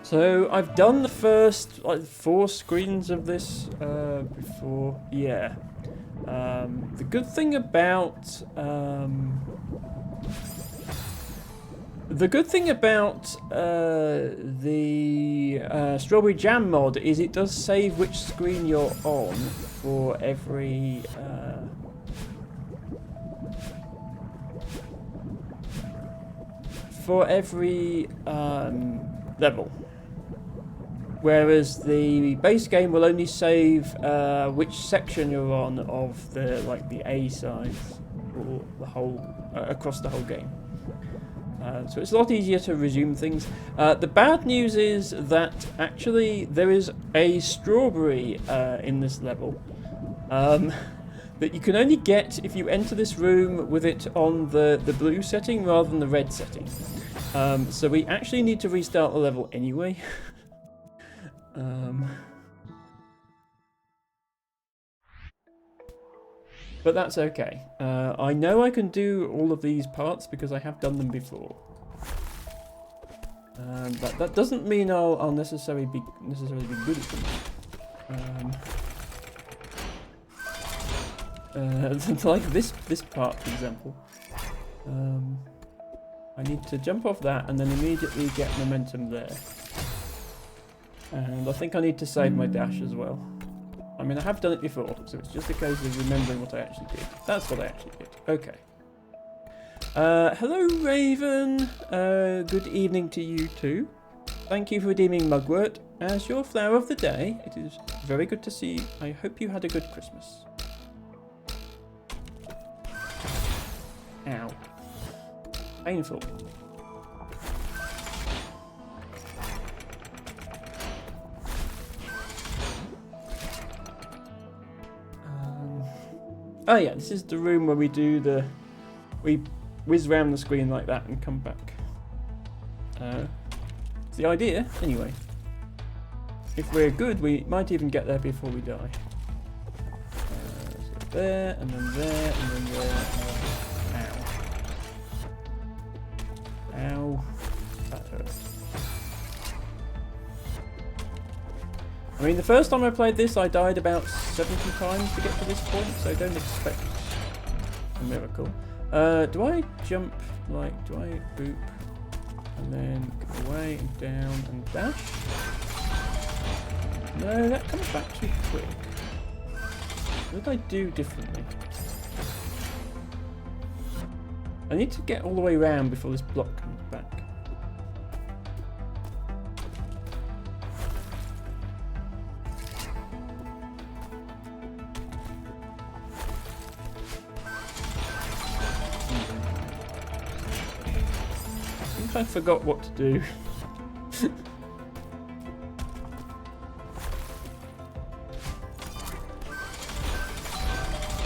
So I've done the first like 4 screens of this before. Yeah. The good thing about the Strawberry Jam mod is it does save which screen you're on for every level. Whereas the base game will only save which section you're on of the A sides or the whole across the whole game. So it's a lot easier to resume things. The bad news is that actually there is a strawberry in this level that you can only get if you enter this room with it on the blue setting rather than the red setting. So we actually need to restart the level anyway. But that's okay. I know I can do all of these parts because I have done them before. But that doesn't mean I'll necessarily be good at them. Like this part, for example. I need to jump off that and then immediately get momentum there. And I think I need to save my dash as well. I mean, I have done it before, so it's just a case of remembering what I actually did. That's what I actually did. Okay. Hello, Raven. Good evening to you too. Thank you for redeeming Mugwort as your flower of the day. It is very good to see you. I hope you had a good Christmas. Ow. Painful. Oh yeah, this is the room where we whiz around the screen like that and come back. It's the idea, anyway. If we're good, we might even get there before we die. So there, and then there, and then there, and then... Ow. Ow. That hurt. I mean, the first time I played this, I died about 70 times to get to this point, so don't expect a miracle. Do I jump, like, do I boop, and then go away, and down, and dash? No, that comes back too quick. What did I do differently? I need to get all the way around before this block comes back. I forgot what to do. I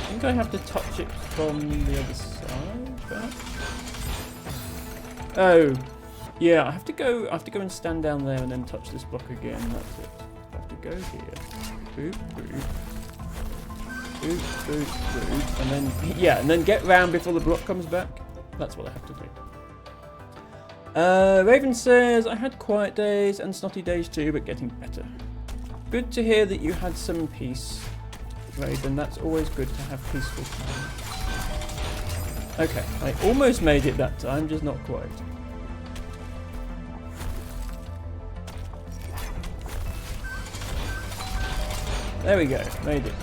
think I have to touch it from the other side. Perhaps? Oh, yeah. I have to go and stand down there and then touch this block again. That's it. I have to go here. Boop, boop. Boop, boop, boop. And then and then get round before the block comes back. That's what I have to do. Raven says, I had quiet days and snotty days too, but getting better. Good to hear that you had some peace, Raven. That's always good to have peaceful time. Okay, I almost made it that time, just not quite. There we go, made it.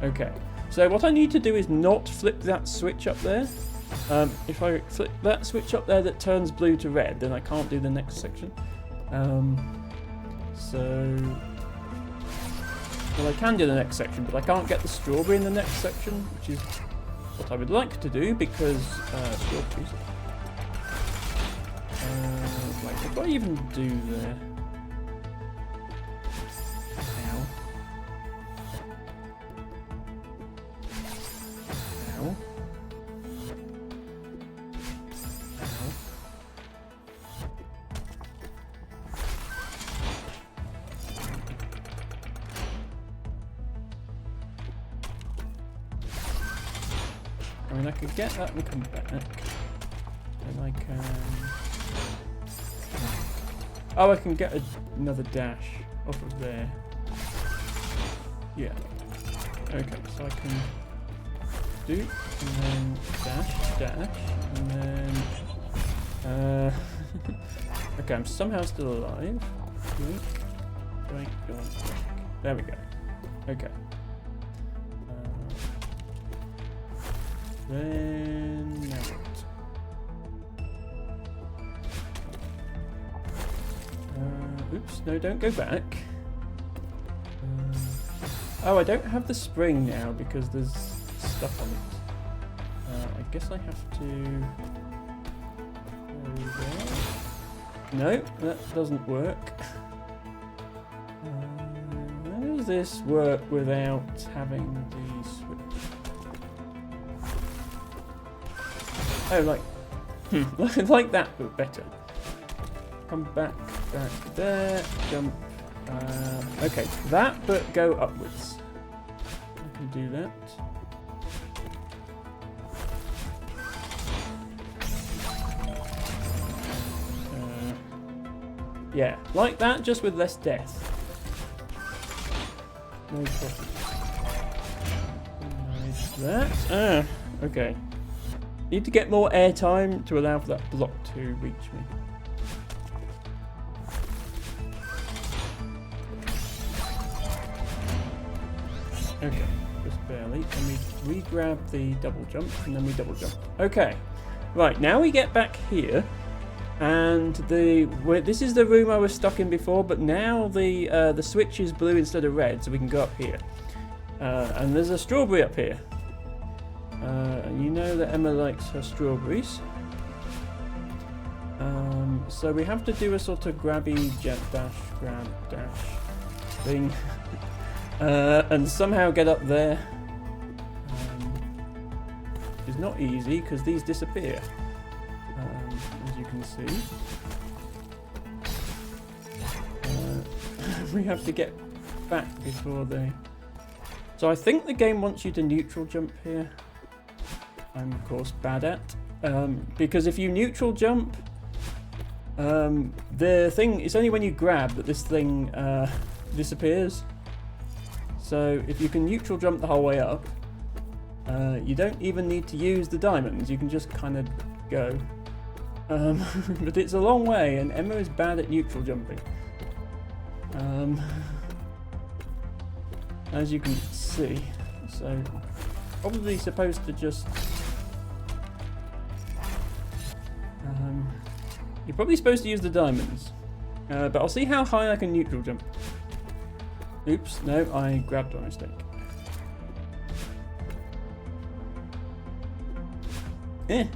Okay, so what I need to do is not flip that switch up there. If I flip that switch up there that turns blue to red, then I can't do the next section. Well, I can do the next section, but I can't get the strawberry in the next section, which is what I would like to do because strawberries. Like, what do I even do there? Ow. Ow. I mean, I could get that and come back. And I can... Oh, I can get another dash off of there. Yeah. Okay, so I can do, and then dash, and then... okay, I'm somehow still alive. Right. There we go. Okay. Then... now what? Oops, no, don't go back. Oh, I don't have the spring now because there's stuff on it. I guess I have to... no, that doesn't work. How does this work without having the switch? Oh, like that, but better. Come back there, jump. Okay, that, but go upwards. I can do that. Yeah, like that, just with less death. No problem. Like that. Okay. Need to get more airtime to allow for that block to reach me. Okay, just barely. And we grab the double jump, and then we double jump. Okay, right, now we get back here, and this is the room I was stuck in before, but now the switch is blue instead of red, so we can go up here. And there's a strawberry up here. And you know that Emma likes her strawberries. So we have to do a sort of grabby, jet dash, grab, dash thing. And somehow get up there. It's not easy because these disappear, as you can see. We have to get back before they... So I think the game wants you to neutral jump here. I'm of course bad at. Because if you neutral jump, the thing, it's only when you grab that this thing disappears. So if you can neutral jump the whole way up, you don't even need to use the diamonds, you can just kind of go. But it's a long way, and Emma is bad at neutral jumping. As you can see. So, probably supposed to just... you're probably supposed to use the diamonds. But I'll see how high I can neutral jump. Oops, no, I grabbed by mistake. Eh.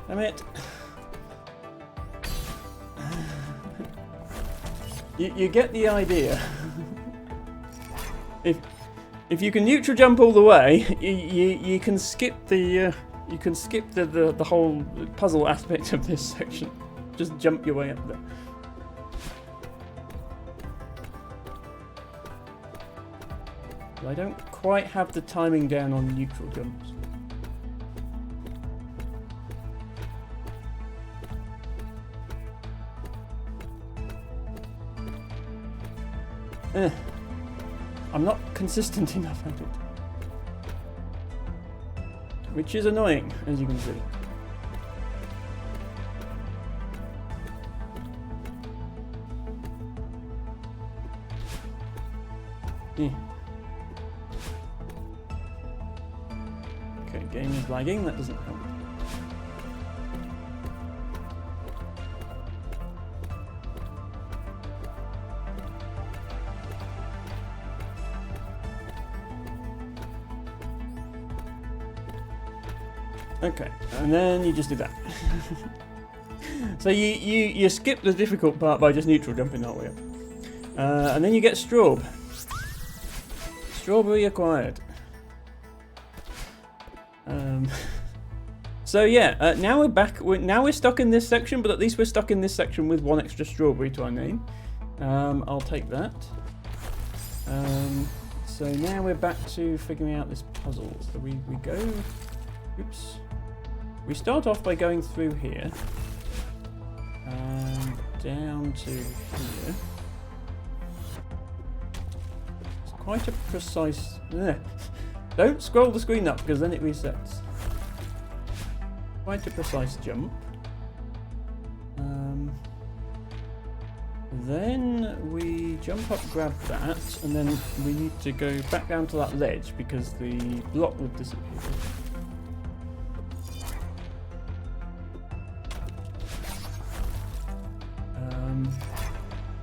Damn it. You get the idea. If you can neutral jump all the way, you can skip the the whole puzzle aspect of this section. Just jump your way up there. But I don't quite have the timing down on neutral jumps. I'm not consistent enough at it. Which is annoying, as you can see. Okay, game is lagging, that doesn't help. Okay, and then you just do that. So you skip the difficult part by just neutral jumping the whole way up. And then you get straw. Strawberry acquired. So yeah, now we're back. Now we're stuck in this section, but at least we're stuck in this section with one extra strawberry to our name. I'll take that. So now we're back to figuring out this puzzle. So we go. Oops. We start off by going through here and down to here. It's quite a precise. Don't scroll the screen up because then it resets. Quite a precise jump. Then we jump up, grab that, and then we need to go back down to that ledge because the block would disappear.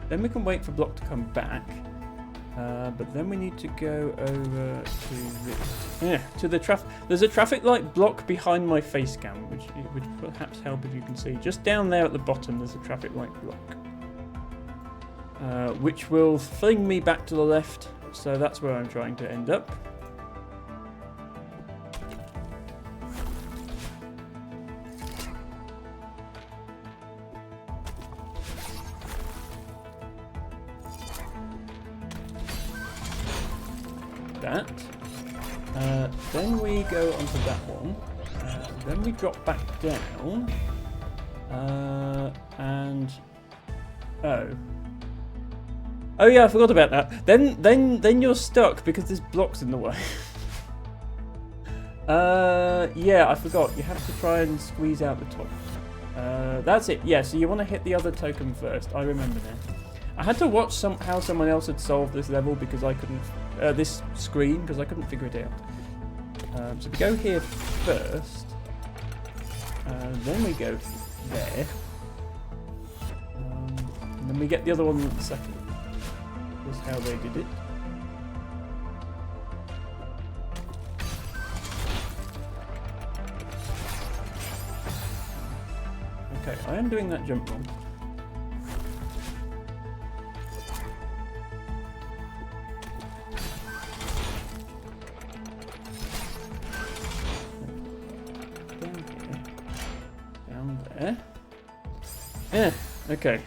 Then we can wait for block to come back. But then we need to go over to to the traffic. There's a traffic light block behind my face cam, which would perhaps help if you can see. Just down there at the bottom, there's a traffic light block, which will fling me back to the left. So that's where I'm trying to end up. That. Then we go onto that one. Then we drop back down. And oh yeah, I forgot about that. Then you're stuck because there's blocks in the way. Yeah, I forgot. You have to try and squeeze out the top. That's it. Yeah, so you want to hit the other token first. I remember now. I had to watch how someone else had solved this level because I couldn't. This screen because I couldn't figure it out. So we go here first. Then we go there. And then we get the other one in the second. That's how they did it. Okay, I am doing that jump wrong. Yeah, okay.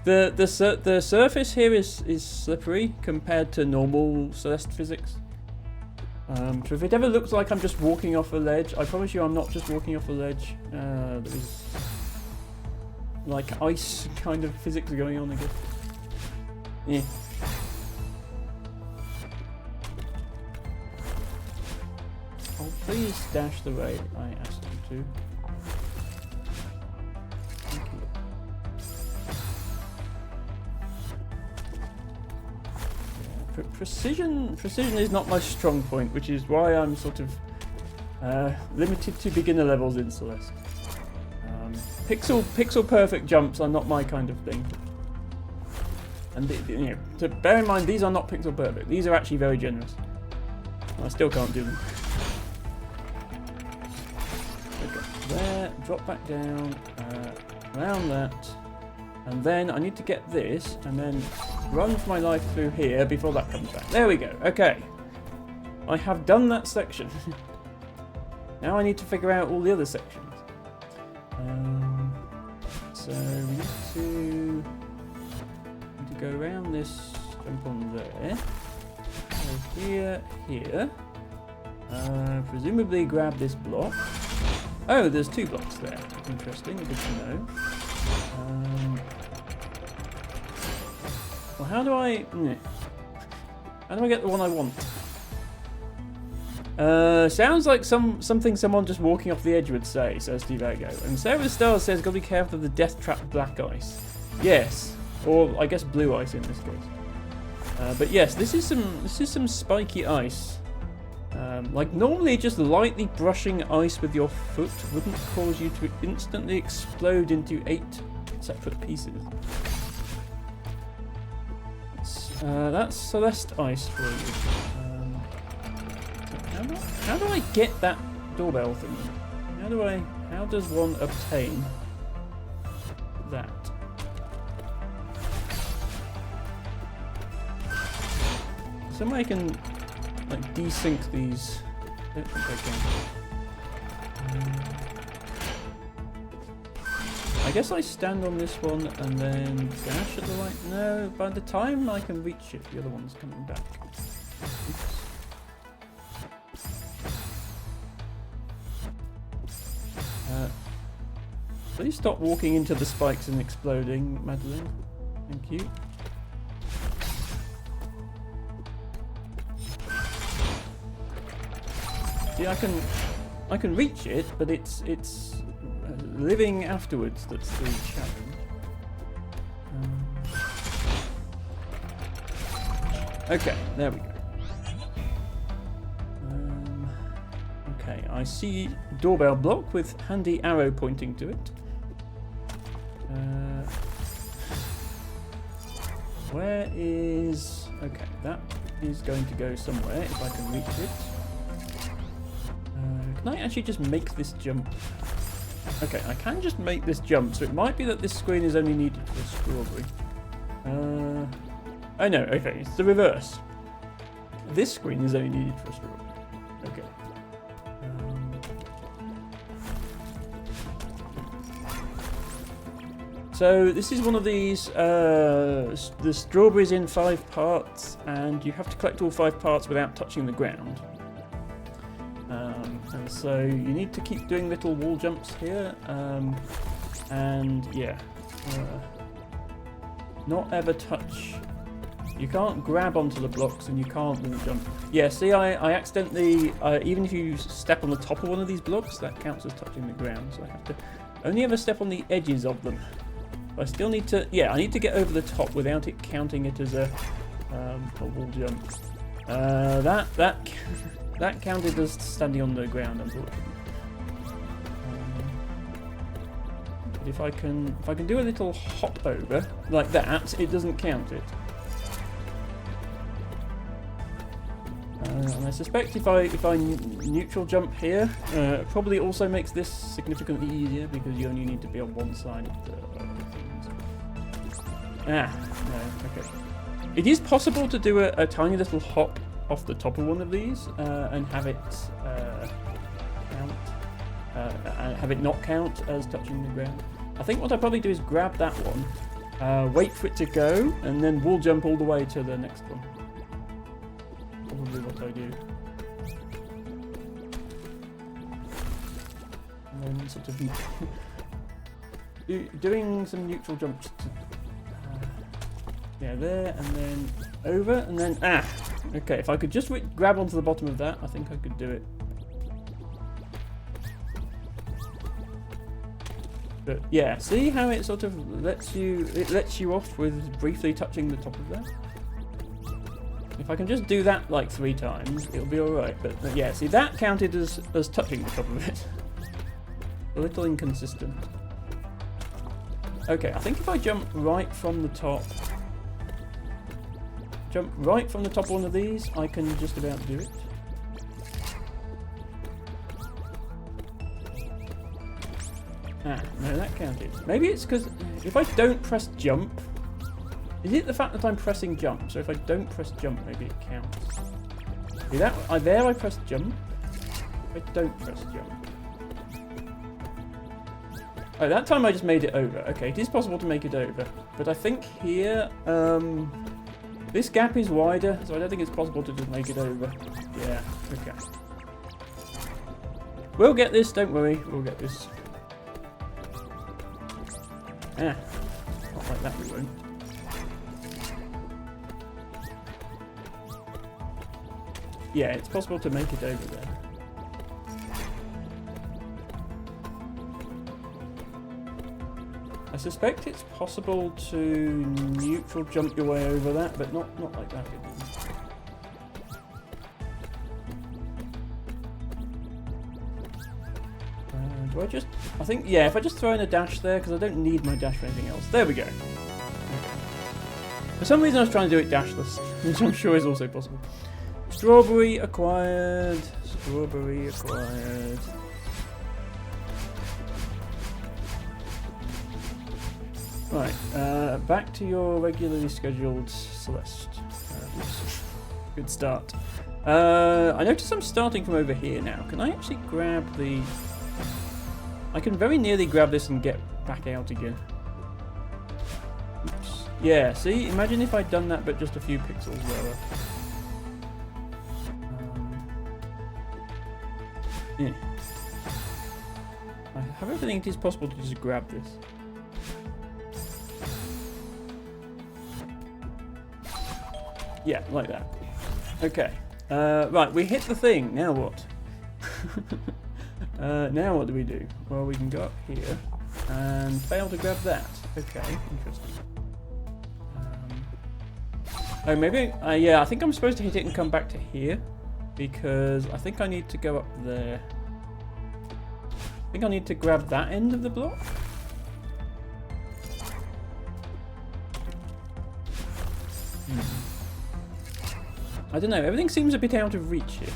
The surface here is slippery compared to normal Celeste physics. So if it ever looks like I'm just walking off a ledge, I promise you I'm not just walking off a ledge. There is like ice kind of physics going on, I guess. Yeah. Oh, please dash the way I asked you to. Precision is not my strong point, which is why I'm sort of limited to beginner levels in Celeste. Pixel perfect jumps are not my kind of thing. And to bear in mind, these are not pixel perfect. These are actually very generous. I still can't do them. Okay, there, drop back down, around that. And then I need to get this, and then run for my life through here before that comes back. There we go. Okay. I have done that section. Now I need to figure out all the other sections. So we need to go around this, jump on there. So here. Presumably grab this block. Oh, there's two blocks there. Interesting. Good to know. Well, how do I get the one I want? Sounds like something someone just walking off the edge would say, says Steve Ago. And Sarah Stars says, gotta be careful of the death trap black ice. Yes. Or I guess blue ice in this case. But yes, this is some spiky ice. Like normally just lightly brushing ice with your foot wouldn't cause you to instantly explode into 8 separate pieces. That's Celeste ice for you. How do I get that doorbell thing? How does one obtain that? Some way I can like desync these I don't think I can. I guess I stand on this one and then dash at the right. No, by the time I can reach it, the other one's coming back. Oops. Please stop walking into the spikes and exploding, Madeline. Thank you. See, I can reach it, but it's living afterwards that's the challenge. Okay, there we go. Okay, I see doorbell block with handy arrow pointing to it. Where is... Okay, that is going to go somewhere if I can reach it. Can I actually just make this jump? Okay, I can just make this jump, so it might be that this screen is only needed for a strawberry. Oh no, okay, it's the reverse. This screen is only needed for a strawberry. Okay. So this is one of these, the strawberries in 5 parts, and you have to collect all 5 parts without touching the ground. And so you need to keep doing little wall jumps here, and yeah, not ever touch. You can't grab onto the blocks and you can't wall jump. Yeah, see, I accidentally, even if you step on the top of one of these blocks, that counts as touching the ground, so I have to only ever step on the edges of them. I still need to, yeah, I need to get over the top without it counting it as a wall jump. That counted as standing on the ground, unfortunately. If I can do a little hop over like that, it doesn't count it. And I suspect if I neutral jump here, it probably also makes this significantly easier because you only need to be on one side of the things. Ah, no, okay. It is possible to do a tiny little hop off the top of one of these and have it have it not count as touching the ground. I think what I probably do is grab that one, wait for it to go, and then wall jump all the way to the next one. Probably what I do. And then sort of doing some neutral jumps to yeah, there, and then over, and then okay, if I could just grab onto the bottom of that, I think I could do it. But yeah, see how it sort of lets you off with briefly touching the top of that? If I can just do that like 3 times, it'll be alright. But yeah, see, that counted as touching the top of it. A little inconsistent. Okay, I think if I jump right from the top, of one of these, I can just about do it. No, that counted. Maybe it's because if I don't press jump, is it the fact that I'm pressing jump? So if I don't press jump, maybe it counts. See that? There I pressed jump. If I don't press jump. Oh, that time I just made it over. Okay, it is possible to make it over. But I think here, this gap is wider, so I don't think it's possible to just make it over. Yeah, okay. We'll get this, don't worry. We'll get this. Not like that we won't. Yeah, it's possible to make it over there. I suspect it's possible to neutral jump your way over that, but not like that. Do I just... I think, yeah, if I just throw in a dash there, because I don't need my dash for anything else. There we go. For some reason I was trying to do it dashless, which I'm sure is also possible. Strawberry acquired. Strawberry acquired. Right, back to your regularly scheduled Celeste. Good start. I notice I'm starting from over here now. Can I actually grab the... I can very nearly grab this and get back out again. Oops. Yeah, see? Imagine if I'd done that but just a few pixels lower. Yeah. I have a feeling it is possible to just grab this. Yeah, like that. Okay. Right, we hit the thing. Now what? Now what do we do? Well, we can go up here and fail to grab that. Okay, interesting. Oh, maybe... yeah, I think I'm supposed to hit it and come back to here. Because I think I need to go up there. I think I need to grab that end of the block. I don't know, everything seems a bit out of reach here.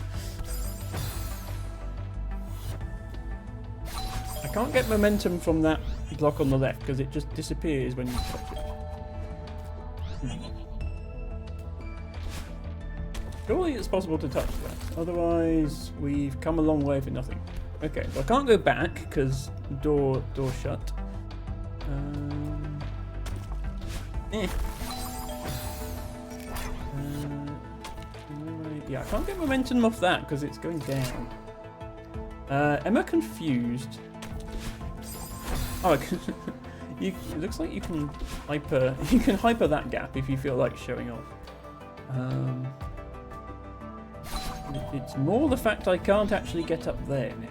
I can't get momentum from that block on the left because it just disappears when you touch it. Surely it's possible to touch that, otherwise we've come a long way for nothing. Okay, so I can't go back because door shut. Yeah, I can't get momentum off that because it's going down. Am I confused? Oh, it looks like you can hyper that gap if you feel like showing off. It's more the fact I can't actually get up there now.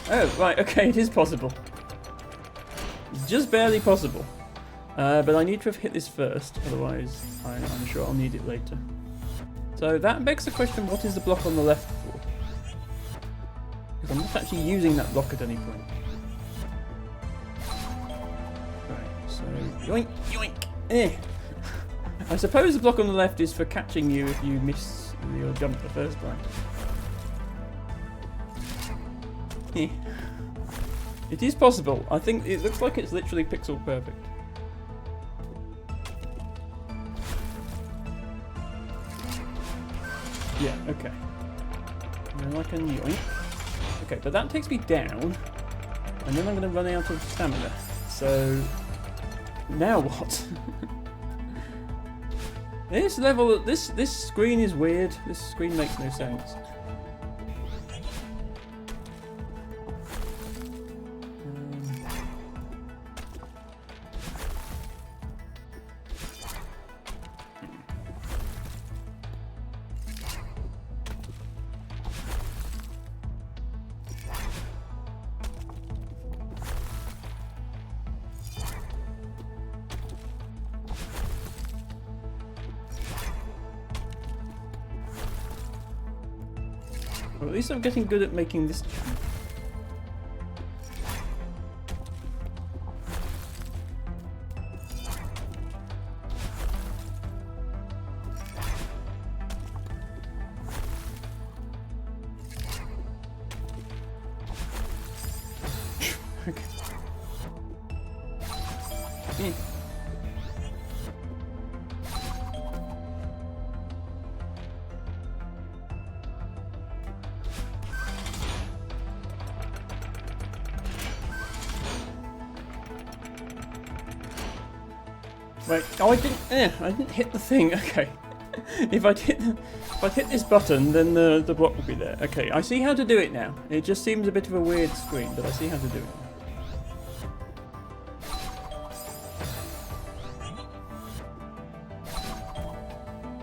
Oh, right, okay, it is possible. Just barely possible. But I need to have hit this first, otherwise I'm sure I'll need it later. So that begs the question, what is the block on the left for? Because I'm not actually using that block at any point. Right, so yoink, yoink! I suppose the block on the left is for catching you if you miss your jump the first time. It is possible. I think it looks like it's literally pixel perfect. Yeah, okay. And then I can yoink. Okay, but that takes me down. And then I'm going to run out of stamina. So, now what? This level, this screen is weird. This screen makes no sense. Well, at least I'm getting good at making this jump. Okay. Wait, oh I didn't hit the thing, okay. If I'd hit this button, then the block will be there. Okay, I see how to do it now. It just seems a bit of a weird screen, but I see how to do it now.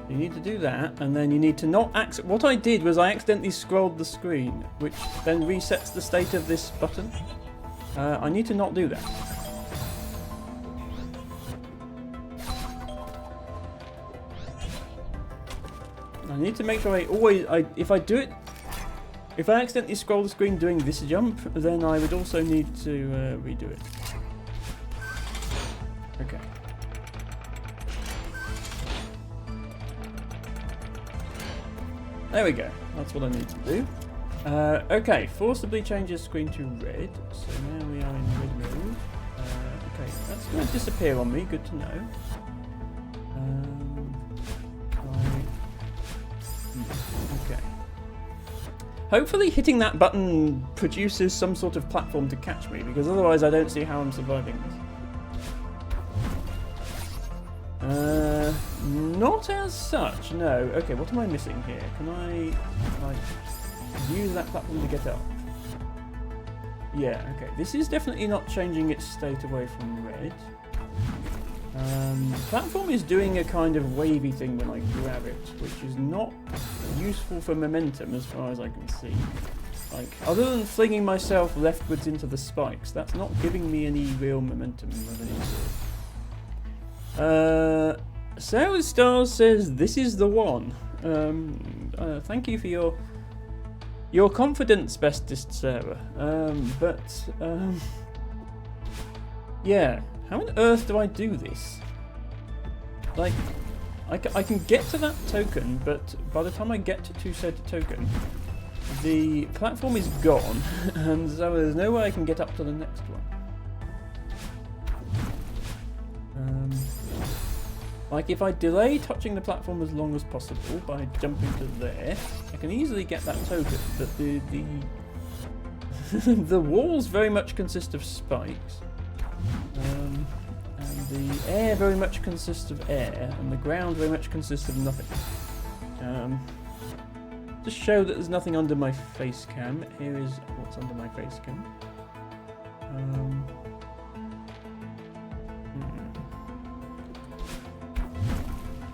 You need to do that, and then you need to not accident. What I did was I accidentally scrolled the screen, which then resets the state of this button. I need to not do that. I need to make sure if I do it, if I accidentally scroll the screen doing this jump, then I would also need to redo it. Okay. There we go. That's what I need to do. Okay, forcibly changes screen to red. So now we are in red mode. Okay, that's going to disappear on me. Good to know. Okay. Hopefully hitting that button produces some sort of platform to catch me, because otherwise I don't see how I'm surviving this. Not as such, no. Okay, what am I missing here? Can I, like, use that platform to get up? Yeah, okay. This is definitely not changing its state away from red. Platform is doing a kind of wavy thing when I grab it, which is not useful for momentum as far as I can see. Like, other than flinging myself leftwards into the spikes, that's not giving me any real momentum of any sort. Sarah Stars says, this is the one. Thank you for your confidence, bestest Sarah. Yeah. How on earth do I do this? Like, I can get to that token, but by the time I get to said token, the platform is gone, and so there's no way I can get up to the next one. Like, if I delay touching the platform as long as possible by jumping to there, I can easily get that token, but the walls very much consist of spikes. And the air very much consists of air, and the ground very much consists of nothing. Just show that there's nothing under my face cam. Here is what's under my face cam.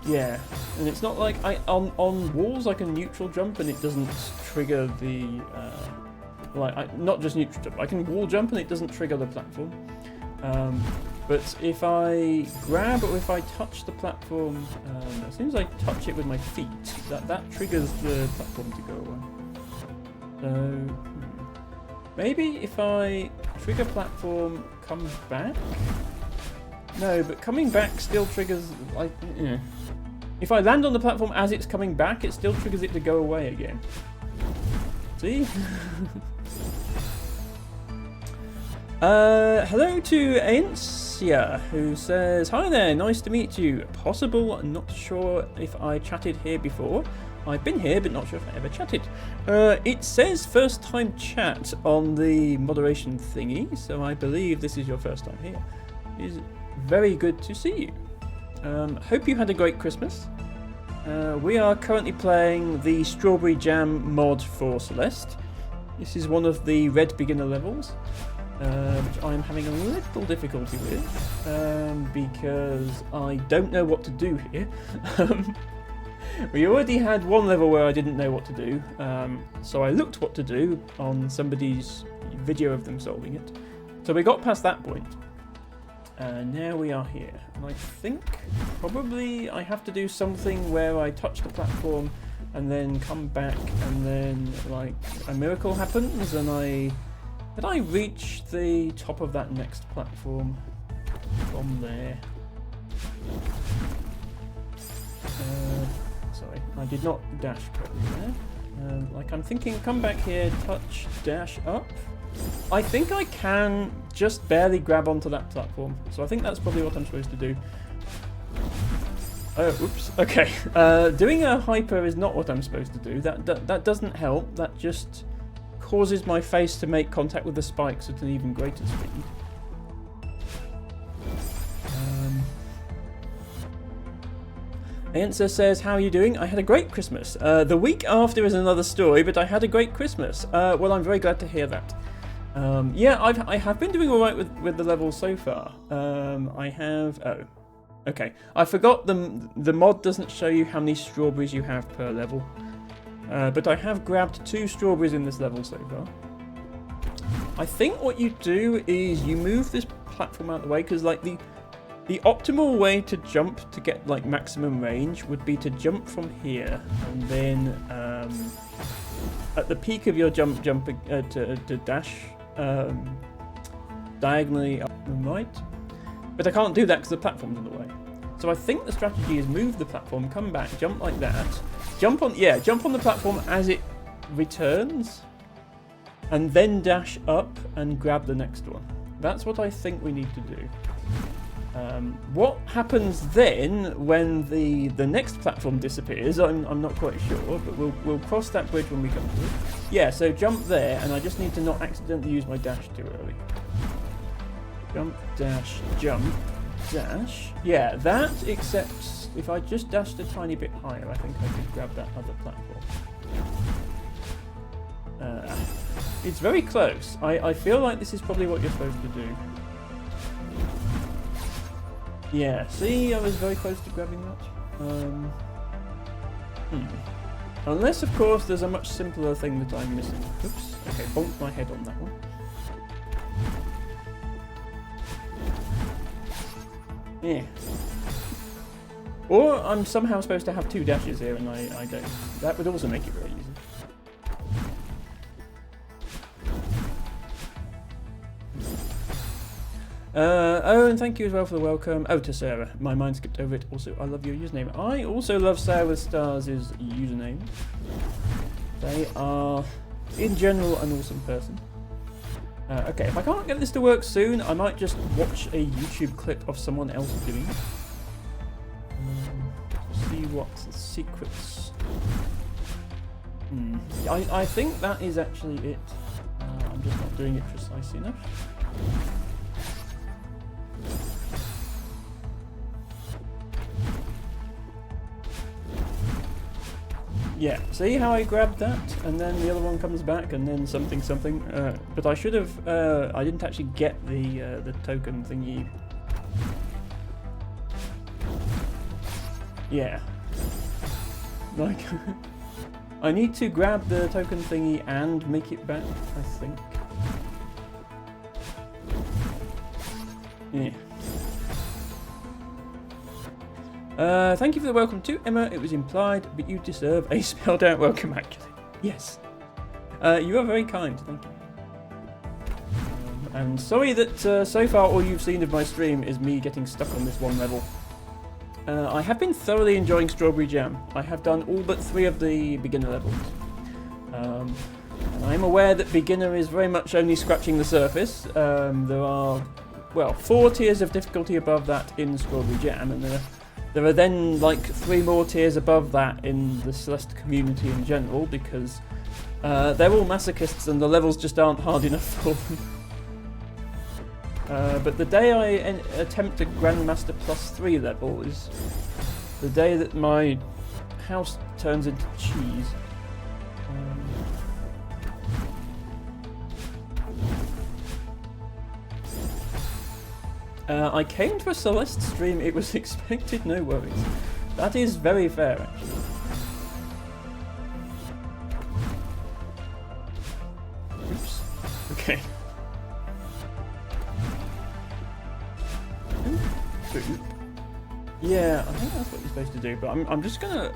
Yeah, and it's not like on walls I can neutral jump and it doesn't trigger the not just neutral jump. I can wall jump and it doesn't trigger the platform. But if I grab or if I touch the platform, as soon as I touch it with my feet, that triggers the platform to go away. So maybe if I trigger platform, come back. No, but coming back still triggers, like, you know. If I land on the platform as it's coming back, it still triggers it to go away again. See? Hello to Aencia, who says, hi there, nice to meet you. Possible, not sure if I chatted here before. I've been here, but not sure if I ever chatted. It says first time chat on the moderation thingy, so I believe this is your first time here. It is very good to see you. Hope you had a great Christmas. We are currently playing the Strawberry Jam mod for Celeste. This is one of the red beginner levels, which I'm having a little difficulty with, because I don't know what to do here. We already had one level where I didn't know what to do, so I looked what to do on somebody's video of them solving it. So we got past that point. Now we are here, and I think probably I have to do something where I touch the platform and then come back, and then like a miracle happens, and I reach the top of that next platform from there. Sorry, I did not dash properly there. Like I'm thinking, come back here, touch, dash up. I think I can just barely grab onto that platform, so I think that's probably what I'm supposed to do. Oh, oops. Okay. Doing a hyper is not what I'm supposed to do. That doesn't help. That just causes my face to make contact with the spikes at an even greater speed. Aensa says, how are you doing? I had a great Christmas. The week after is another story, but I had a great Christmas. Well, I'm very glad to hear that. Yeah, I have been doing alright with the levels so far. I have... Oh. Okay. I forgot the mod doesn't show you how many strawberries you have per level. But I have grabbed 2 strawberries in this level so far. I think what you do is you move this platform out of the way, because like the optimal way to jump to get like maximum range would be to jump from here, and then at the peak of your jump to dash diagonally up and right. But I can't do that because the platform's in the way. So I think the strategy is move the platform, come back, jump like that, jump on the platform as it returns, and then dash up and grab the next one. That's what I think we need to do. What happens then when the next platform disappears, I'm not quite sure, but we'll cross that bridge when we come to it. Yeah, so jump there, and I just need to not accidentally use my dash too early. Jump, dash, jump, dash. Yeah, that, except if I just dashed a tiny bit higher, I think I could grab that other platform. It's very close. I feel like this is probably what you're supposed to do. Yeah, see, I was very close to grabbing that. Unless, of course, there's a much simpler thing that I'm missing. Oops. Okay, bonked my head on that one. Yeah. Or I'm somehow supposed to have 2 dashes here and I don't. That would also make it very easy. Oh, and thank you as well for the welcome. Oh, to Sarah. My mind skipped over it. Also, I love your username. I also love Sarah Stars' username. They are, in general, an awesome person. Okay, if I can't get this to work soon, I might just watch a YouTube clip of someone else doing it. See what the secrets... I think that is actually it. I'm just not doing it precisely enough. Yeah, see how I grabbed that, and then the other one comes back, and then something. But I should have. I didn't actually get the token thingy. Yeah. Like, I need to grab the token thingy and make it back, I think. Yeah. Thank you for the welcome too, Emma. It was implied, but you deserve a spelled out welcome, actually. Yes. You are very kind, thank you. And sorry that so far all you've seen of my stream is me getting stuck on this one level. I have been thoroughly enjoying Strawberry Jam. I have done all but 3 of the beginner levels. And I'm aware that beginner is very much only scratching the surface. There are, well, 4 tiers of difficulty above that in Strawberry Jam, and there are then like 3 more tiers above that in the Celeste community in general, because they're all masochists and the levels just aren't hard enough for them. But the day I attempt a Grandmaster +3 level is the day that my house turns into cheese. I came to a Celeste stream, it was expected, no worries. That is very fair, actually. Oops. Okay. Yeah, I think that's what you're supposed to do, but I'm just gonna...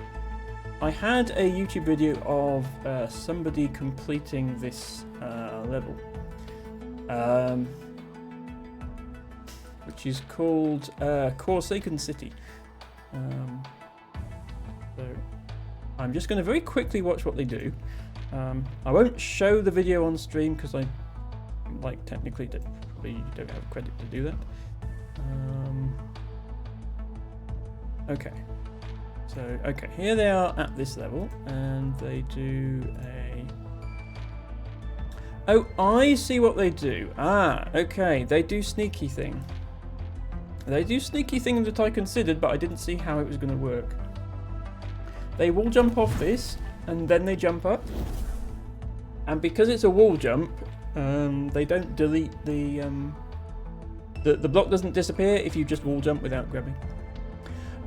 I had a YouTube video of somebody completing this level. Which is called Corsican City. So I'm just going to very quickly watch what they do. I won't show the video on stream because I, like, technically probably don't have credit to do that. Okay. So, okay, here they are at this level, and they do a... Oh, I see what they do. Ah, okay, they do sneaky thing. They do sneaky thing that I considered, but I didn't see how it was going to work. They will jump off this, and then they jump up. And because it's a wall jump, they don't delete the block doesn't disappear if you just wall jump without grabbing.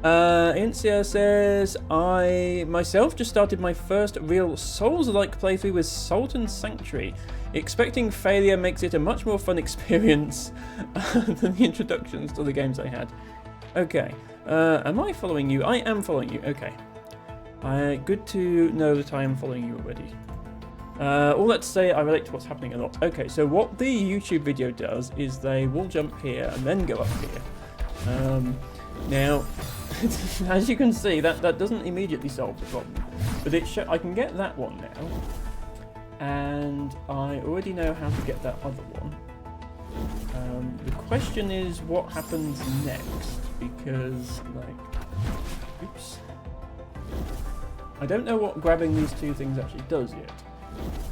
Incia says, I myself just started my first real Souls-like playthrough with Sultan Sanctuary. Expecting failure makes it a much more fun experience than the introductions to the games I had. Okay, am I following you? I am following you, okay. Good to know that I am following you already. All that to say, I relate to what's happening a lot. Okay, so what the YouTube video does is they will jump here and then go up here. Now, as you can see, that doesn't immediately solve the problem, but I can get that one now. and I already know how to get that other one. The question is what happens next, because, like, oops. I don't know what grabbing these two things actually does yet.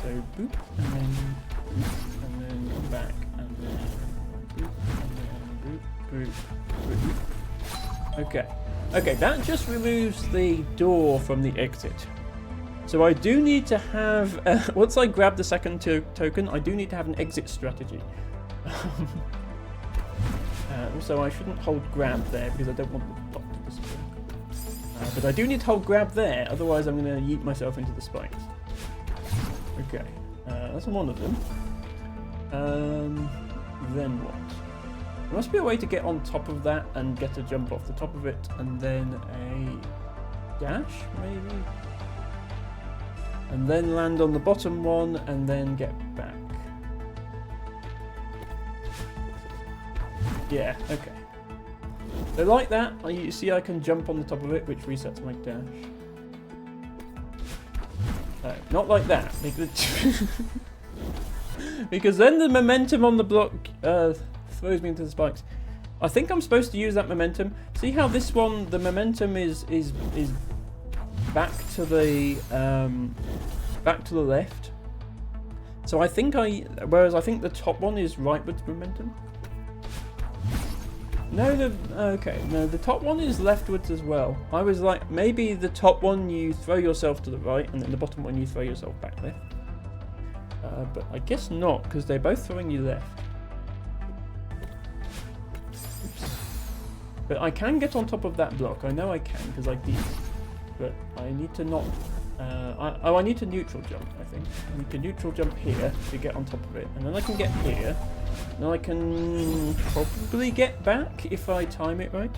So, boop, and then boop, and then come back, and then boop, and then boop, boop, boop. Okay. Okay, that just removes the door from the exit. So I do need to have, once I grab the second token, I do need to have an exit strategy. Also, I shouldn't hold grab there because I don't want the dot to disappear. But I do need to hold grab there, otherwise I'm going to yeet myself into the spikes. Okay, that's one of them. Then what? There must be a way to get on top of that and get a jump off the top of it, and then a dash, maybe? And then land on the bottom one, and then get back. Yeah, okay. So like that, you see I can jump on the top of it, which resets my dash. No, not like that, because then the momentum on the block throws me into the spikes. I think I'm supposed to use that momentum. See how this one, the momentum is back to the left. So I think whereas I think the top one is rightwards momentum. No, the top one is leftwards as well. I was like, maybe the top one you throw yourself to the right, and then the bottom one you throw yourself back left. But I guess not, because they're both throwing you left. Oops. But I can get on top of that block. I know I can, because I did. But I need to not... I need to neutral jump, I think. I need to neutral jump here to get on top of it. And then I can get here. Then I can probably get back if I time it right.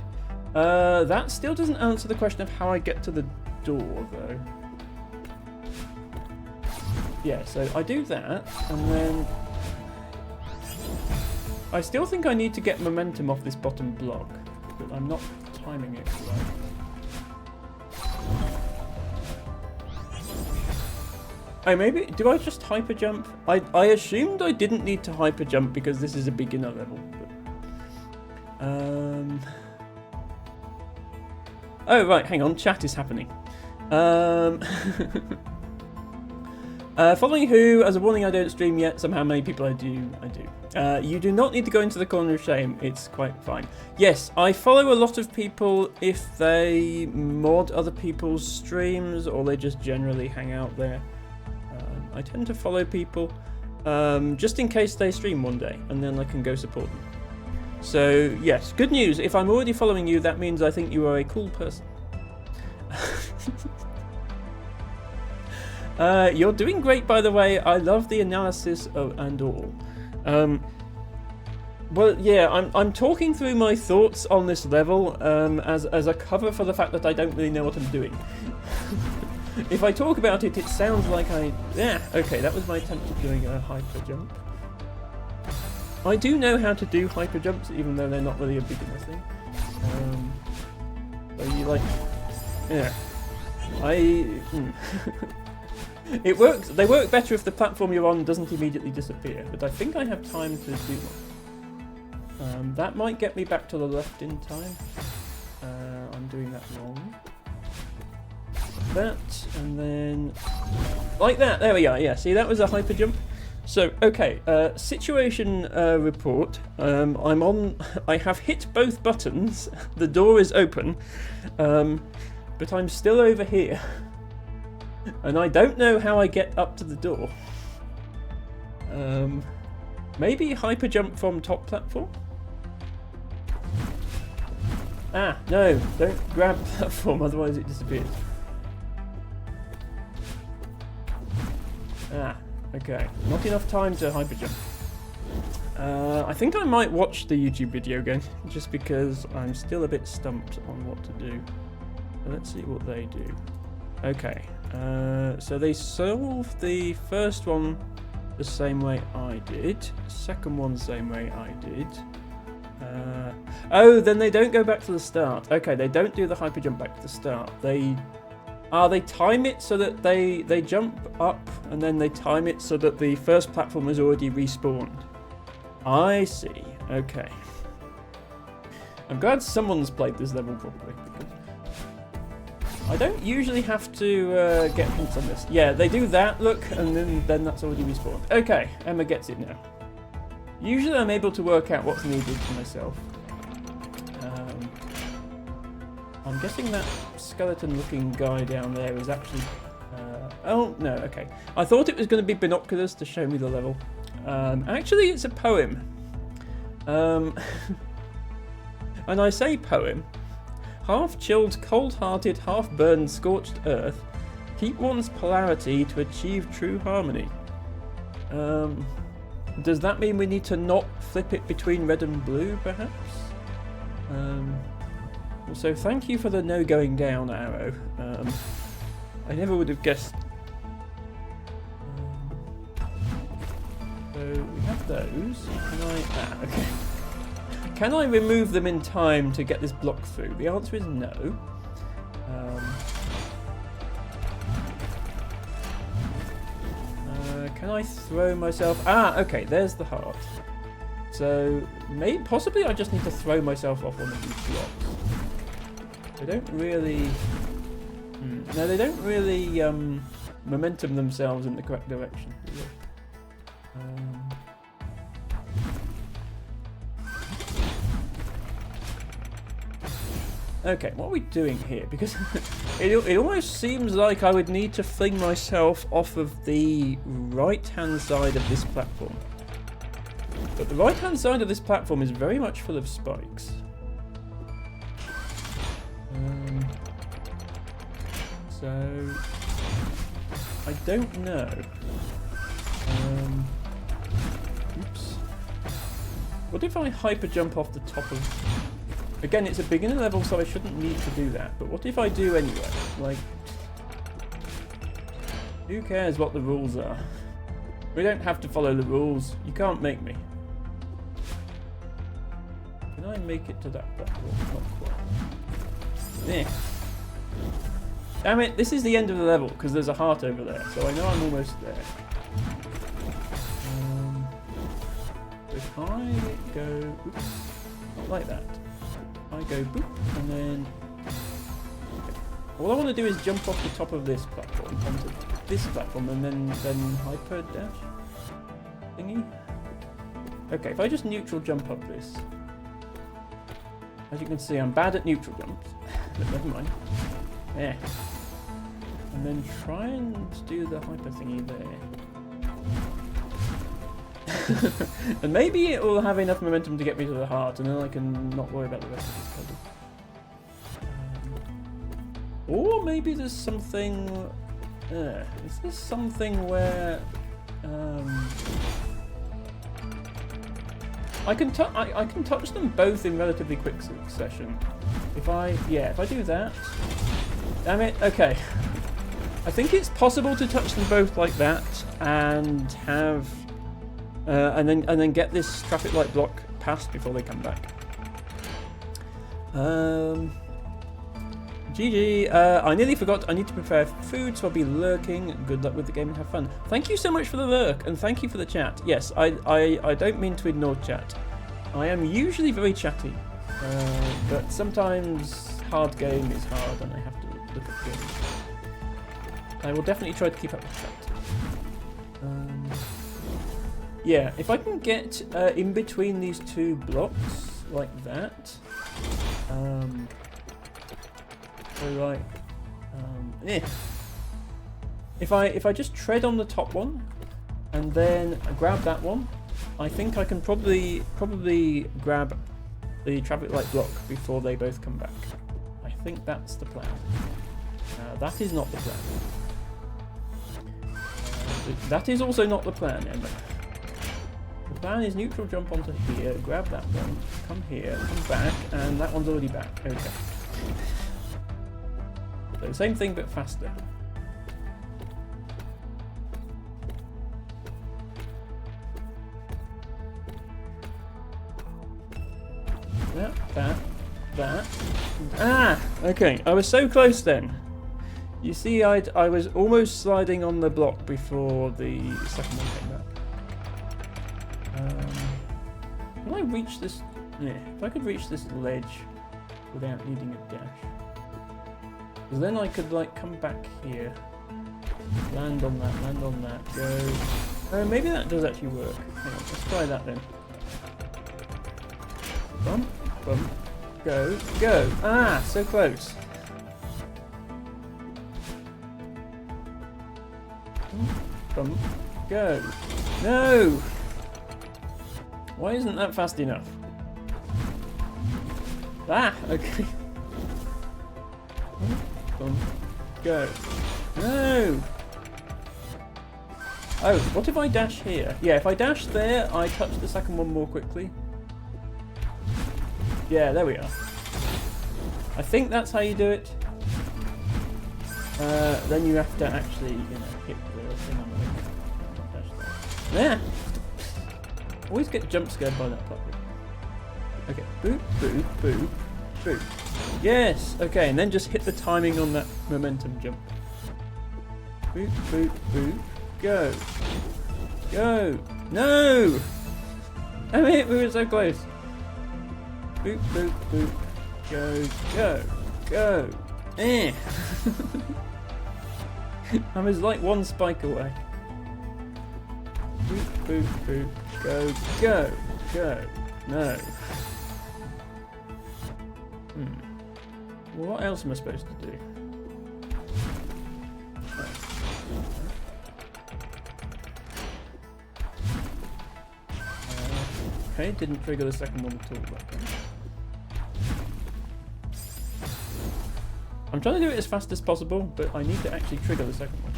That still doesn't answer the question of how I get to the door, though. Yeah, so I do that, and then... I still think I need to get momentum off this bottom block, but I'm not timing it right. Oh, maybe... Do I just hyper jump? I assumed I didn't need to hyper jump because this is a beginner level. But, oh, right, hang on. Chat is happening. Following who, as a warning, I don't stream yet. Somehow many people I do. You do not need to go into the corner of shame. It's quite fine. Yes, I follow a lot of people if they mod other people's streams or they just generally hang out there. I tend to follow people just in case they stream one day, and then I can go support them. So, yes, good news. If I'm already following you, that means I think you are a cool person. You're doing great, by the way. I love the analysis and all. Well, yeah, I'm talking through my thoughts on this level as a cover for the fact that I don't really know what I'm doing. If I talk about it, it sounds like yeah, okay, that was my attempt at doing a hyper jump. I do know how to do hyper jumps, even though they're not really a beginner thing. So you like... Yeah. It works. They work better if the platform you're on doesn't immediately disappear, but I think I have time to do one. That might get me back to the left in time. I'm doing that wrong. That, and then... Like that, there we are, yeah, see, that was a hyper jump. So, okay, situation report. I have hit both buttons, the door is open, but I'm still over here. And I don't know how I get up to the door. Maybe hyper jump from top platform? Ah, no, don't grab platform, otherwise it disappears. Ah, okay. Not enough time to hyper jump. I think I might watch the YouTube video again, just because I'm still a bit stumped on what to do. So let's see what they do. Okay, so they solved the first one the same way I did, second one the same way I did. Oh, then they don't go back to the start. Okay, they don't do the hyper jump back to the start. They They time it so that they jump up, and then they time it so that the first platform is already respawned. I see. Okay. I'm glad someone's played this level properly, because I don't usually have to get hints on this. Yeah, they do that, look, and then that's already respawned. Okay, Emma gets it now. Usually I'm able to work out what's needed for myself. I'm guessing that skeleton-looking guy down there is actually... oh, no, okay. I thought it was going to be binoculars to show me the level. Actually, it's a poem. And I say poem. Half-chilled, cold-hearted, half-burned, scorched earth. Keep one's polarity to achieve true harmony. Does that mean we need to not flip it between red and blue, perhaps? So thank you for the no going down arrow. I never would have guessed. So we have those. Okay. Can I remove them in time to get this block through? The answer is no. Can I throw myself? Okay, there's the heart. So possibly I just need to throw myself off one of these blocks. They don't really... No, they don't really momentum themselves in the correct direction, do they? Okay, what are we doing here? Because it almost seems like I would need to fling myself off of the right-hand side of this platform. But the right-hand side of this platform is very much full of spikes. So I don't know. Oops. What if I hyper jump off the top of... Again, it's a beginner level, so I shouldn't need to do that. But what if I do anyway? Like, who cares what the rules are? We don't have to follow the rules. You can't make me. Can I make it to that platform? Not quite. Yeah. Damn it, this is the end of the level, because there's a heart over there, so I know I'm almost there. If I go... Oops, not like that. I go boop, and then... Okay. All I want to do is jump off the top of this platform onto this platform, and then hyper dash thingy. Okay, if I just neutral jump up this... As you can see, I'm bad at neutral jumps. But never mind. Yeah. And then try and do the hyper thingy there. And maybe it will have enough momentum to get me to the heart, and then I can not worry about the rest of this puzzle. Or maybe there's something... is there something where... I can touch them both in relatively quick succession. If I do that... Damn it, okay. I think it's possible to touch them both like that and have... and then get this traffic light block past before they come back. GG. I nearly forgot. I need to prepare food, so I'll be lurking. Good luck with the game and have fun. Thank you so much for the lurk, and thank you for the chat. Yes, I don't mean to ignore chat. I am usually very chatty, but sometimes hard game is hard, and I have to look at games. I will definitely try to keep up with chat. Yeah, if I can get in between these two blocks like that, if I just tread on the top one and then grab that one, I think I can probably grab the traffic light block before they both come back. I think that's the plan. That is not the plan. That is also not the plan, Emma. The plan is neutral jump onto here, grab that one, come here, come back, and that one's already back. Okay. So same thing but faster. That. Ah! Okay, I was so close then. You see, I was almost sliding on the block before the second one came back. Can I reach this? Yeah, if I could reach this ledge without needing a dash. Because then I could, like, come back here. Land on that, go. Maybe that does actually work. Hang on, let's try that then. Bump, bump, go, go. Ah, so close. Bump, go. No! Why isn't that fast enough? Ah, okay. Bump, go. No! Oh, what if I dash here? Yeah, if I dash there, I touch the second one more quickly. Yeah, there we are. I think that's how you do it. Then you have to actually, hit the thing on the dash there. Yeah! Always get jump scared by that platform. Okay, boop, boop, boop, boop. Yes! Okay, and then just hit the timing on that momentum jump. Boop, boop, boop. Go. Go. No! Damn it, we were so close. Boop, boop, boop. Go, go, go. Eh. I was like one spike away. Boop, boop, boop. Go, go, go. No. Well, what else am I supposed to do? Okay, didn't trigger the second one at all. I'm trying to do it as fast as possible, but I need to actually trigger the second one.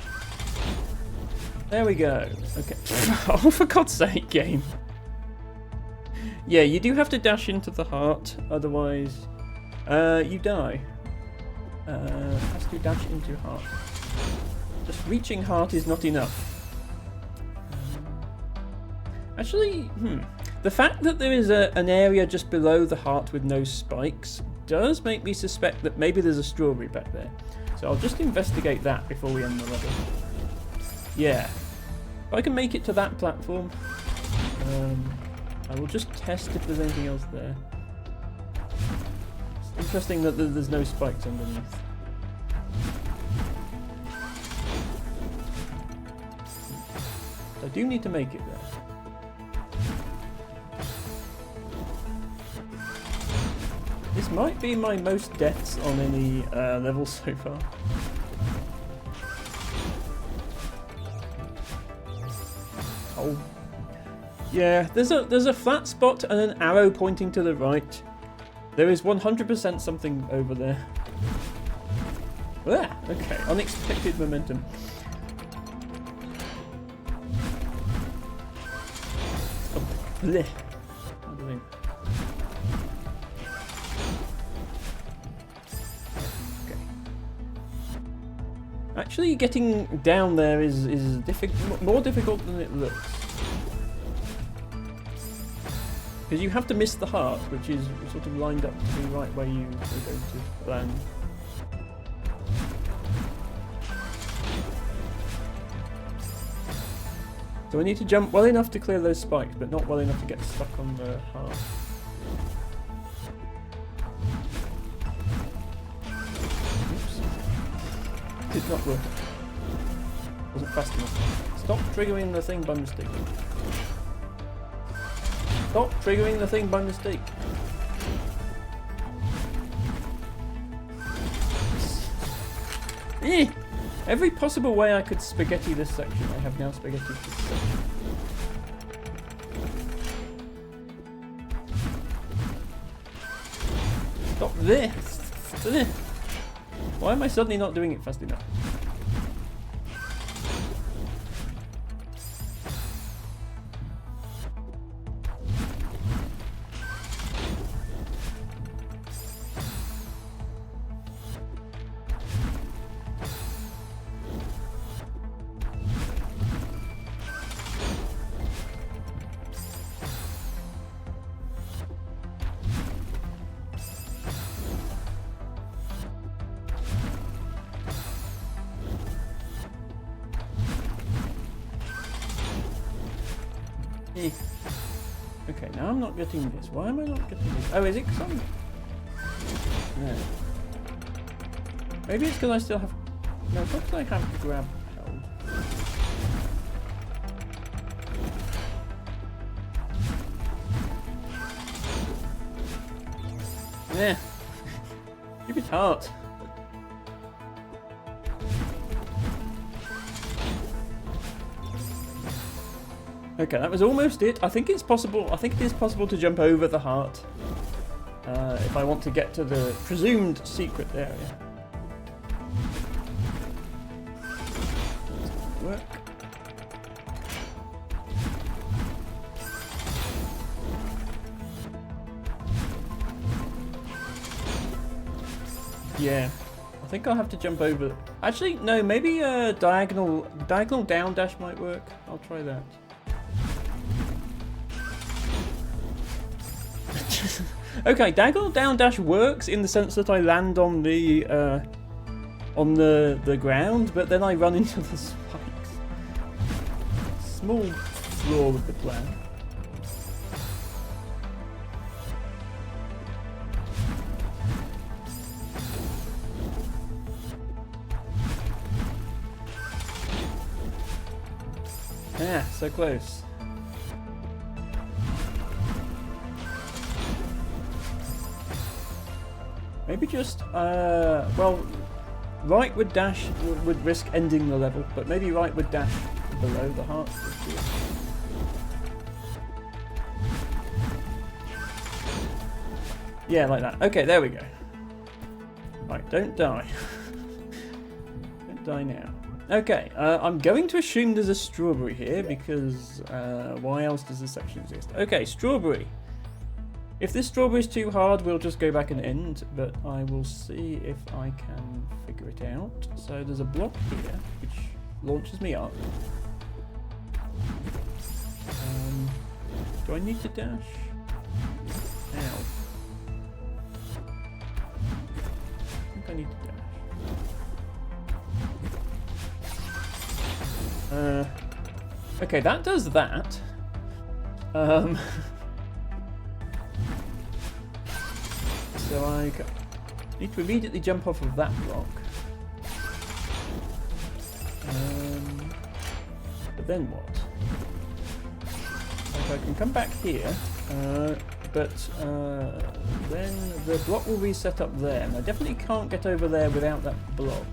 There we go. Okay. Oh, for God's sake, game. Yeah, you do have to dash into the heart, otherwise you die. Has to dash into heart. Just reaching heart is not enough. Actually, the fact that there is an area just below the heart with no spikes does make me suspect that maybe there's a strawberry back there. So I'll just investigate that before we end the level. Yeah. If I can make it to that platform, I will just test if there's anything else there. It's interesting that there's no spikes underneath. I do need to make it there. This might be my most deaths on any level so far. Oh, yeah. There's a flat spot and an arrow pointing to the right. There is 100% something over there. Ah, okay. Unexpected momentum. Oh, bleh. Actually, getting down there is more difficult than it looks. Because you have to miss the heart, which is sort of lined up to be right where you are going to land. So I need to jump well enough to clear those spikes, but not well enough to get stuck on the heart. Did not work. Wasn't fast enough. Stop triggering the thing by mistake. Stop triggering the thing by mistake. Every possible way I could spaghetti this section, I have now spaghetti this section. Stop this! Why am I suddenly not doing it fast enough? Eh. Okay, now I'm not getting this. Why am I not getting this? Oh, is it because I'm... No. Maybe it's because I still have... No, it's not because I have grab held. Yeah. Keep it hard. Okay, that was almost it. I think it's possible. I think it is possible to jump over the heart if I want to get to the presumed secret area. Work. Yeah, I think I'll have to jump over. Actually, no. Maybe diagonal down dash might work. I'll try that. Okay, diagonal down dash works in the sense that I land on the ground, but then I run into the spikes. Small flaw with the plan. Yeah, so close. Maybe just, well, right with dash would risk ending the level, but maybe right with dash below the heart. Yeah, like that. Okay, there we go. Right, don't die. Don't die now. Okay, I'm going to assume there's a strawberry here because why else does this section exist? Okay, strawberry. If this strawberry is too hard, we'll just go back and end, but I will see if I can figure it out. So there's a block here, which launches me up. Do I need to dash? Ow. I think I need to dash. Okay, that does that. So I need to immediately jump off of that block. But then what? Like I can come back here, but then the block will reset up there, and I definitely can't get over there without that block.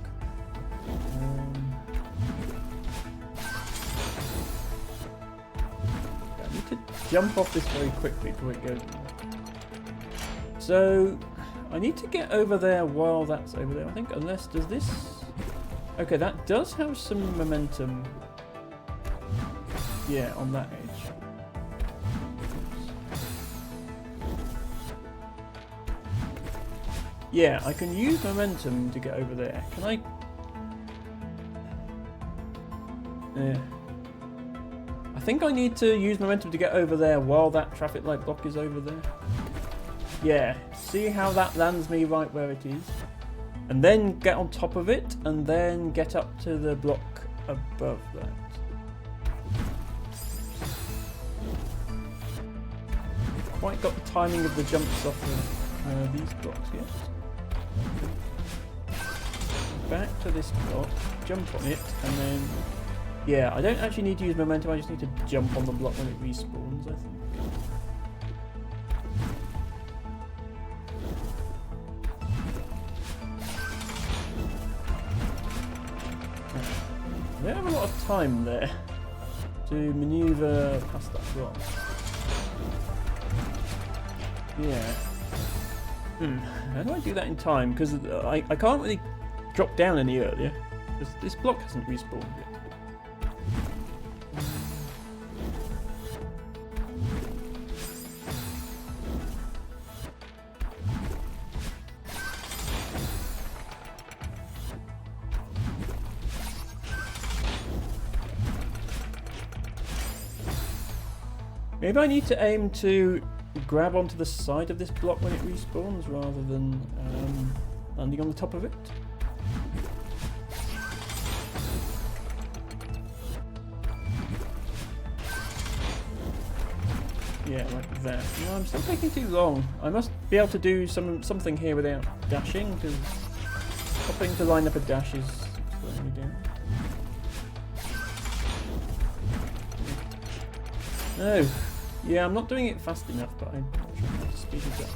I need to jump off this very quickly before it goes. So I need to get over there while that's over there, I think, unless does this... Okay, that does have some momentum. Yeah, on that edge. Yeah, I can use momentum to get over there. Can I... Yeah. I think I need to use momentum to get over there while that traffic light block is over there. Yeah, see how that lands me right where it is? And then get on top of it, and then get up to the block above that. Quite got the timing of the jumps off of these blocks yet. Back to this block, jump on it, and then... Yeah, I don't actually need to use momentum, I just need to jump on the block when it respawns, I think. I don't have a lot of time there to manoeuvre past that block. Yeah. How do I do that in time? Because I can't really drop down any earlier. This block hasn't respawned yet. Maybe I need to aim to grab onto the side of this block when it respawns rather than landing on the top of it. Yeah, like that. No, I'm still taking too long. I must be able to do something here without dashing, because hopping to line up a dash is slowing me down. No. Yeah, I'm not doing it fast enough, but I'm trying to speed it up.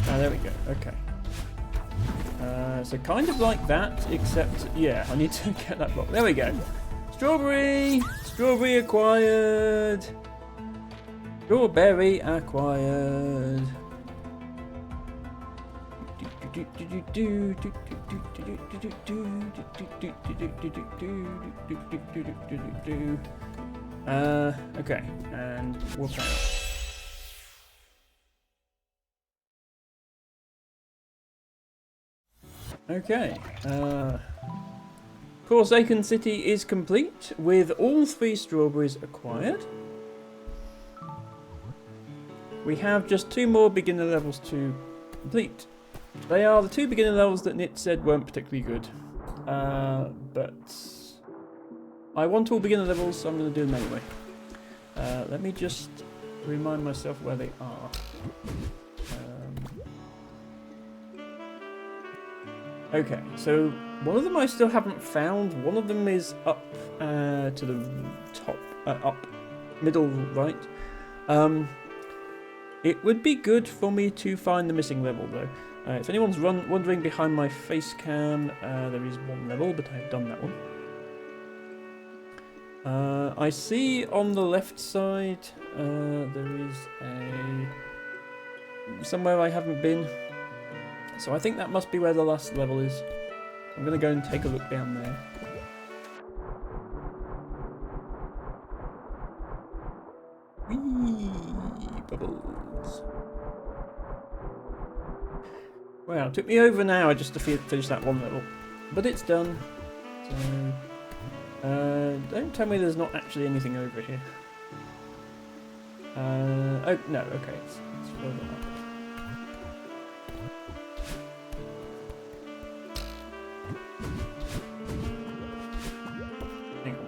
Ah, there we go. Okay. So kind of like that, except, yeah, I need to get that block. There we go. Strawberry! Strawberry acquired! Strawberry acquired. Okay, and whoop out. Okay, Forsaken City is complete with all 3 strawberries acquired. We have just 2 more beginner levels to complete. They are the 2 beginner levels that Nit said weren't particularly good. But I want all beginner levels, so I'm going to do them anyway. Let me just remind myself where they are. Okay, so one of them I still haven't found. One of them is up to the top, up middle right. It would be good for me to find the missing level though. If anyone's wondering behind my face cam, there is one level, but I've done that one. I see on the left side there is somewhere I haven't been. So I think that must be where the last level is. I'm going to go and take a look down there. Whee! Bubbles. Wow, it took me over an hour just to finish that one level. But it's done. So, don't tell me there's not actually anything over here. Oh, no, okay. It's further up.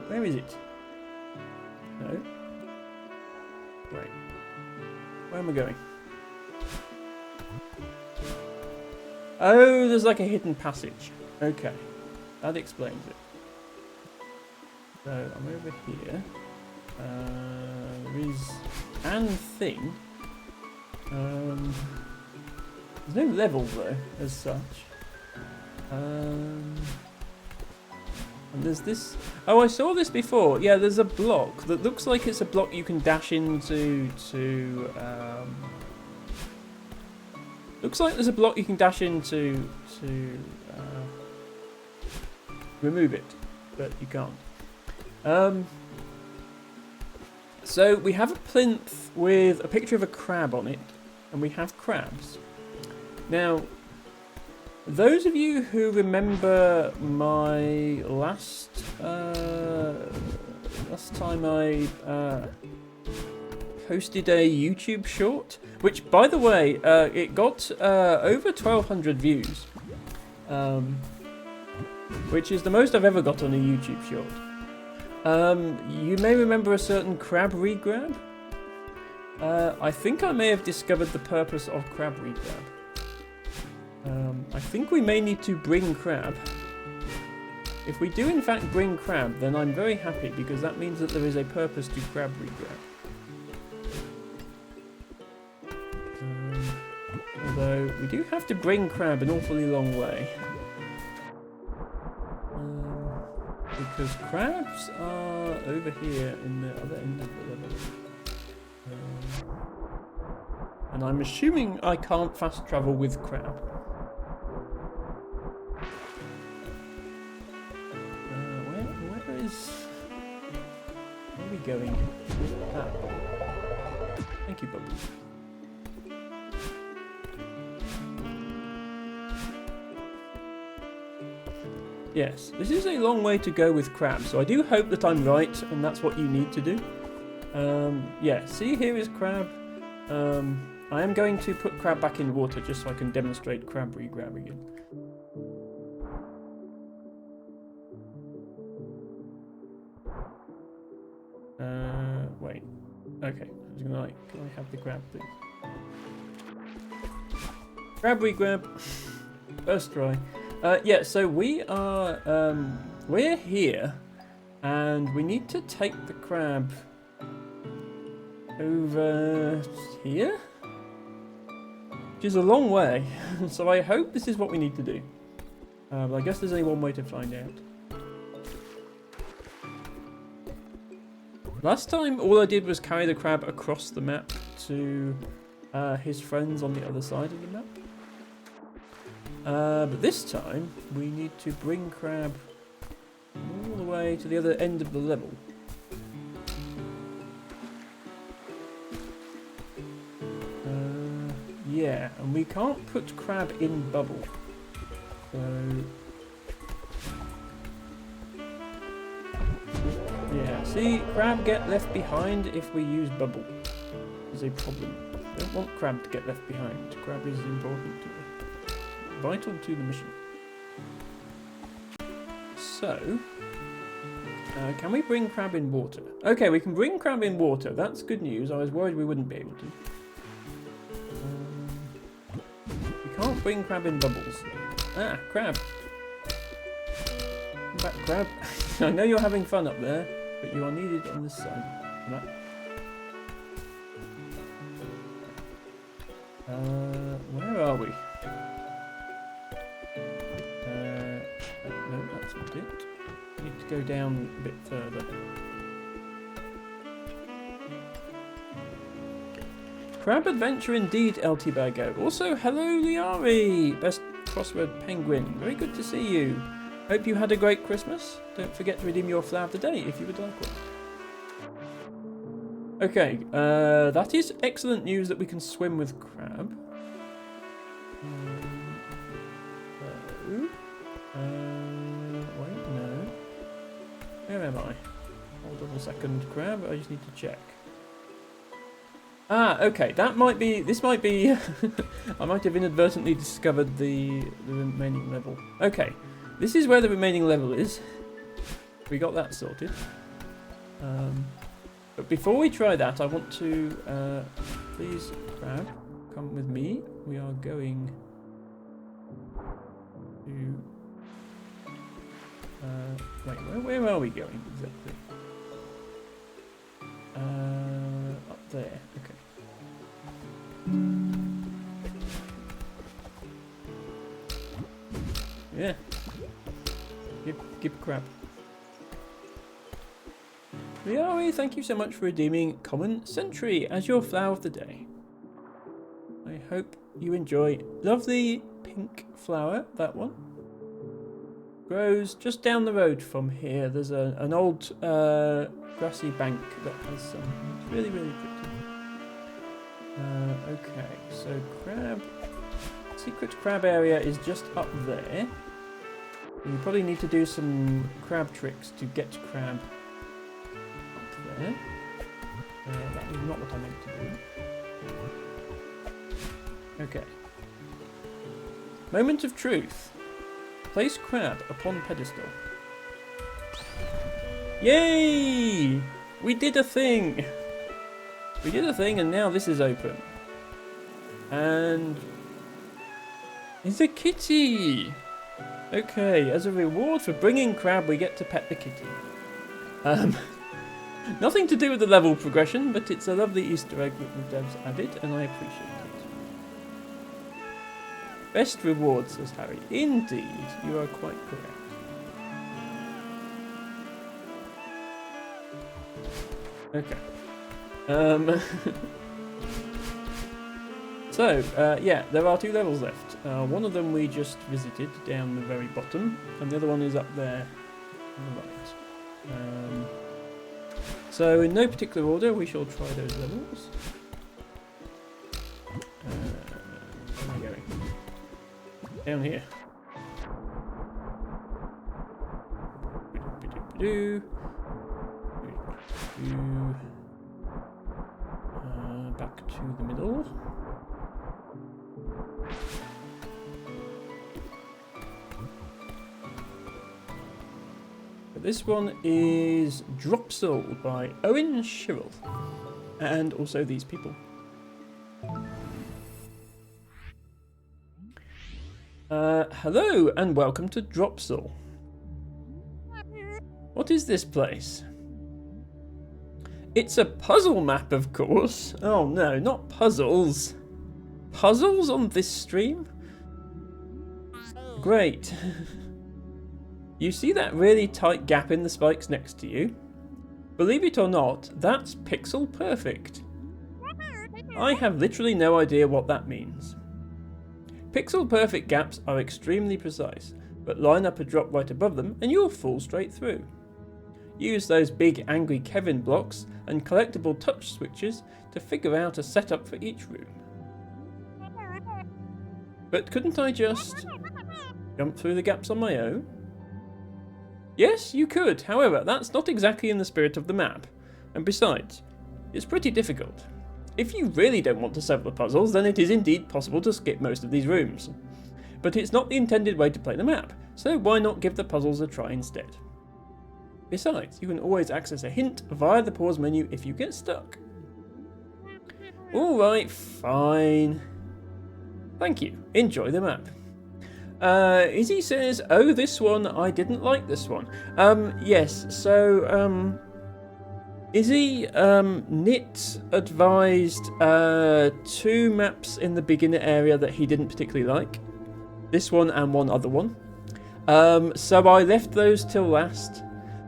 Where is it? No. Right. Where am I going? Oh, there's like a hidden passage. Okay. That explains it. So, I'm over here. There is an thing. There's no level though, as such. And there's this... Oh, I saw this before. Yeah, there's a block that looks like it's a block you can dash into looks like there's a block you can dash into to remove it, but you can't. So we have a plinth with a picture of a crab on it, and we have crabs. Now, those of you who remember my last time I posted a YouTube short, which, by the way, it got over 1,200 views, which is the most I've ever got on a YouTube short. You may remember a certain crab regrab. I think I may have discovered the purpose of crab regrab. I think we may need to bring crab. If we do in fact bring crab, then I'm very happy, because that means that there is a purpose to crab regrab. Although we do have to bring crab an awfully long way. Because crabs are over here in the other end of the level. And I'm assuming I can't fast travel with crab. Where are we going? Ah. Thank you, Bubbles. Yes, this is a long way to go with crab, so I do hope that I'm right, and that's what you need to do. Yeah, see, here is crab. I am going to put crab back in water just so I can demonstrate crab regrab again. Wait. Okay, I was gonna can I have the crab please? Crab regrab. First try. Yeah, so we are we're here and we need to take the crab over here, which is a long way. So I hope this is what we need to do. But I guess there's only one way to find out. Last time, all I did was carry the crab across the map to his friends on the other side of the map. But this time, we need to bring crab all the way to the other end of the level. Yeah, and we can't put crab in bubble. So... yeah, see, crab get left behind if we use bubble. There's a problem. Don't want crab to get left behind. Crab is important to us. Vital to the mission. So, can we bring crab in water? Okay, we can bring crab in water. That's good news. I was worried we wouldn't be able to. We can't bring crab in bubbles. Ah, crab. Come back, crab. I know you're having fun up there, but you are needed on this side. Come back. Where are we? No, that's not it. We need to go down a bit further. Crab adventure indeed, LT Bago. Also, hello Liari, best crossword penguin. Very good to see you. Hope you had a great Christmas. Don't forget to redeem your flower of the day if you would like one. Okay, that is excellent news that we can swim with crab. Wait, no. Where am I? Hold on a second, crab. I just need to check. Ah, okay. That might be. This might be. I might have inadvertently discovered the remaining level. Okay, this is where the remaining level is. We got that sorted. But before we try that, I want to please, crab, come with me. We are going to. Wait, where are we going exactly? Up there. Okay. Yeah. Give crab. Liari, thank you so much for redeeming Common Sentry as your flower of the day. I hope you enjoy. Lovely pink flower, that one. Grows just down the road from here. There's an old grassy bank that has some. It's really, really pretty. Okay, so crab. Secret crab area is just up there. You probably need to do some crab tricks to get crab up there. That is not what I meant to do. Okay. Moment of truth. Place crab upon pedestal. Yay! We did a thing! We did a thing and now this is open. And it's a kitty! Okay, as a reward for bringing crab, we get to pet the kitty. Nothing to do with the level progression, but it's a lovely Easter egg that the devs added, and I appreciate it. Best reward, says Harry. Indeed, you are quite correct. Okay. So, yeah, there are 2 levels left. One of them we just visited down the very bottom, and the other one is up there on the right. So, in no particular order, we shall try those levels. Where am I going? Down here. Back to the middle. this one is Drop Soul by Owen Shirrell. And also these people. Hello and welcome to Drop Soul. What is this place? It's a puzzle map, of course. Oh no, not puzzles. Puzzles on this stream? Great. You see that really tight gap in the spikes next to you? Believe it or not, that's pixel perfect. I have literally no idea what that means. Pixel perfect gaps are extremely precise, but line up a drop right above them and you'll fall straight through. Use those big angry Kevin blocks and collectible touch switches to figure out a setup for each room. But couldn't I just jump through the gaps on my own? Yes, you could. However, that's not exactly in the spirit of the map. And besides, it's pretty difficult. If you really don't want to solve the puzzles, then it is indeed possible to skip most of these rooms. But it's not the intended way to play the map, so why not give the puzzles a try instead? Besides, you can always access a hint via the pause menu if you get stuck. Alright, fine. Thank you. Enjoy the map. Izzy says, oh, this one, I didn't like this one. Yes, so, Izzy, Nit advised, 2 maps in the beginner area that he didn't particularly like. This one and one other one. So I left those till last.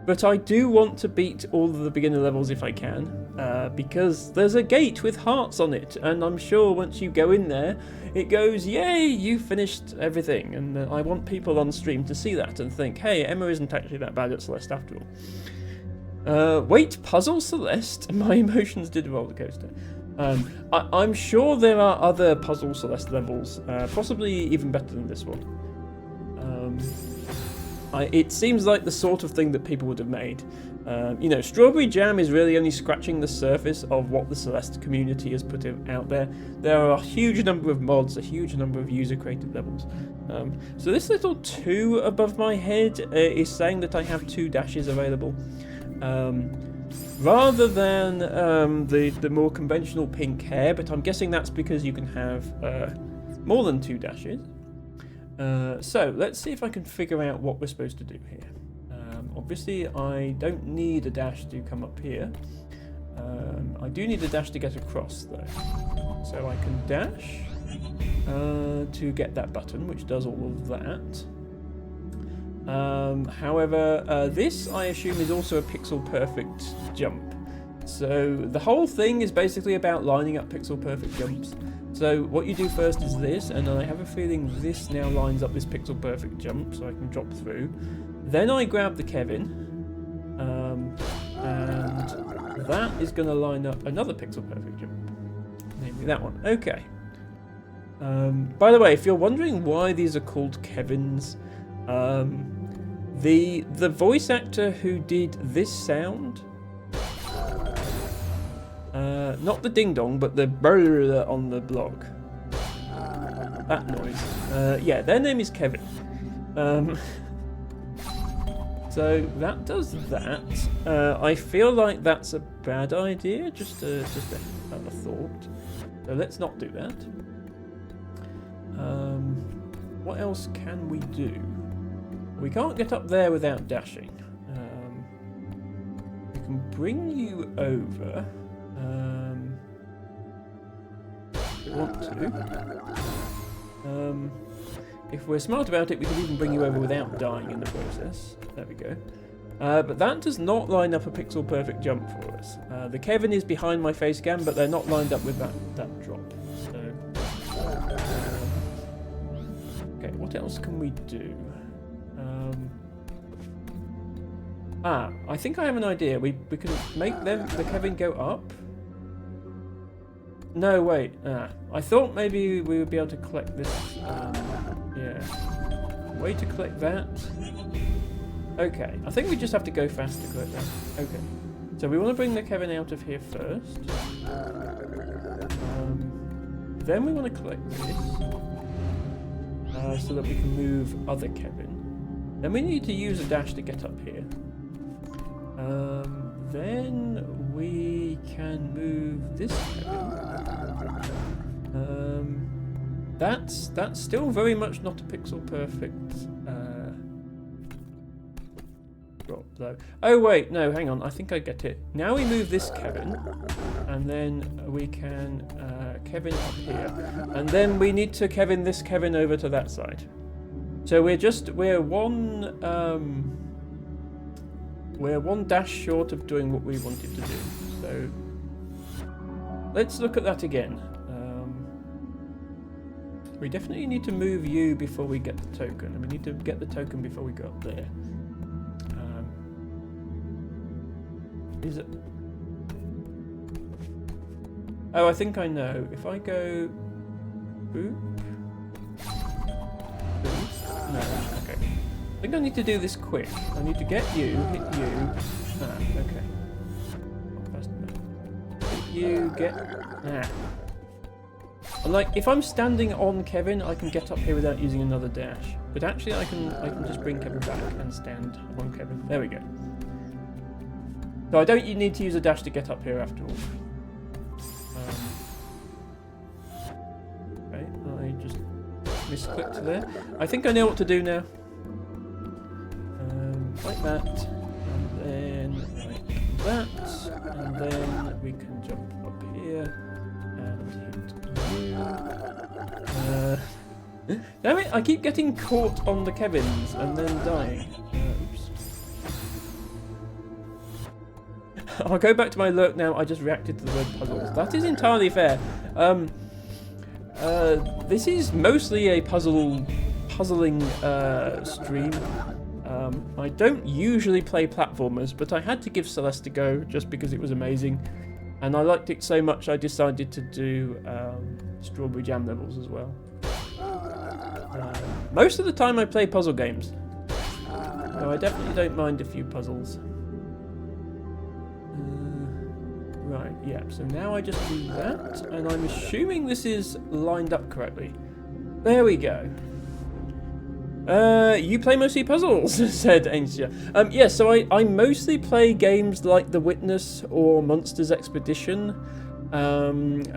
But I do want to beat all of the beginner levels if I can, because there's a gate with hearts on it, and I'm sure once you go in there, it goes, yay, you finished everything, and I want people on stream to see that and think, hey, Emma isn't actually that bad at Celeste after all. Wait, puzzle Celeste? My emotions did a roller coaster. I'm sure there are other puzzle Celeste levels, possibly even better than this one. It seems like the sort of thing that people would have made. You know, Strawberry Jam is really only scratching the surface of what the Celeste community has put out there. There are a huge number of mods, a huge number of user-created levels. So this little 2 above my head is saying that I have 2 dashes available. Rather than the more conventional pink hair, but I'm guessing that's because you can have more than 2 dashes. So let's see if I can figure out what we're supposed to do here. Obviously I don't need a dash to come up here. I do need a dash to get across though. So I can dash to get that button, which does all of that. However, this I assume is also a pixel perfect jump. So the whole thing is basically about lining up pixel perfect jumps. So what you do first is this, and I have a feeling this now lines up this pixel perfect jump, so I can drop through. Then I grab the Kevin, and that is going to line up another pixel perfect jump, namely that one. Okay. By the way, if you're wondering why these are called Kevins, the voice actor who did this sound. Not the ding dong, but the brrrr on the blog. That noise. Yeah, their name is Kevin. So that does that. I feel like that's a bad idea, just a thought. So let's not do that. What else can we do? We can't get up there without dashing. We can bring you over. If we want to. If we're smart about it, we can even bring you over without dying in the process. There we go. But that does not line up a pixel perfect jump for us. The Kevin is behind my face cam, but they're not lined up with that drop. So, okay, what else can we do? I think I have an idea. We can make the Kevin go up. No, wait. I thought maybe we would be able to collect this. Yeah. Way to collect that. Okay. I think we just have to go fast to collect that. Okay. So we want to bring the Kevin out of here first. Then we want to collect this. So that we can move other Kevin. Then we need to use a dash to get up here. Then we can move this Kevin. That's still very much not a pixel perfect drop though. Oh wait, no, hang on, I think I get it. Now we move this Kevin, and then we can Kevin up here, and then we need to Kevin this Kevin over to that side. So we're one dash short of doing what we wanted to do. So let's look at that again. We definitely need to move you before we get the token, and we need to get the token before we go up there. Is it? Oh, I think I know. If I go... Boop. Boop. No, okay. I think I need to do this quick. I need to get you, hit you. Ah, okay. Not fast enough. Hit you, get... Ah. And like, if I'm standing on Kevin, I can get up here without using another dash. But actually, I can just bring Kevin back and stand on Kevin. There we go. So I don't need to use a dash to get up here after all. Okay, I just misclicked there. I think I know what to do now. Like that, and then like that, and then we can jump up here and hit you. Damn it, I keep getting caught on the Kevins and then dying. Oops. I'll go back to my lurk now. I just reacted to the word puzzles. That is entirely fair. This is mostly a puzzling stream. I don't usually play platformers, but I had to give Celeste a go just because it was amazing. And I liked it so much I decided to do Strawberry Jam levels as well. Most of the time I play puzzle games, so I definitely don't mind a few puzzles. Right, yeah, so now I just do that, and I'm assuming this is lined up correctly. There we go. You play mostly puzzles, said Ancia. Yeah, so I mostly play games like The Witness or Monsters Expedition.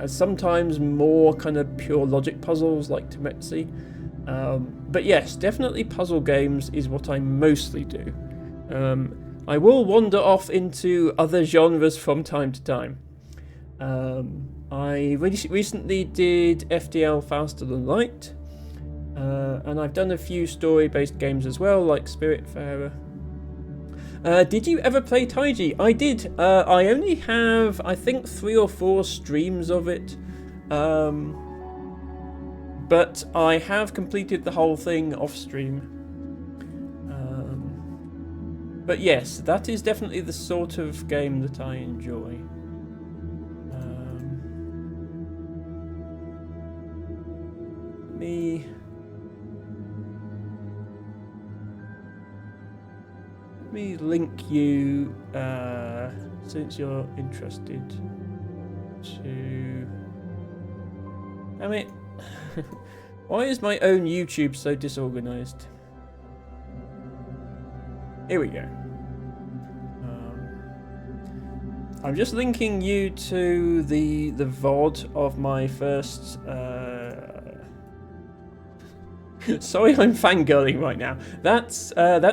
Sometimes more kind of pure logic puzzles like Temetse. But yes, definitely puzzle games is what I mostly do. I will wander off into other genres from time to time. I recently did FTL Faster Than Light. And I've done a few story-based games as well, like Spiritfarer. Did you ever play Taiji? I did. I only have, I think, 3 or 4 streams of it. But I have completed the whole thing off-stream. But yes, that is definitely the sort of game that I enjoy. Let me link you, since you're interested, to... Damn it. Why is my own YouTube so disorganized? Here we go. I'm just linking you to the VOD of my first... Sorry, I'm fangirling right now. That's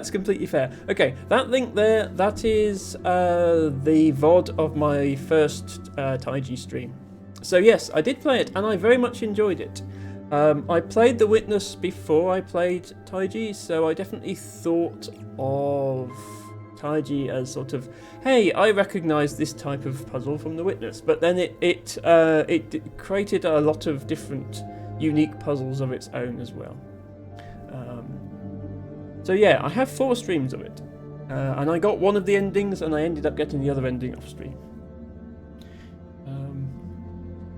completely fair. Okay, that link there, that is the VOD of my first Taiji stream. So yes, I did play it, and I very much enjoyed it. I played The Witness before I played Taiji, so I definitely thought of Taiji as sort of, hey, I recognise this type of puzzle from The Witness. But then it created a lot of different unique puzzles of its own as well. So yeah, I have 4 streams of it, and I got one of the endings, and I ended up getting the other ending off stream.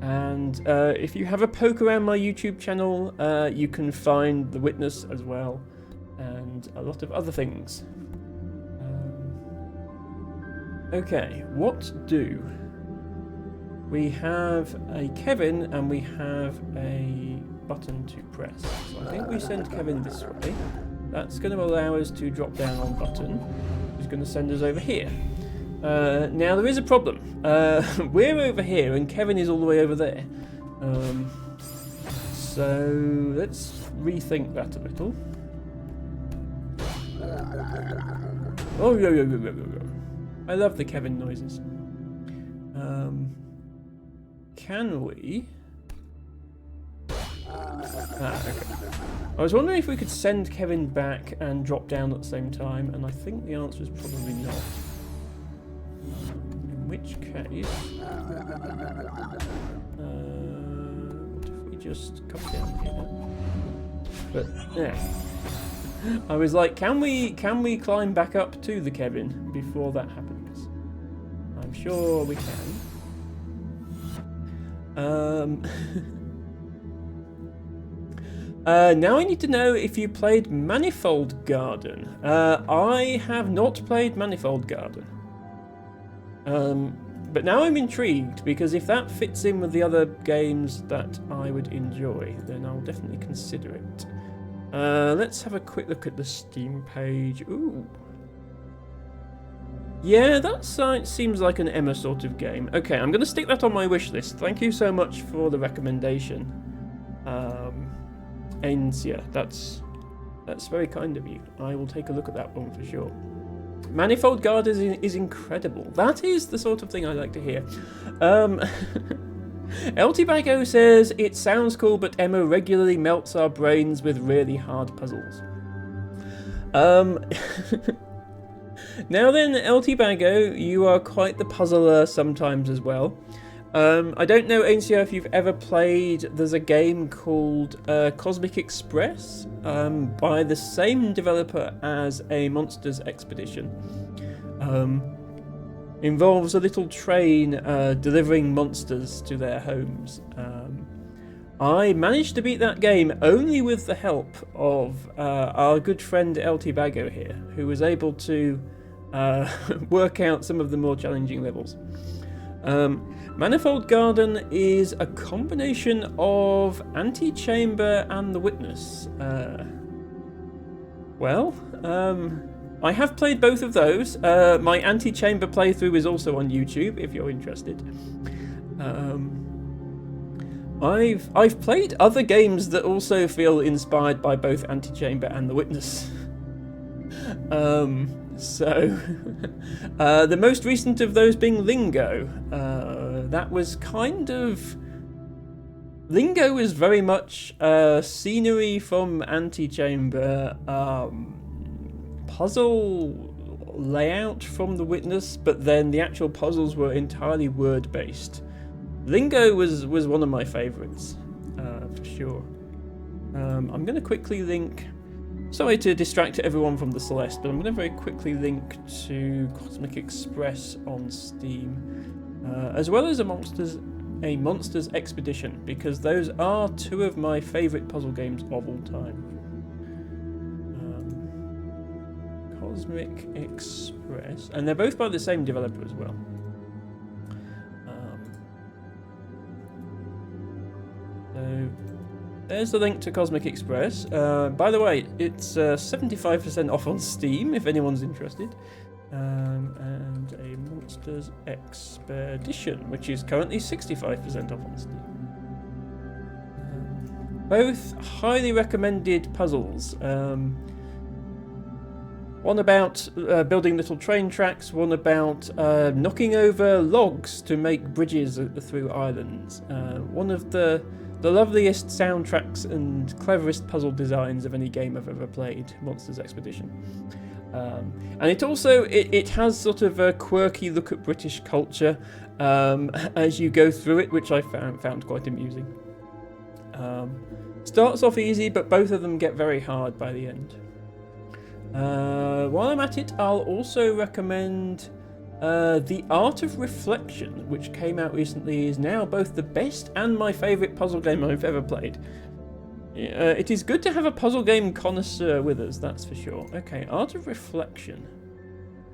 And if you have a poke around my YouTube channel, you can find The Witness as well, and a lot of other things. Okay, what do? We have a Kevin, and we have a button to press. So I think we send Kevin this way. That's going to allow us to drop down on button, which is going to send us over here. Now there is a problem. We're over here and Kevin is all the way over there. So let's rethink that a little. Oh, yo, yo, yo, yo, yo. I love the Kevin noises. Can we? Okay. I was wondering if we could send Kevin back and drop down at the same time, and I think the answer is probably not. In which case, what if we just come down here? But yeah, I was like, can we climb back up to the Kevin before that happens? I'm sure we can. Now I need to know if you played Manifold Garden. I have not played Manifold Garden. But now I'm intrigued, because if that fits in with the other games that I would enjoy, then I'll definitely consider it. Let's have a quick look at the Steam page. Ooh. Yeah, that seems like an Emma sort of game. Okay, I'm going to stick that on my wish list. Thank you so much for the recommendation. Ainsia, that's very kind of you. I will take a look at that one for sure. Manifold Garden is incredible. That is the sort of thing I like to hear. LT Bago says, it sounds cool, but Emma regularly melts our brains with really hard puzzles. Now then, LT Bago, you are quite the puzzler sometimes as well. I don't know, Ainsia, if you've ever played, there's a game called Cosmic Express by the same developer as a Monsters Expedition. Involves a little train delivering monsters to their homes. I managed to beat that game only with the help of our good friend LT Bago here, who was able to work out some of the more challenging levels. Manifold Garden is a combination of Antechamber and The Witness. I have played both of those. My Antechamber playthrough is also on YouTube if you're interested. I've played other games that also feel inspired by both Antechamber and The Witness. The most recent of those being Lingo. That was kind of... Lingo is very much scenery from Antechamber, puzzle layout from The Witness, but then the actual puzzles were entirely word-based. Lingo was one of my favourites, for sure. I'm going to quickly link... Sorry to distract everyone from the Celeste, but I'm going to very quickly link to Cosmic Express on Steam, as well as a Monsters Expedition, because those are two of my favourite puzzle games of all time. Cosmic Express, and they're both by the same developer as well. So there's the link to Cosmic Express. By the way, it's 75% off on Steam if anyone's interested. And a Monsters Expedition, which is currently 65% off on Steam. Both highly recommended puzzles. One about building little train tracks, one about knocking over logs to make bridges through islands. One of the loveliest soundtracks and cleverest puzzle designs of any game I've ever played, Monsters Expedition. And it also it has sort of a quirky look at British culture as you go through it, which I found quite amusing. Starts off easy, but both of them get very hard by the end. While I'm at it, I'll also recommend The Art of Reflection, which came out recently, is now both the best and my favourite puzzle game I've ever played. It is good to have a puzzle game connoisseur with us, that's for sure. Okay, Art of Reflection.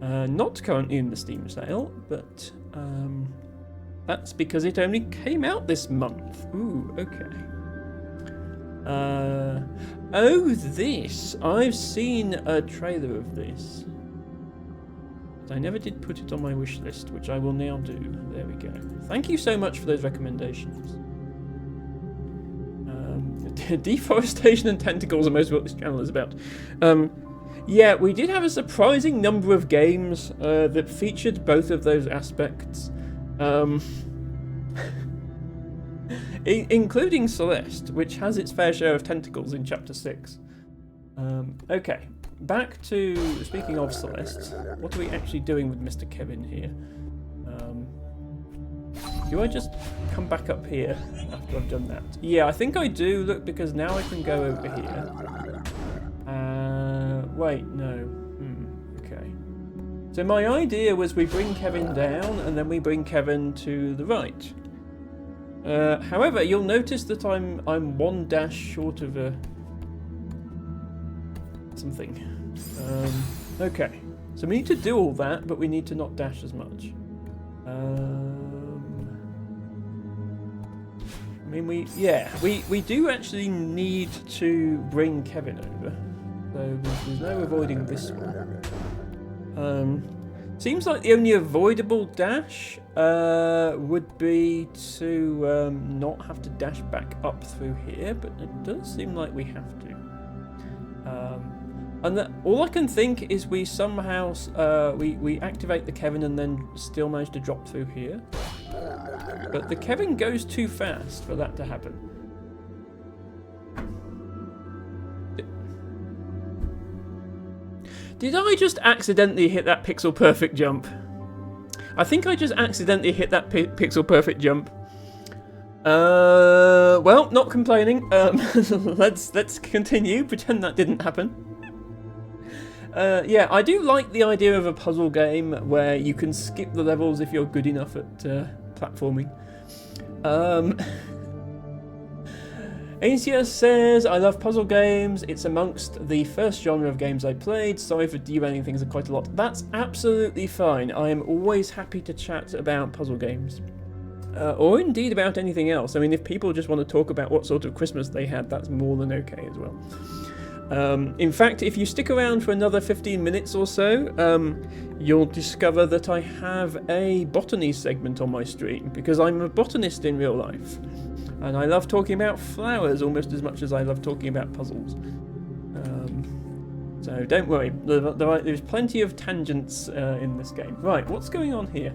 Not currently in the Steam sale, but that's because it only came out this month. Ooh, okay. Oh, this. I've seen a trailer of this. but I never did put it on my wish list, which I will now do. There we go. Thank you so much for those recommendations. Deforestation and tentacles are most of what this channel is about. Yeah, we did have a surprising number of games that featured both of those aspects. Including Celeste, which has its fair share of tentacles in Chapter 6. Okay, back to, speaking of Celeste, what are we actually doing with Mr. Kevin here? Do I just come back up here after I've done that? Yeah, I think I do, look, because now I can go over here. Wait, no. Okay. So my idea was we bring Kevin down, and then we bring Kevin to the right. However, you'll notice that I'm one dash short of a something. Okay, so we need to do all that, but we need to not dash as much. I mean, we do actually need to bring Kevin over, so there's no avoiding this one. Seems like the only avoidable dash would be to not have to dash back up through here, but it does seem like we have to. And all I can think is we somehow we activate the Kevin and then still manage to drop through here. But the Kevin goes too fast for that to happen. Did I just accidentally hit that pixel perfect jump? I think I just accidentally hit that pixel perfect jump. Well, not complaining. Let's continue. Pretend that didn't happen. Yeah, I do like the idea of a puzzle game where you can skip the levels if you're good enough at platforming. Asia says, I love puzzle games. It's amongst the first genre of games I played. Sorry for derailing things quite a lot. That's absolutely fine. I am always happy to chat about puzzle games. Or indeed about anything else. I mean, if people just want to talk about what sort of Christmas they had, that's more than okay as well. In fact, if you stick around for another 15 minutes or so, you'll discover that I have a botany segment on my stream, because I'm a botanist in real life. And I love talking about flowers almost as much as I love talking about puzzles. So don't worry, there's plenty of tangents in this game. Right, what's going on here?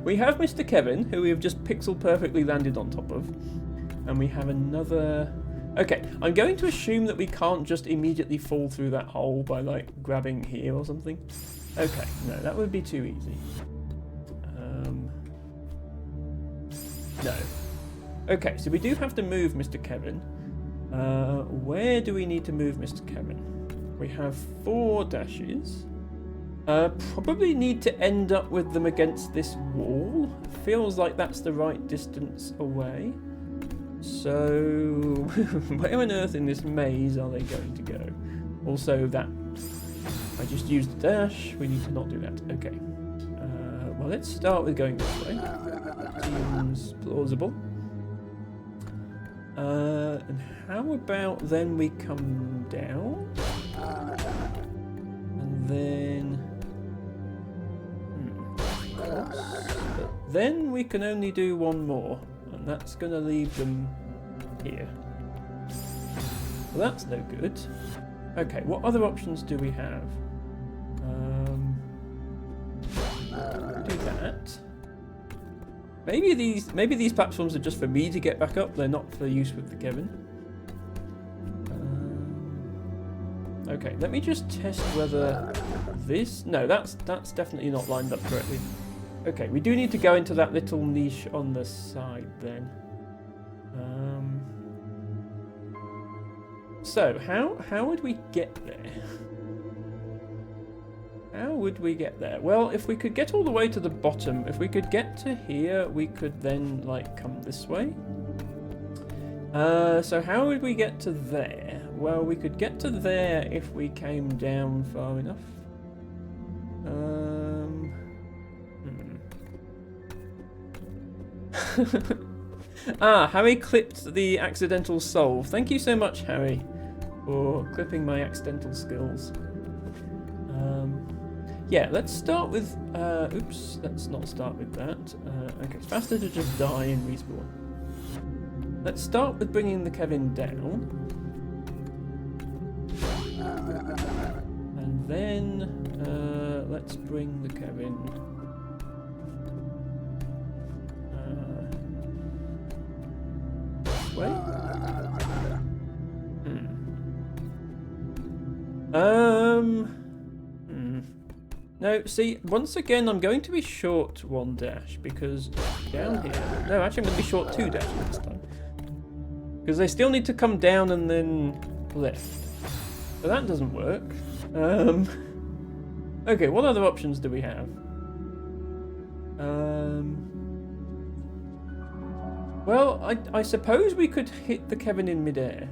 We have Mr. Kevin, who we have just pixel perfectly landed on top of. And we have another... Okay, I'm going to assume that we can't just immediately fall through that hole by, like, grabbing here or something. Okay, no, that would be too easy. No. Okay, so we do have to move Mr. Kevin. Where do we need to move Mr. Kevin? We have 4 dashes. Probably need to end up with them against this wall. Feels like that's the right distance away. So, where on earth in this maze are they going to go? Also, that I just used the dash. We need to not do that. Okay. Well, let's start with going this way. Seems plausible. And how about then we come down? And then... But then we can only do one more. And that's going to leave them here. Well, that's no good. Okay, what other options do we have? Do that. Maybe these platforms are just for me to get back up. They're not for use with the Kevin. Okay, let me just test whether this... No, that's definitely not lined up correctly. Okay, we do need to go into that little niche on the side then. So, how would we get there? How would we get there? Well, if we could get all the way to the bottom, if we could get to here, we could then, like, come this way. So how would we get to there? Well, we could get to there if we came down far enough. Harry clipped the accidental solve. Thank you so much, Harry, for clipping my accidental skills. Yeah, let's start with... oops, let's not start with that. Okay, it's faster to just die and respawn. Let's start with bringing the Kevin down. And then let's bring the Kevin... this way? No, see, once again, I'm going to be short 1 dash, because down here... No, actually, I'm going to be short 2 dashes this time. Because they still need to come down and then left. So that doesn't work. Okay, what other options do we have? Well, I suppose we could hit the Kevin in midair.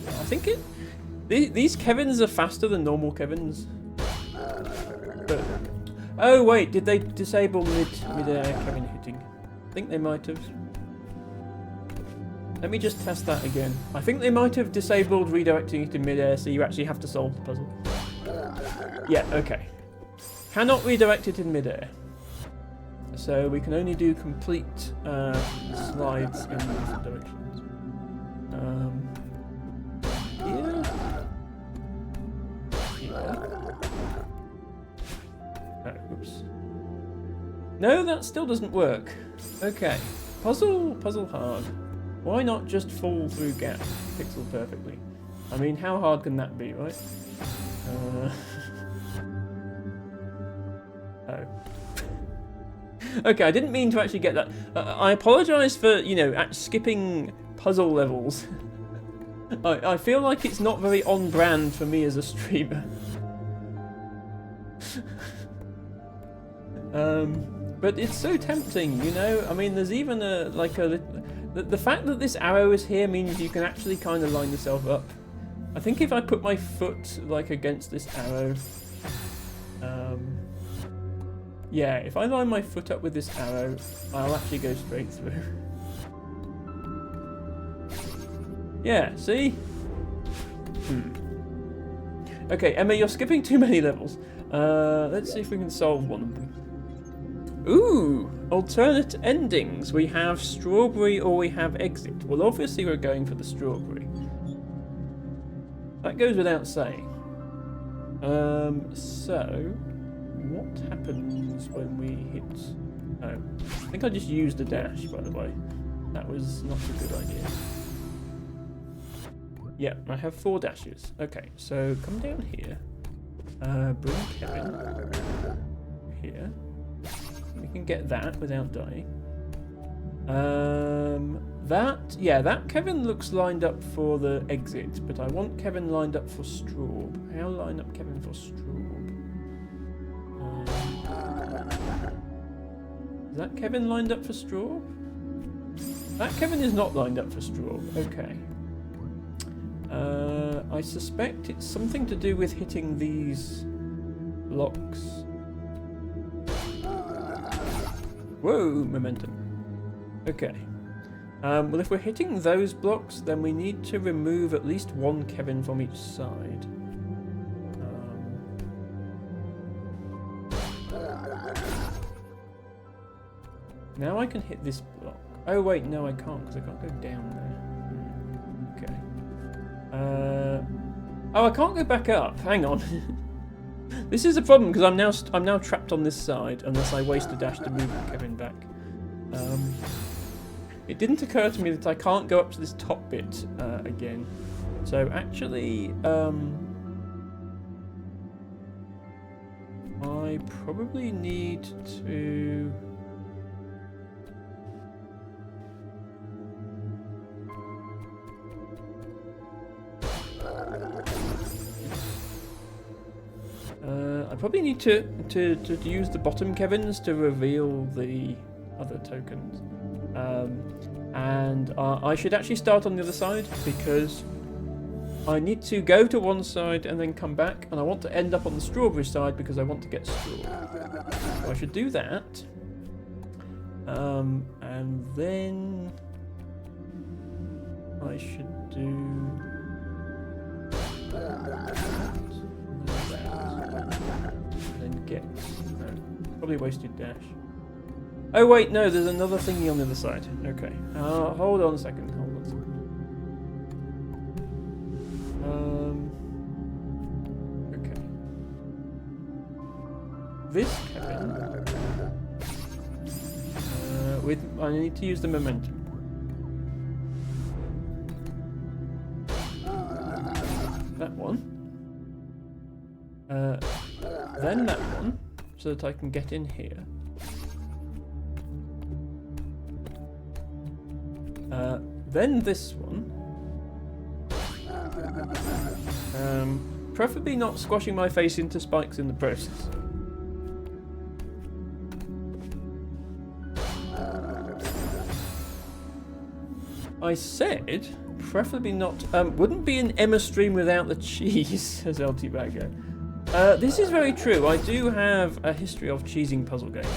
I think these Kevins are faster than normal Kevins. But, oh wait, did they disable mid-air Kevin hitting? I think they might have. Let me just test that again. I think they might have disabled redirecting it in mid-air, so you actually have to solve the puzzle. Yeah, okay. Cannot redirect it in mid-air. So we can only do complete slides in different directions. Here. Oh, oops. No, that still doesn't work. Okay. Puzzle hard. Why not just fall through gap pixel perfectly? I mean, how hard can that be, right? Oh. Okay, I didn't mean to actually get that. I apologise for, you know, skipping puzzle levels. I feel like it's not very on brand for me as a streamer. But it's so tempting, you know? I mean, there's even the fact that this arrow is here means you can actually kind of line yourself up. I think if I put my foot, like, against this arrow... yeah, if I line my foot up with this arrow, I'll actually go straight through. Yeah, see? Okay, Emma, you're skipping too many levels. Let's see if we can solve one of them. Ooh! Alternate endings. We have strawberry or we have exit. Well, obviously we're going for the strawberry. That goes without saying. So... what happens when we hit... Oh, I think I just used a dash, by the way. That was not a good idea. Yeah, I have 4 dashes. Okay, so come down here. Bring Kevin here. We can get that without dying. That Kevin looks lined up for the exit, but I want Kevin lined up for Straub. How line up Kevin for Straub? Is that Kevin lined up for Straub? That Kevin is not lined up for Straub. Okay. I suspect it's something to do with hitting these blocks. Whoa, momentum. Okay. Well, if we're hitting those blocks, then we need to remove at least 1 Kevin from each side. Now I can hit this block. Oh wait, no I can't, because I can't go down there. Okay. Oh, I can't go back up. Hang on. This is a problem because I'm now trapped on this side unless I waste a dash to move Kevin back. It didn't occur to me that I can't go up to this top bit again. So actually, I probably need to. I probably need to use the bottom Kevins to reveal the other tokens. And I should actually start on the other side because I need to go to one side and then come back, and I want to end up on the strawberry side because I want to get straw. So I should do that. And then I should do. Then get. No, probably wasted dash. Oh wait, no, there's another thingy on the other side. Okay. Hold on a second. Hold on a second. Okay. This Kevin. I need to use the momentum. That one. Then that one, so that I can get in here. Then this one. Preferably not squashing my face into spikes in the process. I said, preferably not. Wouldn't be an Emma stream without the cheese, says LT Baggo. This is very true. I do have a history of cheesing puzzle games.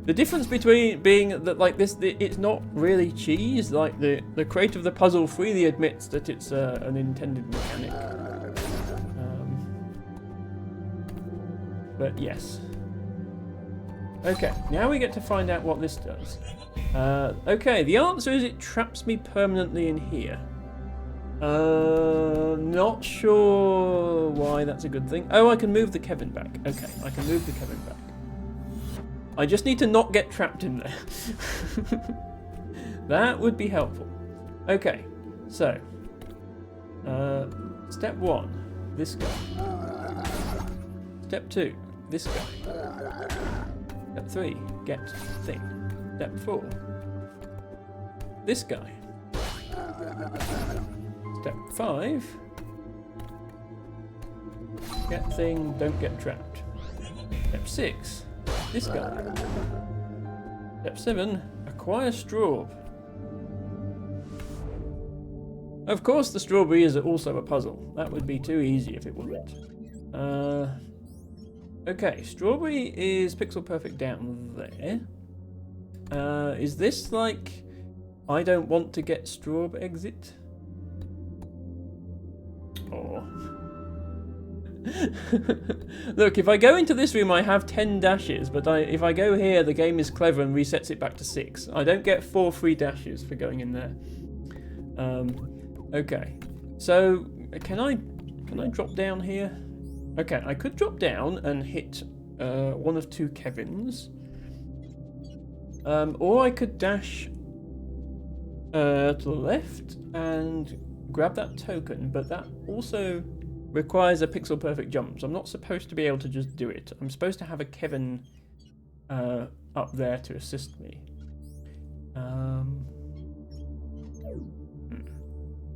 The difference between being that like this, it's not really cheese. Like the creator of the puzzle freely admits that it's an intended mechanic. But yes. Okay, now we get to find out what this does. Okay, the answer is it traps me permanently in here. Not sure why that's a good thing. Oh, I can move the Kevin back. Okay, I can move the Kevin back. I just need to not get trapped in there. That would be helpful. Okay, so step 1, this guy. Step 2, this guy. Step 3, get thing. Step 4, this guy. Step 5, get thing, don't get trapped. Step 6, this guy. Step 7, acquire straw. Of course the strawberry is also a puzzle. That would be too easy if it wasn't. Okay, strawberry is pixel perfect down there. Is this like I don't want to get straw exit? Or look, if I go into this room I have 10 dashes, but if I go here the game is clever and resets it back to 6. I don't get 4 free dashes for going in there. Okay, so can I drop down here? Okay, I could drop down and hit one of 2 Kevins. Or I could dash to the left and grab that token, but that also requires a pixel perfect jump, so I'm not supposed to be able to just do it. I'm supposed to have a Kevin up there to assist me.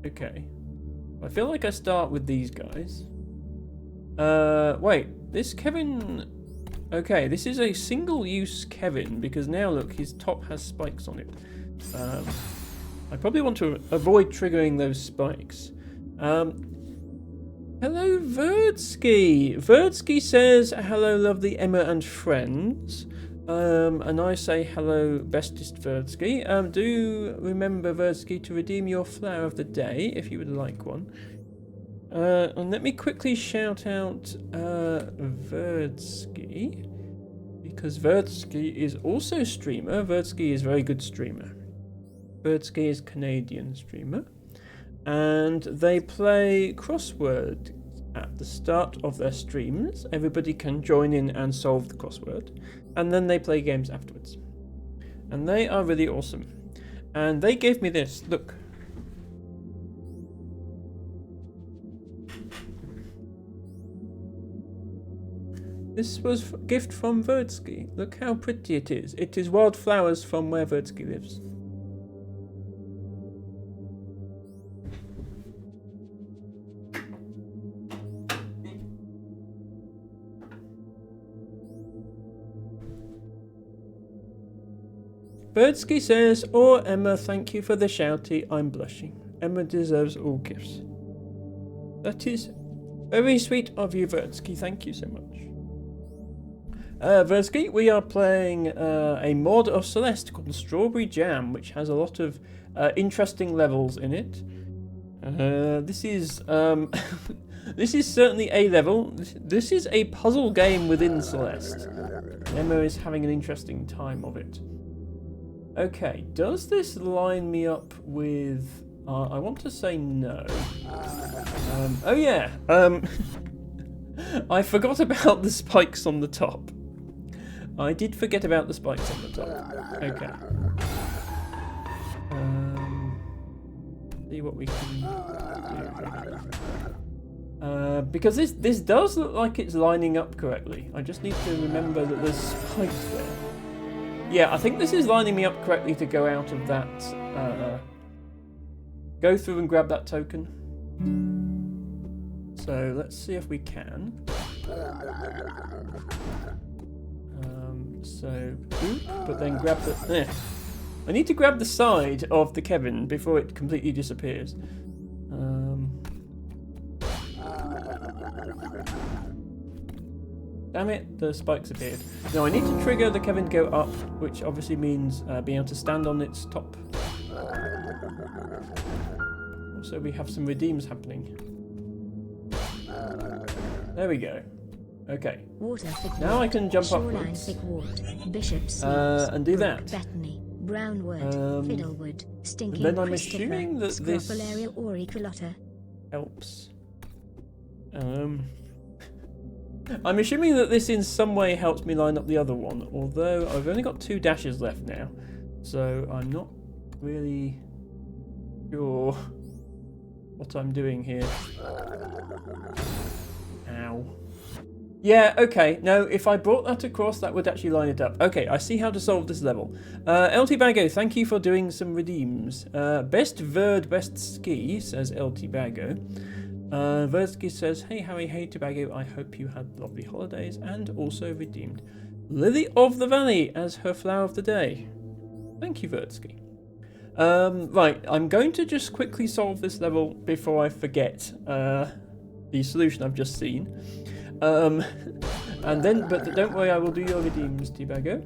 Okay. I feel like I start with these guys. Wait, this Kevin... Okay, this is a single-use Kevin, because now look, his top has spikes on it. I probably want to avoid triggering those spikes. Hello, Verdsky. Verdsky says, hello, lovely Emma and friends. And I say, hello, bestest Verdsky. Do remember, Verdsky, to redeem your flower of the day, if you would like one. And let me quickly shout out Verdsky, because Verdsky is also a streamer. Verdsky is a very good streamer. Verdsky is a Canadian streamer, and they play crossword at the start of their streams. Everybody can join in and solve the crossword, and then they play games afterwards. And they are really awesome. And they gave me this. Look. This was a gift from Verdsky. Look how pretty it is. It is wildflowers from where Verdsky lives. Verdsky says, "Oh, Emma, thank you for the shouty. I'm blushing. Emma deserves all gifts." That is very sweet of you, Verdsky. Thank you so much. Verdsky, we are playing a mod of Celeste called Strawberry Jam, which has a lot of interesting levels in it. This is this is certainly a level. This is a puzzle game within Celeste. Emma is having an interesting time of it. Okay, does this line me up with... I want to say no. Oh yeah, I forgot about the spikes on the top. I did forget about the spikes on the top. Okay. See what we can do. Because this does look like it's lining up correctly. I just need to remember that there's spikes there. Yeah, I think this is lining me up correctly to go out of that. Go through and grab that token. So let's see if we can. So, boop, but then grab the... I need to grab the side of the Kevin before it completely disappears. Damn it, the spikes appeared. Now I need to trigger the Kevin to go up, which obviously means being able to stand on its top. Also, we have some redeems happening. There we go. Okay. Now I can jump upwards and do that. Then I'm assuming that this helps. I'm assuming that this in some way helps me line up the other one, although I've only got 2 dashes left now, so I'm not really sure what I'm doing here. Ow. Yeah, okay, no, if I brought that across, that would actually line it up. Okay, I see how to solve this level. LT Bago, thank you for doing some redeems. Best Verd, best ski, says LT Bago. Verdsky says, hey Harry, hey Tobago, I hope you had lovely holidays and also redeemed Lily of the Valley as her flower of the day. Thank you, Verdsky. Right, I'm going to just quickly solve this level before I forget the solution I've just seen. And then, but don't worry, I will do your redeems, Tobago.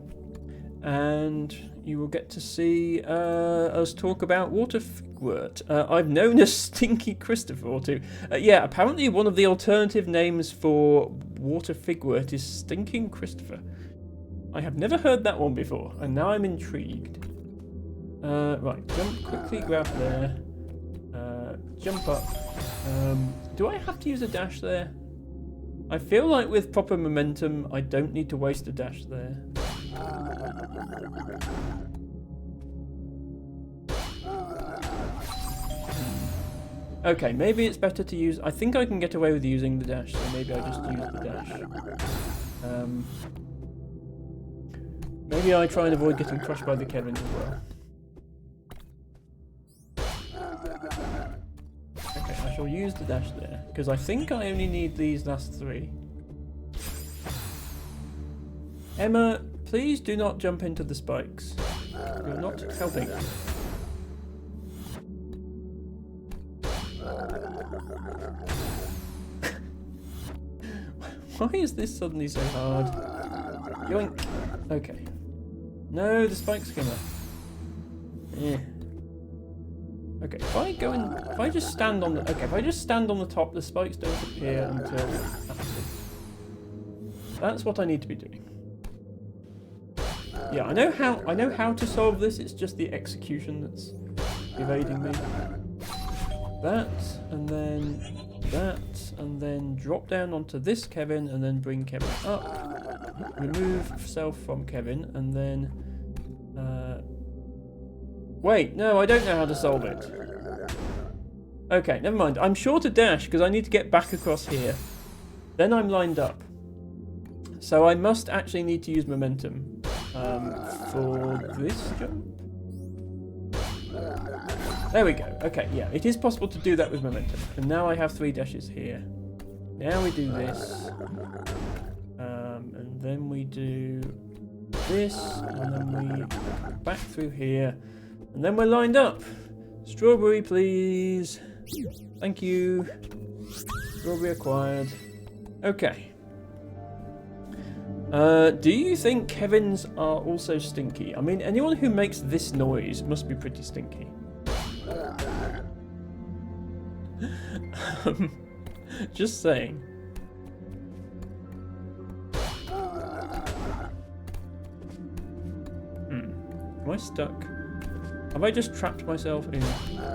And you will get to see us talk about Water Figwort. I've known as Stinky Christopher or two. Yeah, apparently one of the alternative names for Water Figwort is Stinking Christopher. I have never heard that one before, and now I'm intrigued. Right, jump quickly, grab there. Jump up. Do I have to use a dash there? I feel like with proper momentum, I don't need to waste a dash there. Okay, maybe it's better to use... I think I can get away with using the dash, so maybe I just use the dash. Maybe I try and avoid getting crushed by the Kevin as well. Okay, I shall use the dash there, because I think I only need these last 3. Emma, please do not jump into the spikes. You're not helping. Why is this suddenly so hard? Yoink. Okay. No, the spikes came up. Yeah. Okay, if I go in, if I just stand on the, okay, if I just stand on the top, the spikes don't appear until after. That's what I need to be doing. Yeah, I know how to solve this. It's just the execution that's evading me. That, and then drop down onto this Kevin, and then bring Kevin up. Remove self from Kevin, and then... Wait, no, I don't know how to solve it. Okay, never mind. I'm sure to dash, because I need to get back across here. Then I'm lined up. So I must actually need to use momentum for this jump. There we go. Okay, yeah, it is possible to do that with momentum. And now I have 3 dashes here. Now we do this. And then we do this. And then we come back through here. And then we're lined up. Strawberry, please. Thank you. Strawberry acquired. Okay. Do you think Kevins are also stinky? I mean, anyone who makes this noise must be pretty stinky. Just saying. Am I stuck? Have I just trapped myself in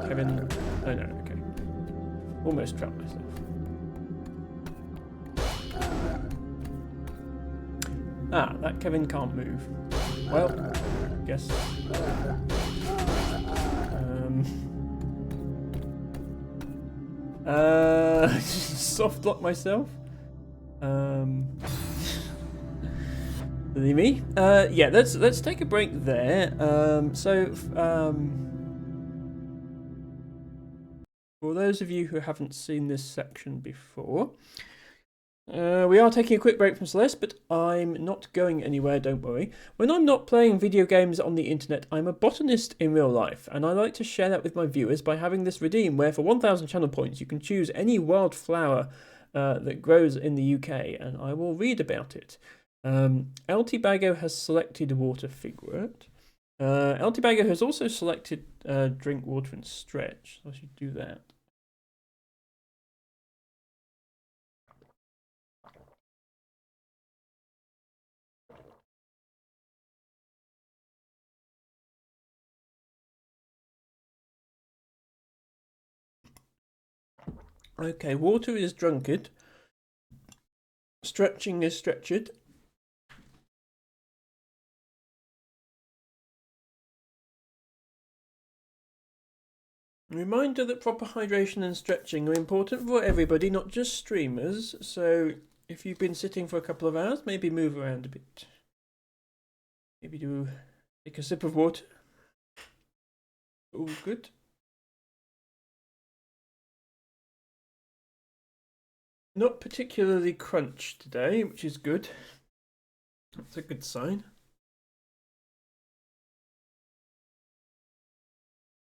Kevin? Oh no, okay. Almost trapped myself. Ah, that Kevin can't move. Well, guess. Soft lock myself. Me? Yeah, let's take a break there. For those of you who haven't seen this section before, we are taking a quick break from Celeste, but I'm not going anywhere, don't worry. When I'm not playing video games on the internet, I'm a botanist in real life, and I like to share that with my viewers by having this redeem, where for 1,000 channel points you can choose any wildflower that grows in the UK, and I will read about it. LT Bago has selected water figwort. LT Bago has also selected drink water and stretch, so I should do that. Okay, water is drunkard. Stretching is stretched. Reminder that proper hydration and stretching are important for everybody, not just streamers. So if you've been sitting for a couple of hours, maybe move around a bit. Maybe take a sip of water. All good. Not particularly crunched today, which is good. That's a good sign.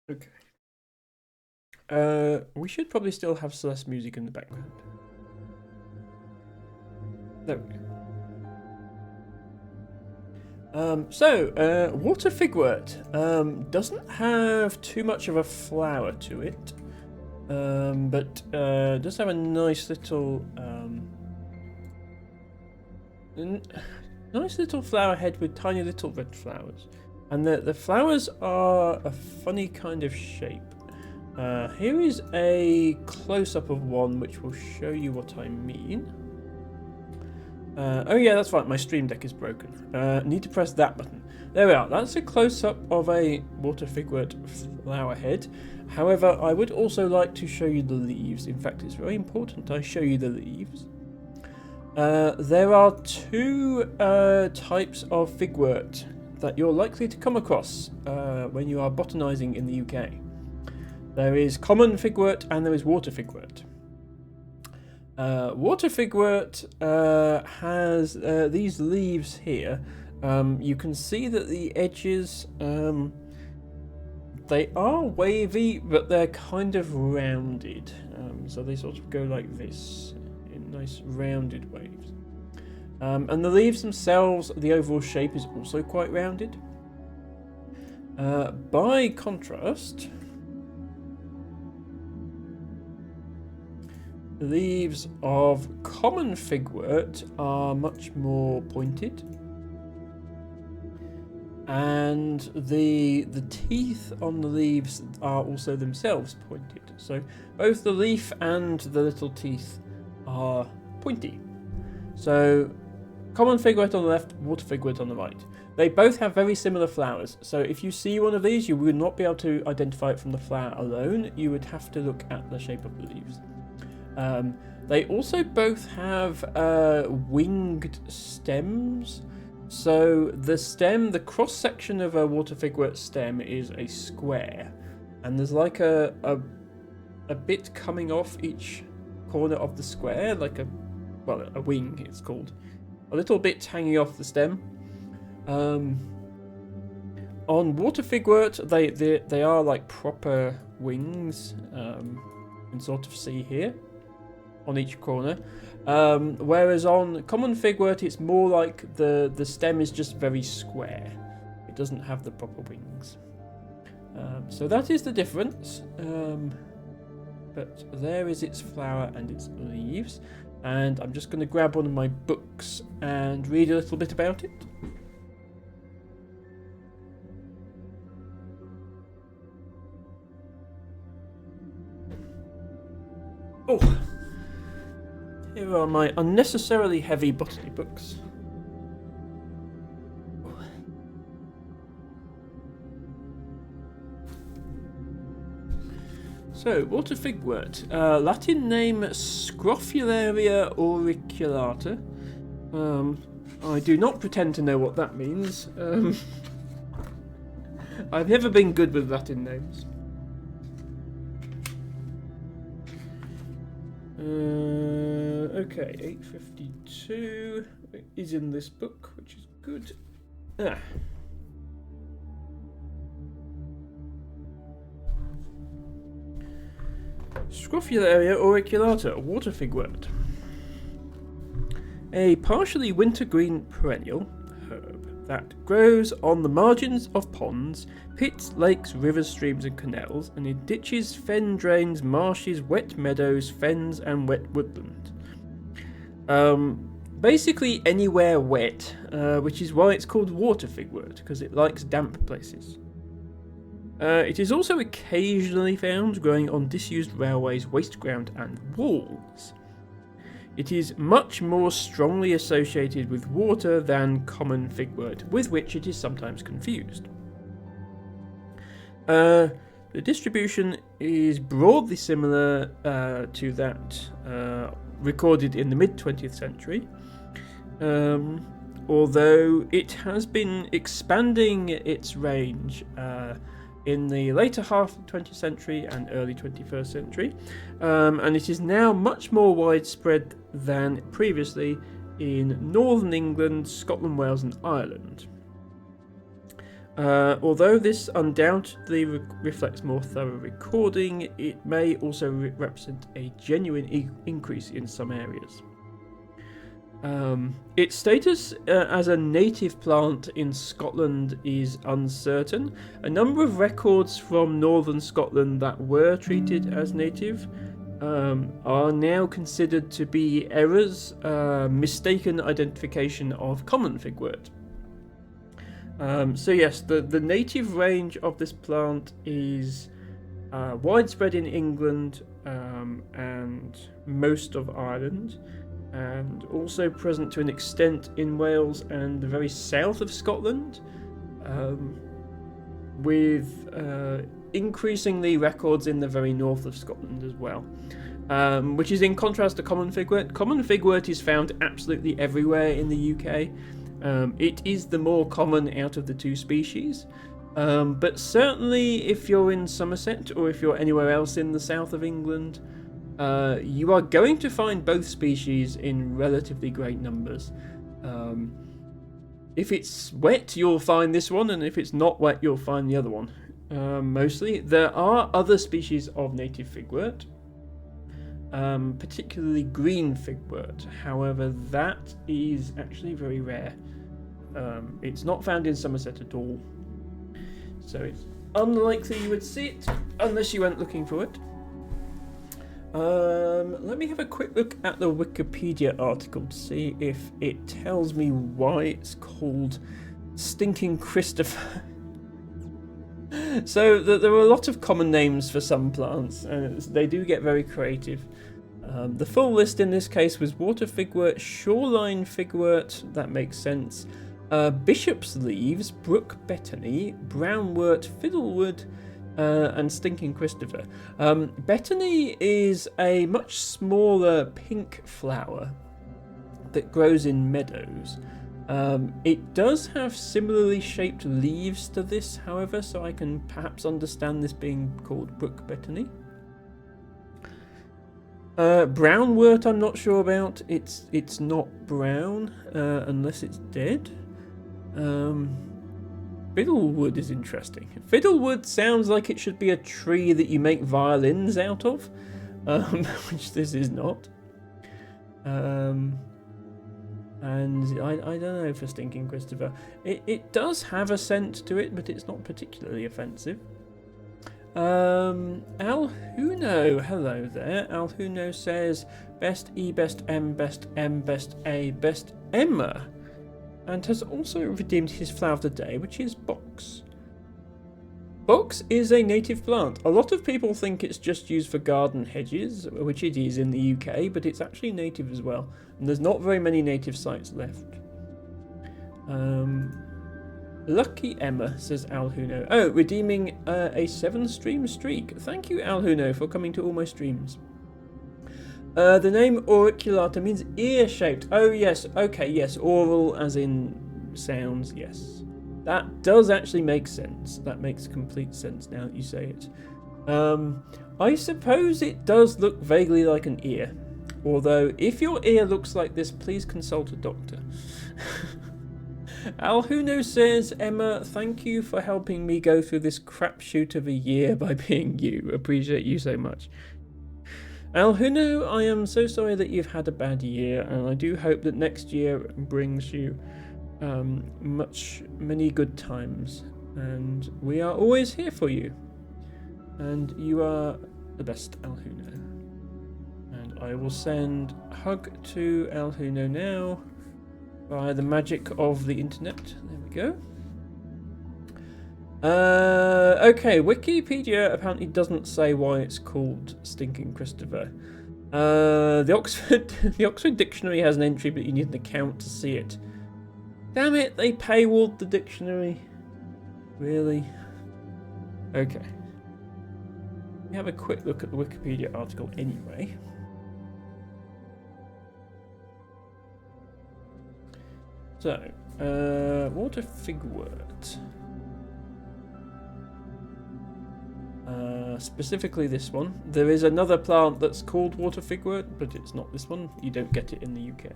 Okay. We should probably still have Celeste music in the background. There we go. Water figwort doesn't have too much of a flower to it, but does have a nice little flower head with tiny little red flowers, and the flowers are a funny kind of shape. Here is a close-up of one which will show you what I mean. Oh yeah, that's right, my stream deck is broken. Need to press that button. There we are, that's a close-up of a water figwort flower head. However, I would also like to show you the leaves. In fact, it's very important I show you the leaves. There are two types of figwort that you're likely to come across when you are botanizing in the UK. There is common figwort and there is water figwort. Water figwort has these leaves here. You can see that the edges, they are wavy, but they're kind of rounded. So they sort of go like this, in nice rounded waves. And the leaves themselves, the overall shape is also quite rounded. By contrast, the leaves of common figwort are much more pointed, and the teeth on the leaves are also themselves pointed. So both the leaf and the little teeth are pointy. So common figwort on the left, water figwort on the right. They both have very similar flowers. So if you see one of these, you would not be able to identify it from the flower alone. You would have to look at the shape of the leaves. They also both have winged stems. So the stem, the cross section of a water figwort stem is a square, and there's like a bit coming off each corner of the square, like a wing it's called, a little bit hanging off the stem. On water figwort, they are like proper wings. You can sort of see here on each corner, whereas on common figwort it's more like the stem is just very square. It doesn't have the proper wings. So that is the difference. but there is its flower and its leaves. And I'm just going to grab one of my books and read a little bit about it. Oh, here are my unnecessarily heavy botany books. So, water figwort, Latin name Scrophularia auriculata. I do not pretend to know what that means. I've never been good with Latin names. Okay, 852 is in this book, which is good. Scrophularia auriculata, a water figwort. A partially wintergreen perennial herb that grows on the margins of ponds, pits, lakes, rivers, streams and canals, and in ditches, fen drains, marshes, wet meadows, fens and wet woodland. Basically anywhere wet, which is why it's called water figwort, because it likes damp places. It is also occasionally found growing on disused railways, waste ground and walls. It is much more strongly associated with water than common figwort, with which it is sometimes confused. The distribution is broadly similar to that recorded in the mid-20th century, although it has been expanding its range in the later half of the 20th century and early 21st century, and it is now much more widespread than previously in northern England, Scotland, Wales and Ireland. Although this undoubtedly reflects more thorough recording, it may also represent a genuine increase in some areas. Its status as a native plant in Scotland is uncertain. A number of records from northern Scotland that were treated as native are now considered to be errors, mistaken identification of common figwort. So yes, the native range of this plant is widespread in England and most of Ireland, and also present to an extent in Wales and the very south of Scotland, with increasingly records in the very north of Scotland as well, which is in contrast to common figwort. Common figwort is found absolutely everywhere in the UK. It is the more common out of the two species, but certainly if you're in Somerset or if you're anywhere else in the south of England, you are going to find both species in relatively great numbers. If it's wet, you'll find this one, and if it's not wet, you'll find the other one. Mostly. There are other species of native figwort, particularly green figwort. However, that is actually very rare. It's not found in Somerset at all. So it's unlikely you would see it unless you went looking for it. Let me have a quick look at the Wikipedia article to see if it tells me why it's called Stinking Christopher. So there are a lot of common names for some plants, and they do get very creative. The full list in this case was water figwort, shoreline figwort, that makes sense, bishop's leaves, brook betony, brownwort, fiddlewood, and Stinking Christopher. Betony is a much smaller pink flower that grows in meadows. It does have similarly shaped leaves to this, however, so I can perhaps understand this being called brook betony. Brownwort I'm not sure about. It's not brown unless it's dead. Fiddlewood is interesting. Fiddlewood sounds like it should be a tree that you make violins out of, which this is not. And I don't know for Stinking Christopher. It does have a scent to it, but it's not particularly offensive. Alhuno, hello there. Alhuno says best E, best M, best M, best A, best Emma, and has also redeemed his flower of the day, which is box. Box is a native plant. A lot of people think it's just used for garden hedges, which it is in the UK, but it's actually native as well. And there's not very many native sites left. Lucky Emma, says Alhuno. Oh, redeeming a 7-stream streak. Thank you, Alhuno, for coming to all my streams. The name auriculata means ear-shaped. Oh, yes. Okay, yes. Oral as in sounds, yes. That does actually make sense. That makes complete sense now that you say it. I suppose it does look vaguely like an ear. Although, if your ear looks like this, please consult a doctor. Alhuno says, Emma, thank you for helping me go through this crapshoot of a year by being you. Appreciate you so much. Alhuno, I am so sorry that you've had a bad year, and I do hope that next year brings you many good times. And we are always here for you. And you are the best, Alhuno. And I will send a hug to Alhuno now. By the magic of the internet. There we go. Okay, Wikipedia apparently doesn't say why it's called Stinking Christopher. The Oxford Dictionary has an entry, but you need an account to see it. Damn it, they paywalled the dictionary. Really? Okay. We have a quick look at the Wikipedia article anyway. So, water figwort. Specifically this one. There is another plant that's called water figwort, but it's not this one. You don't get it in the UK.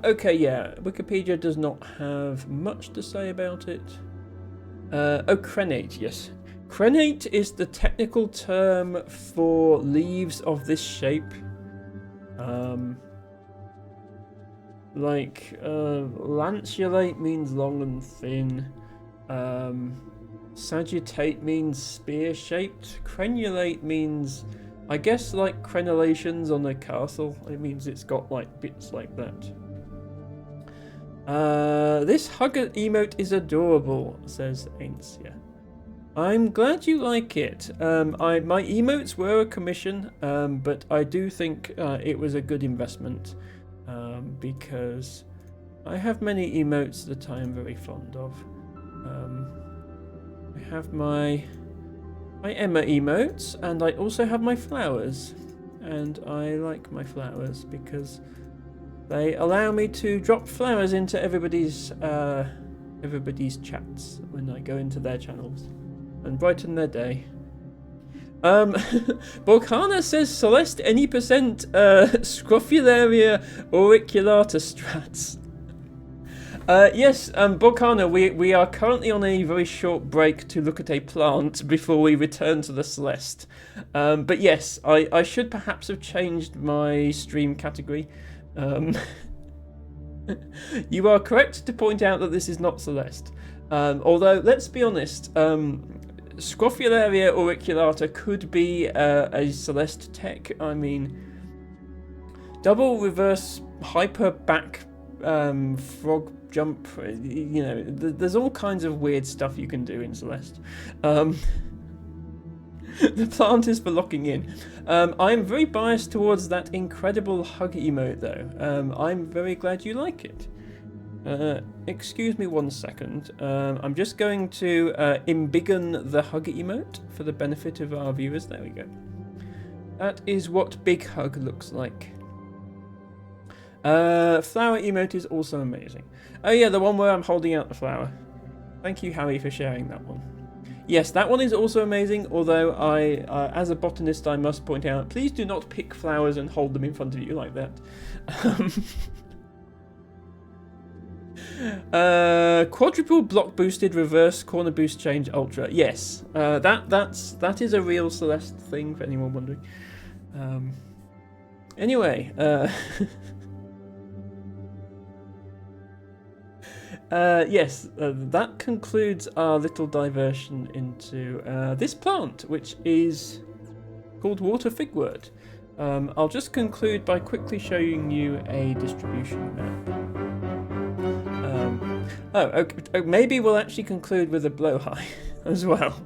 Okay, yeah. Wikipedia does not have much to say about it. Oh, crenate, yes. Crenate is the technical term for leaves of this shape. Lanceolate means long and thin. Sagittate means spear-shaped. Crenulate means, I guess, like crenellations on a castle. It means it's got like bits like that. This hugger emote is adorable, says Aincia. I'm glad you like it. My emotes were a commission, but I do think it was a good investment. Because I have many emotes that I am very fond of. I have my Emma emotes, and I also have my flowers. And I like my flowers because they allow me to drop flowers into everybody's chats when I go into their channels and brighten their day. Borkana says Celeste any percent Scrophularia auriculata strats. Yes, Borkana, we are currently on a very short break to look at a plant before we return to the Celeste. But yes, I should perhaps have changed my stream category. You are correct to point out that this is not Celeste. Although, let's be honest, Scrophularia auriculata could be a Celeste tech. I mean, double reverse hyper back frog jump. You know, there's all kinds of weird stuff you can do in Celeste. The plant is for locking in. I'm very biased towards that incredible hug emote, though. I'm very glad you like it. Excuse me 1 second. I'm just going to embiggen the hug emote for the benefit of our viewers. There we go. That is what big hug looks like. Flower emote is also amazing. Oh yeah, the one where I'm holding out the flower. Thank you, Harry, for sharing that one. Yes, that one is also amazing, although I, as a botanist, I must point out, please do not pick flowers and hold them in front of you like that. Quadruple block boosted reverse corner boost change ultra. Yes, that is a real Celeste thing for anyone wondering. Anyway, Yes, that concludes our little diversion into this plant, which is called water figwort. I'll just conclude by quickly showing you a distribution map. Okay, maybe we'll actually conclude with a blowhigh as well.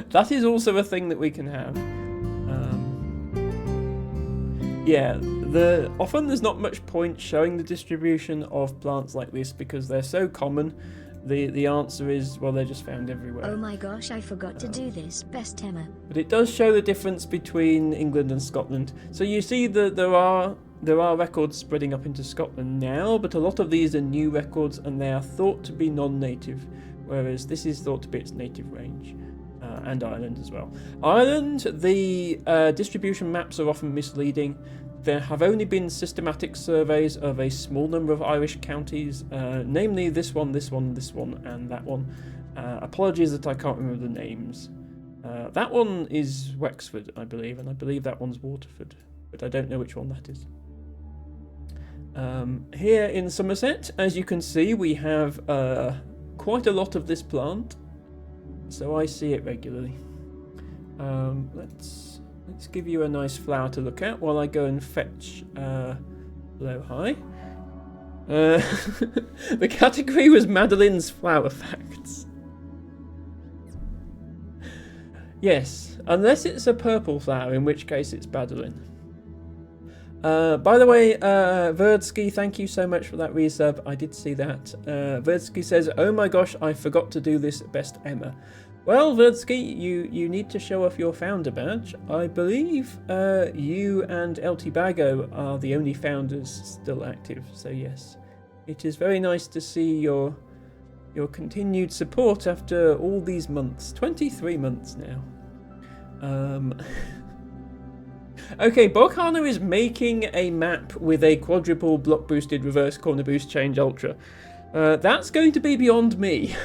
That is also a thing that we can have. Yeah, often there's not much point showing the distribution of plants like this because they're so common. The answer is, well, they're just found everywhere. Oh my gosh, I forgot to do this. Best Emma. But it does show the difference between England and Scotland. So you see that there are records spreading up into Scotland now, but a lot of these are new records and they are thought to be non-native, whereas this is thought to be its native range. And Ireland as well. Ireland, the distribution maps are often misleading. There have only been systematic surveys of a small number of Irish counties, namely this one, and that one. Apologies that I can't remember the names. That one is Wexford, I believe, and I believe that one's Waterford, but I don't know which one that is. Here in Somerset, as you can see, we have quite a lot of this plant. So I see it regularly. Let's give you a nice flower to look at while I go and fetch blowhigh. The category was Madeline's flower facts. Yes, unless it's a purple flower, in which case it's Madeline. By the way, Verdsky, thank you so much for that resub. I did see that. Verdsky says, "Oh my gosh, I forgot to do this, best Emma." Well, Verdsky, you need to show off your founder badge. I believe you and LT Bago are the only founders still active. So yes, it is very nice to see your continued support after all these months. 23 months now. Okay, Boghana is making a map with a quadruple block boosted reverse corner boost change ultra. That's going to be beyond me.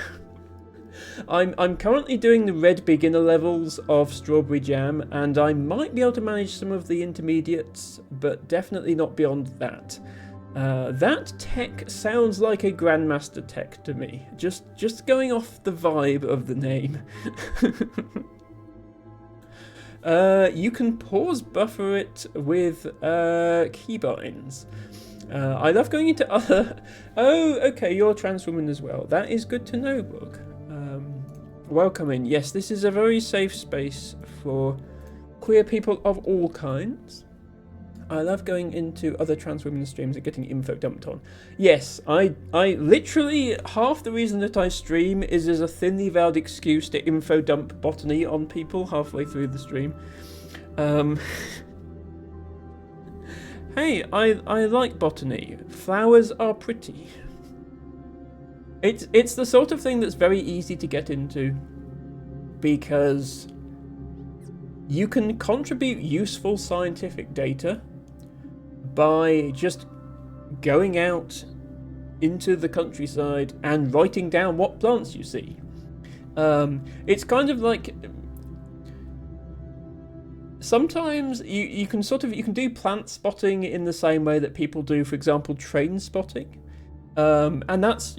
I'm currently doing the red beginner levels of Strawberry Jam, and I might be able to manage some of the intermediates, but definitely not beyond that. That tech sounds like a Grandmaster tech to me, just going off the vibe of the name. You can pause buffer it with keybinds. I love going into other... Oh, okay, you're a trans woman as well. That is good to know, Bug. Welcome in. Yes, this is a very safe space for queer people of all kinds. I love going into other trans women's streams and getting info dumped on. Yes, I literally, half the reason that I stream is as a thinly veiled excuse to info dump botany on people halfway through the stream. Hey, I like botany. Flowers are pretty. It's the sort of thing that's very easy to get into because you can contribute useful scientific data by just going out into the countryside and writing down what plants you see. It's kind of like sometimes you can do plant spotting in the same way that people do, for example, train spotting. And that's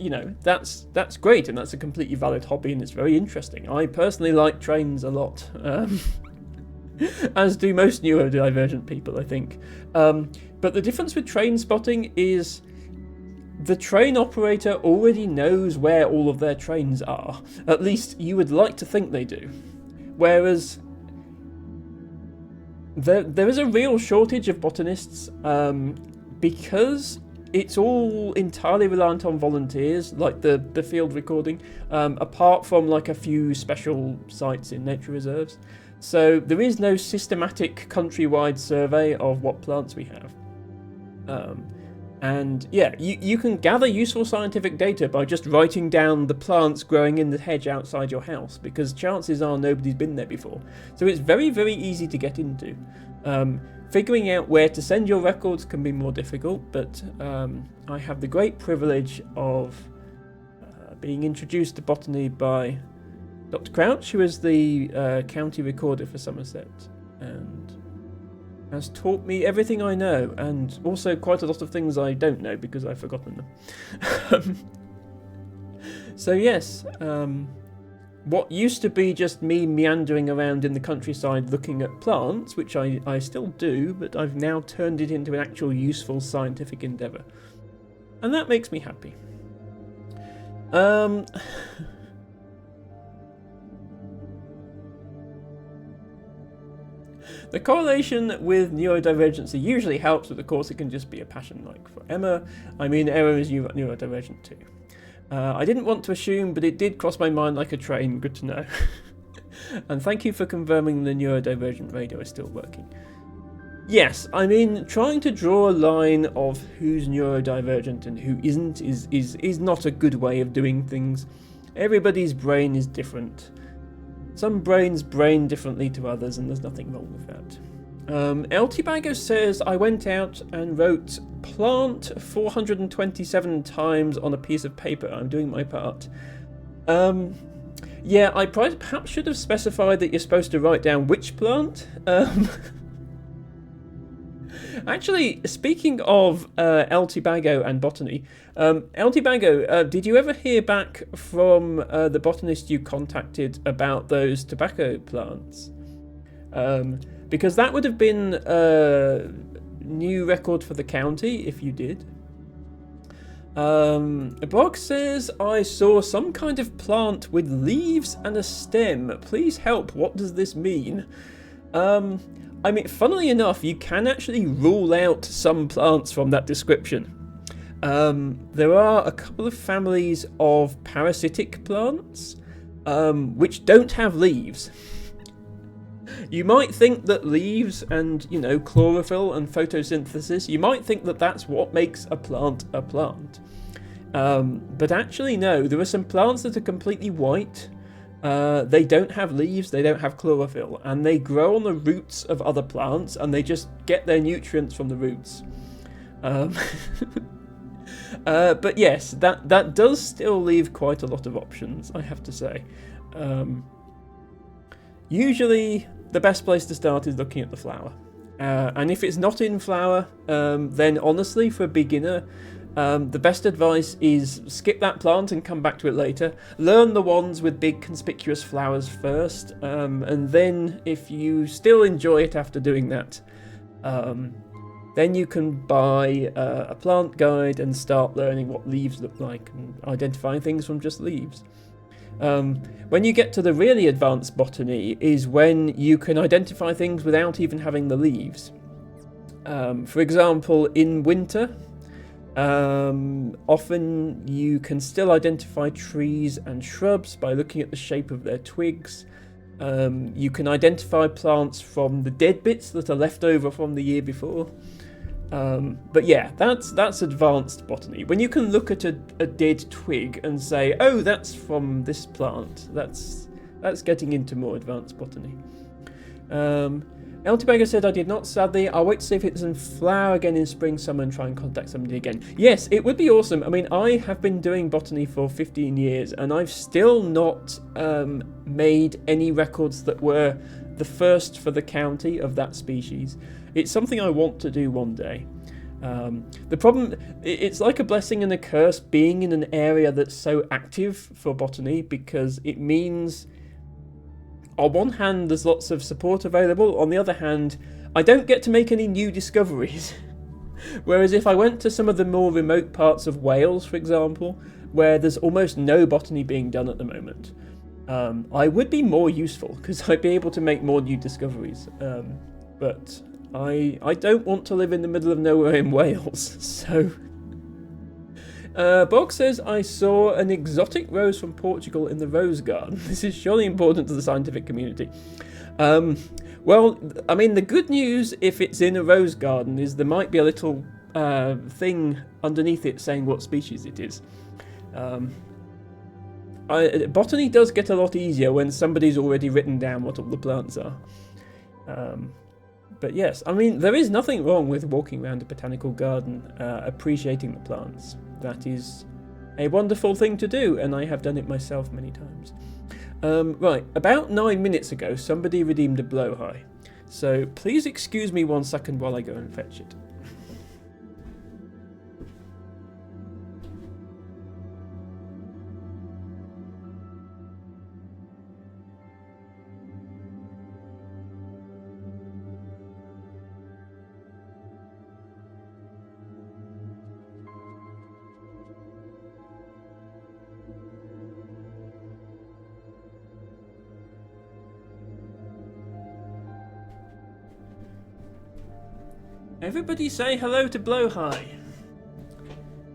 great, and that's a completely valid hobby, and it's very interesting. I personally like trains a lot, as do most neurodivergent people, I think. But the difference with train spotting is the train operator already knows where all of their trains are. At least you would like to think they do. Whereas there is a real shortage of botanists because it's all entirely reliant on volunteers, like the field recording, apart from like a few special sites in nature reserves. So there is no systematic countrywide survey of what plants we have. And yeah, you can gather useful scientific data by just writing down the plants growing in the hedge outside your house, because chances are nobody's been there before. So it's very, very easy to get into. Figuring out where to send your records can be more difficult, but I have the great privilege of being introduced to botany by Dr. Crouch, who is the county recorder for Somerset, and has taught me everything I know, and also quite a lot of things I don't know because I've forgotten them. So yes, what used to be just me meandering around in the countryside looking at plants, which I still do, but I've now turned it into an actual useful scientific endeavour. And that makes me happy. The correlation with neurodivergency usually helps, but of course it can just be a passion like for Emma. I mean, Emma is neurodivergent too. I didn't want to assume, but it did cross my mind like a train. Good to know. And thank you for confirming the neurodivergent radio is still working. Yes, I mean, trying to draw a line of who's neurodivergent and who isn't is not a good way of doing things. Everybody's brain is different. Some brains brain differently to others, and there's nothing wrong with that. LTBagger says, I went out and wrote plant 427 times on a piece of paper. I'm doing my part. Yeah, I perhaps should have specified that you're supposed to write down which plant. Actually, speaking of LTBago and botany, LTBago, did you ever hear back from the botanist you contacted about those tobacco plants? Because that would have been a new record for the county if you did. Brock says, I saw some kind of plant with leaves and a stem. Please help, what does this mean? I mean, funnily enough, you can actually rule out some plants from that description. There are a couple of families of parasitic plants, which don't have leaves. You might think that leaves and, chlorophyll and photosynthesis, you might think that that's what makes a plant a plant. But actually, no, there are some plants that are completely white. They don't have leaves, they don't have chlorophyll, and they grow on the roots of other plants, and they just get their nutrients from the roots. But yes, that does still leave quite a lot of options, I have to say. Usually, the best place to start is looking at the flower. And if it's not in flower, then honestly, for a beginner, the best advice is skip that plant and come back to it later. Learn the ones with big conspicuous flowers first, and then if you still enjoy it after doing that, then you can buy a plant guide and start learning what leaves look like and identifying things from just leaves. When you get to the really advanced botany is when you can identify things without even having the leaves. For example, in winter, often you can still identify trees and shrubs by looking at the shape of their twigs. You can identify plants from the dead bits that are left over from the year before. But yeah, that's advanced botany. When you can look at a dead twig and say, oh, that's from this plant, that's getting into more advanced botany. Eltibagger said, I did not, sadly. I'll wait to see if it's in flower again in spring, summer, and try and contact somebody again. Yes, it would be awesome. I mean, I have been doing botany for 15 years, and I've still not made any records that were the first for the county of that species. It's something I want to do one day. The problem, it's like a blessing and a curse being in an area that's so active for botany, because it means, on one hand, there's lots of support available. On the other hand, I don't get to make any new discoveries. Whereas if I went to some of the more remote parts of Wales, for example, where there's almost no botany being done at the moment, I would be more useful because I'd be able to make more new discoveries. But I don't want to live in the middle of nowhere in Wales, so... Bog says, I saw an exotic rose from Portugal in the rose garden. This is surely important to the scientific community. Well, I mean, the good news, if it's in a rose garden, is there might be a little thing underneath it saying what species it is. Botany does get a lot easier when somebody's already written down what all the plants are. But yes, I mean, there is nothing wrong with walking around a botanical garden, appreciating the plants. That is a wonderful thing to do, and I have done it myself many times. Right, about 9 minutes ago, somebody redeemed a blowhigh. So please excuse me 1 second while I go and fetch it. Everybody say hello to Blowhigh.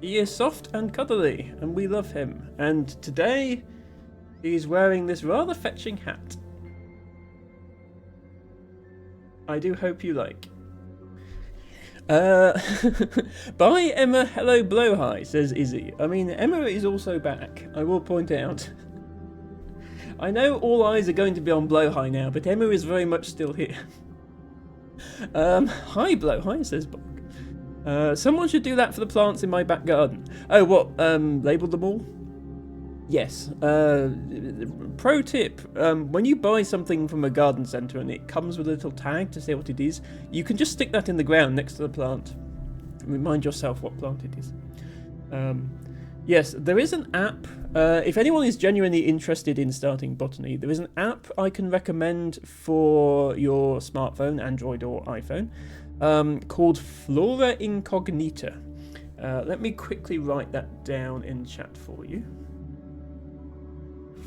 He is soft and cuddly, and we love him. And today, he's wearing this rather fetching hat. I do hope you like. Bye Emma, hello Blowhigh, says Izzy. I mean, Emma is also back, I will point out. I know all eyes are going to be on Blowhigh now, but Emma is very much still here. Hi Blowhigh, says Bog. Someone should do that for the plants in my back garden. Oh, what, label them all? Yes. Pro tip, when you buy something from a garden centre and it comes with a little tag to say what it is, you can just stick that in the ground next to the plant. Remind yourself what plant it is. Yes, there is an app. If anyone is genuinely interested in starting botany, there is an app I can recommend for your smartphone, Android or iPhone, called Flora Incognita. Let me quickly write that down in chat for you.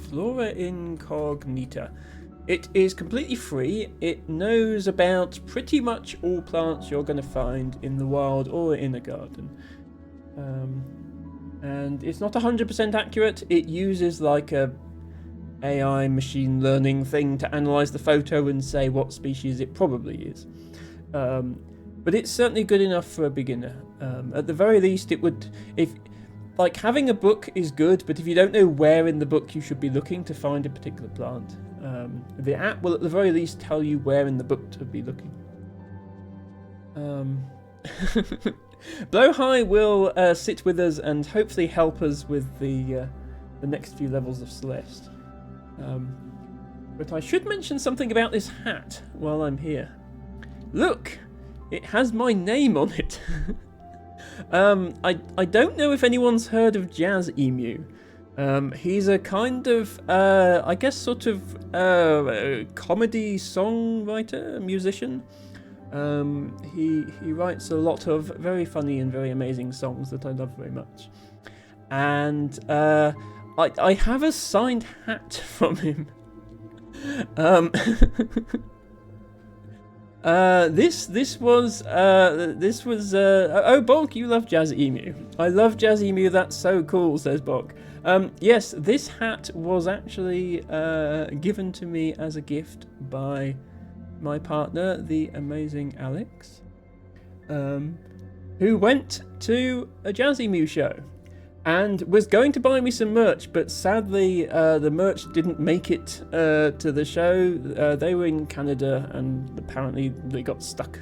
Flora Incognita. It is completely free. It knows about pretty much all plants you're going to find in the wild or in a garden. And it's not 100% accurate. It uses like a AI machine learning thing to analyze the photo and say what species it probably is. But it's certainly good enough for a beginner. At the very least, it would, if like having a book is good, but if you don't know where in the book you should be looking to find a particular plant, the app will at the very least tell you where in the book to be looking. Blowhigh will sit with us and hopefully help us with the next few levels of Celeste. But I should mention something about this hat while I'm here. Look, it has my name on it. I don't know if anyone's heard of Jazz Emu. He's a kind of, I guess, sort of comedy songwriter, musician. He writes a lot of very funny and very amazing songs that I love very much. And I have a signed hat from him. This was oh Bog, you love Jazz Emu. I love Jazz Emu, that's so cool, says Bog. Yes, this hat was actually given to me as a gift by my partner, the amazing Alex, who went to a Jazz Emu show and was going to buy me some merch, but sadly the merch didn't make it to the show. They were in Canada and apparently they got stuck.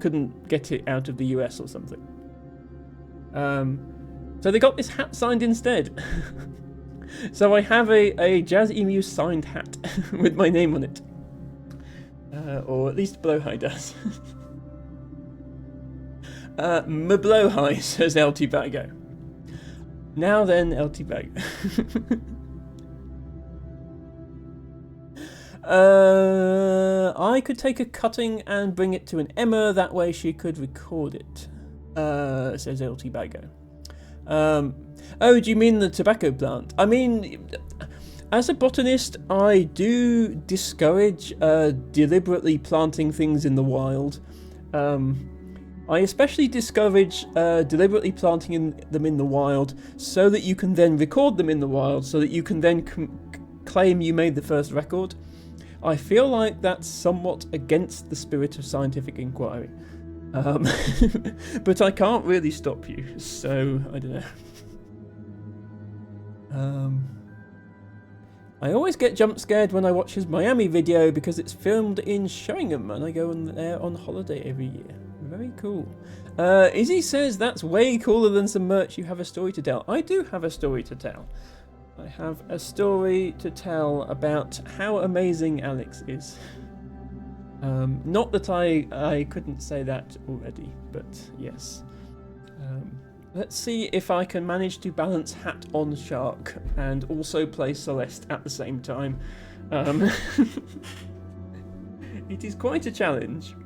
Couldn't get it out of the US or something. So they got this hat signed instead. So I have a Jazz Emu signed hat with my name on it. Or at least Blowhigh does. Blowhigh, says LT Bago. Now then, LT Bago. I could take a cutting and bring it to an Emma, that way she could record it, says LT Bago. Oh, do you mean the tobacco plant? I mean, as a botanist, I do discourage deliberately planting things in the wild. I especially discourage deliberately planting them in the wild so that you can then record them in the wild, so that you can then claim you made the first record. I feel like that's somewhat against the spirit of scientific inquiry. But I can't really stop you, so I don't know. I always get jump scared when I watch his Miami video because it's filmed in Sheringham and I go there on holiday every year. Very cool. Izzy says that's way cooler than some merch. You have a story to tell. I do have a story to tell. I have a story to tell about how amazing Alex is. Not that I couldn't say that already, but yes. Let's see if I can manage to balance Hat on Shark and also play Celeste at the same time. It is quite a challenge.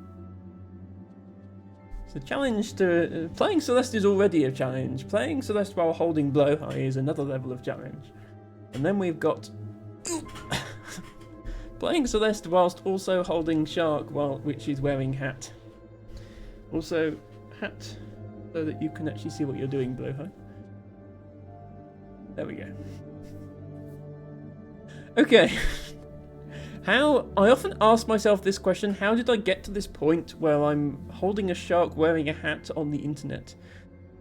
It's a challenge to... playing Celeste is already a challenge. Playing Celeste while holding Blowhigh is another level of challenge. And then we've got... playing Celeste whilst also holding Shark, which is wearing Hat. Also, Hat... so that you can actually see what you're doing, Blowhigh. There we go. Okay. I often ask myself this question, how did I get to this point where I'm holding a shark wearing a hat on the internet?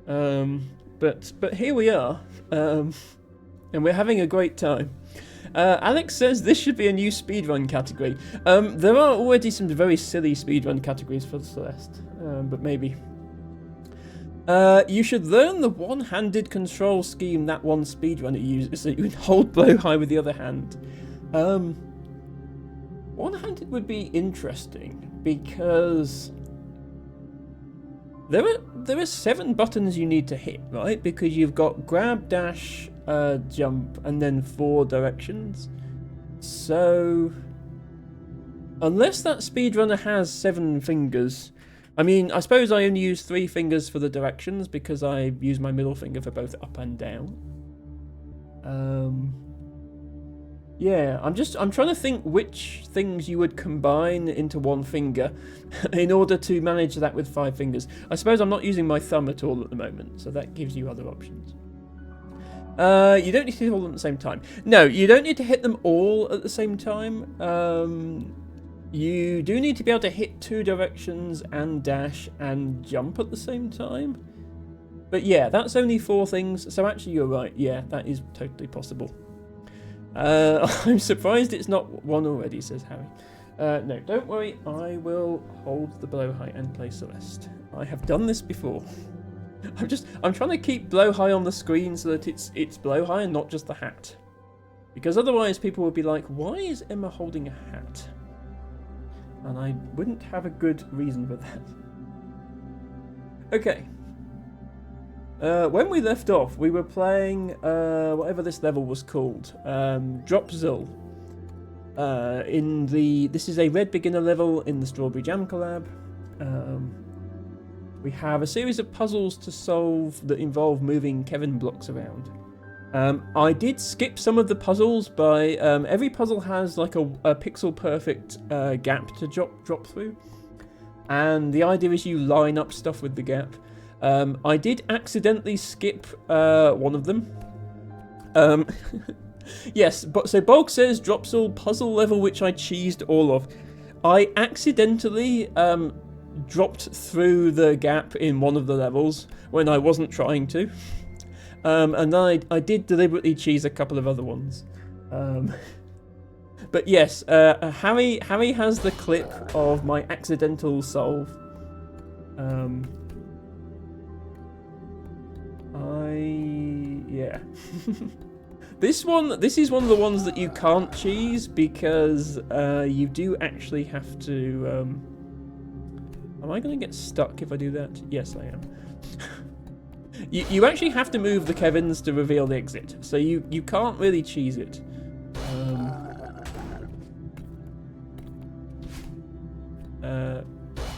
But here we are, and we're having a great time. Alex says this should be a new speedrun category. There are already some very silly speedrun categories for Celeste, but maybe. You should learn the one-handed control scheme that one speedrunner uses, so you can hold Blowhigh with the other hand. One-handed would be interesting, because there are 7 buttons you need to hit, right? Because you've got grab, dash, jump, and then 4 directions. So, unless that speedrunner has 7 fingers... I mean, I suppose I only use 3 fingers for the directions because I use my middle finger for both up and down. Yeah, I'm trying to think which things you would combine into 1 finger in order to manage that with 5 fingers. I suppose I'm not using my thumb at all at the moment, so that gives you other options. You don't need to hit all at the same time. No, you don't need to hit them all at the same time. You do need to be able to hit 2 directions and dash and jump at the same time. But yeah, that's only 4 things, so actually you're right. Yeah, that is totally possible. I'm surprised it's not 1 already, says Harry. No, don't worry, I will hold the Blowhigh and play Celeste. I have done this before. I'm trying to keep Blowhigh on the screen so that it's Blowhigh and not just the hat. Because otherwise people will be like, why is Emma holding a hat? And I wouldn't have a good reason for that. Okay. When we left off, we were playing whatever this level was called, Dropzil. This is a red beginner level in the Strawberry Jam collab. We have a series of puzzles to solve that involve moving Kevin blocks around. I did skip some of the puzzles by every puzzle has like a pixel perfect gap to drop through, and the idea is you line up stuff with the gap. I did accidentally skip one of them. Yes, but so Bog says Dropzil puzzle level which I cheesed all of. I accidentally dropped through the gap in one of the levels when I wasn't trying to. And then I did deliberately cheese a couple of other ones. But yes, Harry has the clip of my accidental solve. Yeah. This is one of the ones that you can't cheese because you do actually have to... Am I going to get stuck if I do that? Yes, I am. You actually have to move the Kevins to reveal the exit, so you can't really cheese it.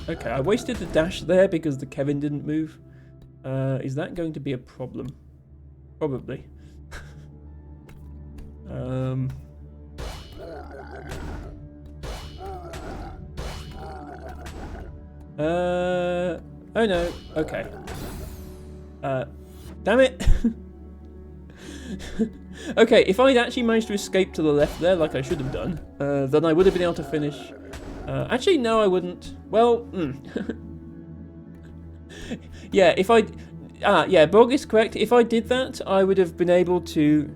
Okay, I wasted the dash there because the Kevin didn't move. Is that going to be a problem? Probably. Oh no, okay. Damn it! Okay, if I'd actually managed to escape to the left there, like I should have done, then I would have been able to finish. Actually, no, I wouldn't. Well, yeah, if I... yeah, Bog is correct. If I did that, I would have been able to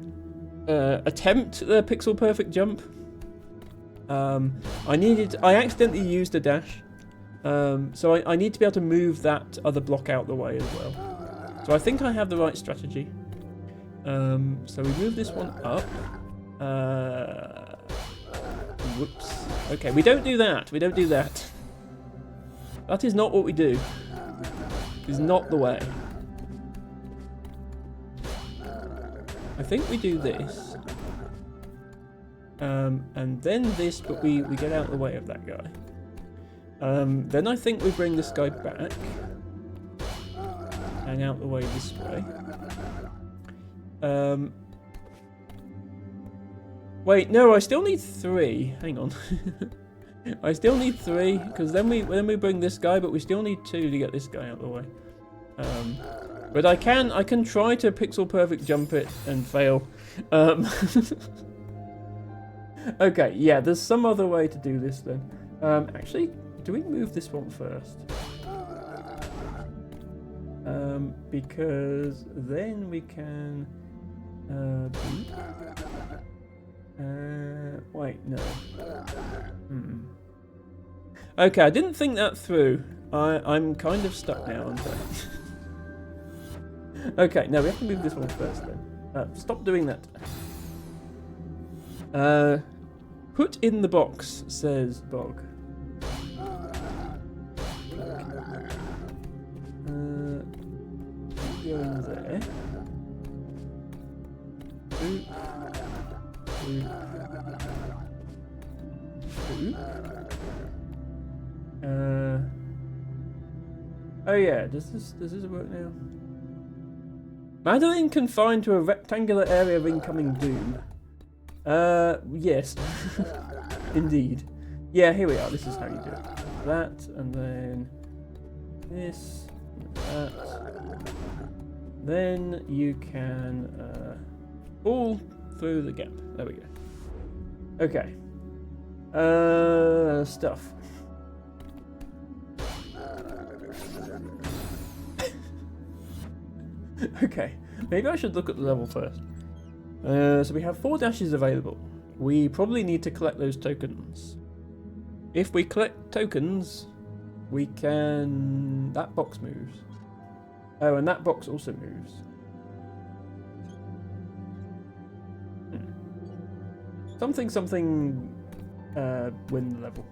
attempt the pixel perfect jump. I accidentally used a dash. So I need to be able to move that other block out the way as well. So I think I have the right strategy. So we move this one up. Whoops. Okay, we don't do that. We don't do that. That is not what we do. It is not the way. I think we do this. And then this, but we get out of the way of that guy. Then I think we bring this guy back. And out the way this way. Wait, no, I still need 3. Hang on. I still need 3, because then we bring this guy, but we still need 2 to get this guy out of the way. But I can try to pixel perfect jump it and fail. Okay, yeah, there's some other way to do this then. Actually, do we move this one first? Because then we can wait, no. Okay, I didn't think that through. I'm kind of stuck now, aren't I? Okay, no, we have to move this one first then. Stop doing that. Put in the box, says Bog. Go in there. Ooh. Oh yeah, does this work now? Madeline confined to a rectangular area of incoming doom. Yes. Indeed. Yeah, here we are. This is how you do it. That, and then this, and that. Then you can fall through the gap. There we go. Okay. Stuff. Okay, maybe I should look at the level first. So we have 4 dashes available. We probably need to collect those tokens. If we collect tokens, we can... That box moves. Oh, and that box also moves. Something, win the level.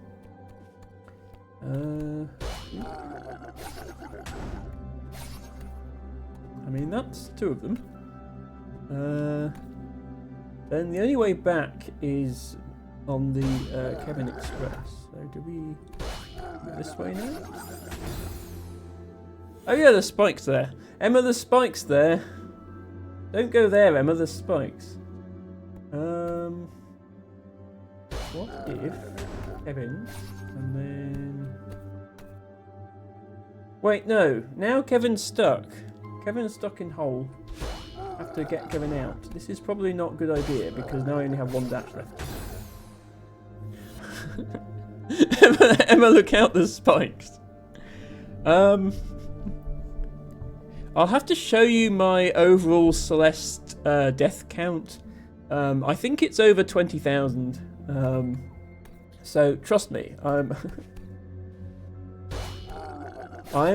I mean, that's 2 of them. Then the only way back is on the Kevin Express. So do we go this way now? Oh yeah, there's spikes there. Emma, there's spikes there. Don't go there, Emma, there's spikes. What if Kevin and then... Wait, no. Now Kevin's stuck. Kevin's stuck in hole. Have to get Kevin out. This is probably not a good idea because now I only have 1 dash left. Emma, look out, there's spikes. I'll have to show you my overall Celeste death count. I think it's over 20,000. So trust me, I'm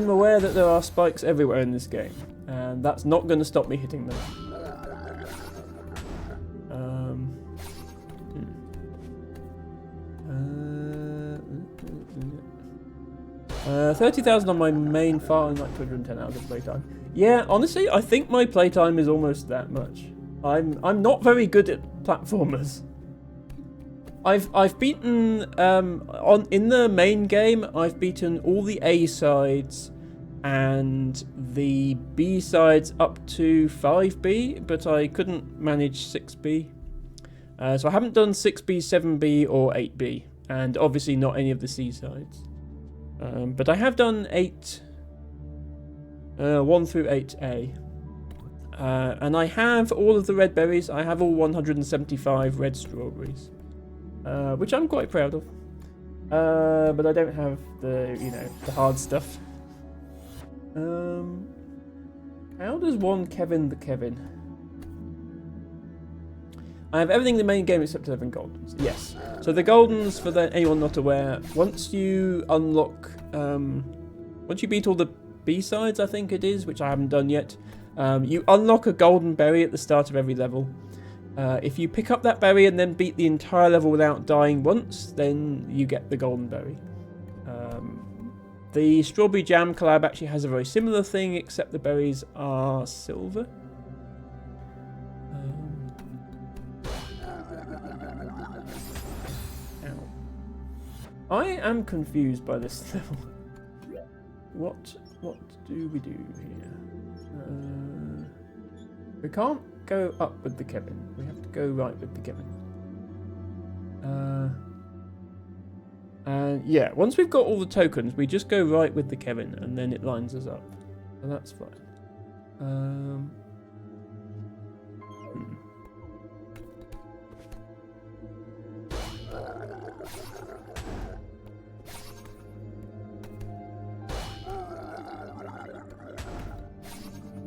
aware that there are spikes everywhere in this game, and that's not going to stop me hitting them. 30,000 on my main file and like 210 hours of playtime. Yeah, honestly, I think my playtime is almost that much. I'm not very good at platformers. I've beaten in the main game. I've beaten all the A sides and the B sides up to 5B, but I couldn't manage 6B. So I haven't done 6B, 7B, or 8B, and obviously not any of the C sides. But I have done 1 through 8A. And I have all of the red berries. I have all 175 red strawberries. Which I'm quite proud of. But I don't have the hard stuff. How does one Kevin the Kevin? I have everything in the main game except 11 goldens. Yes. So the goldens, for anyone not aware, once you unlock, once you beat all the B-sides, I think it is, which I haven't done yet, you unlock a golden berry at the start of every level. If you pick up that berry and then beat the entire level without dying once, then you get the golden berry. The strawberry jam collab actually has a very similar thing, except the berries are silver. I am confused by this level. What do we do here? We can't go up with the Kevin. We have to go right with the Kevin. And yeah, once we've got all the tokens, we just go right with the Kevin, and then it lines us up. So that's fine.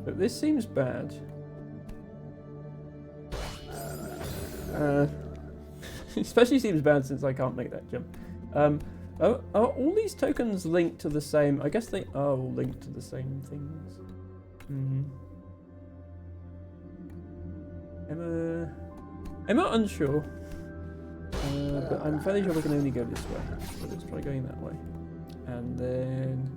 But this seems bad. Especially seems bad since I can't make that jump. Are all these tokens linked to the same? I guess they are all linked to the same things. Emma unsure. But I'm fairly sure we can only go this way. So let's try going that way. And then...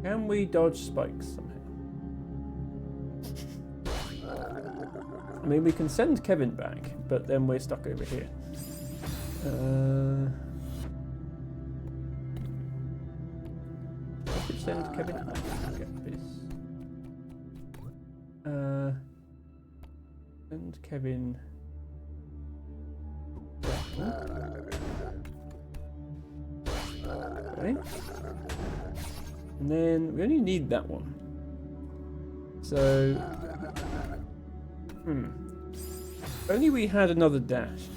Can we dodge spikes somehow? I mean, we can send Kevin back, but then we're stuck over here. Send Kevin. Get this. Send Kevin. Okay. And then we only need that one. So, if only we had another dash.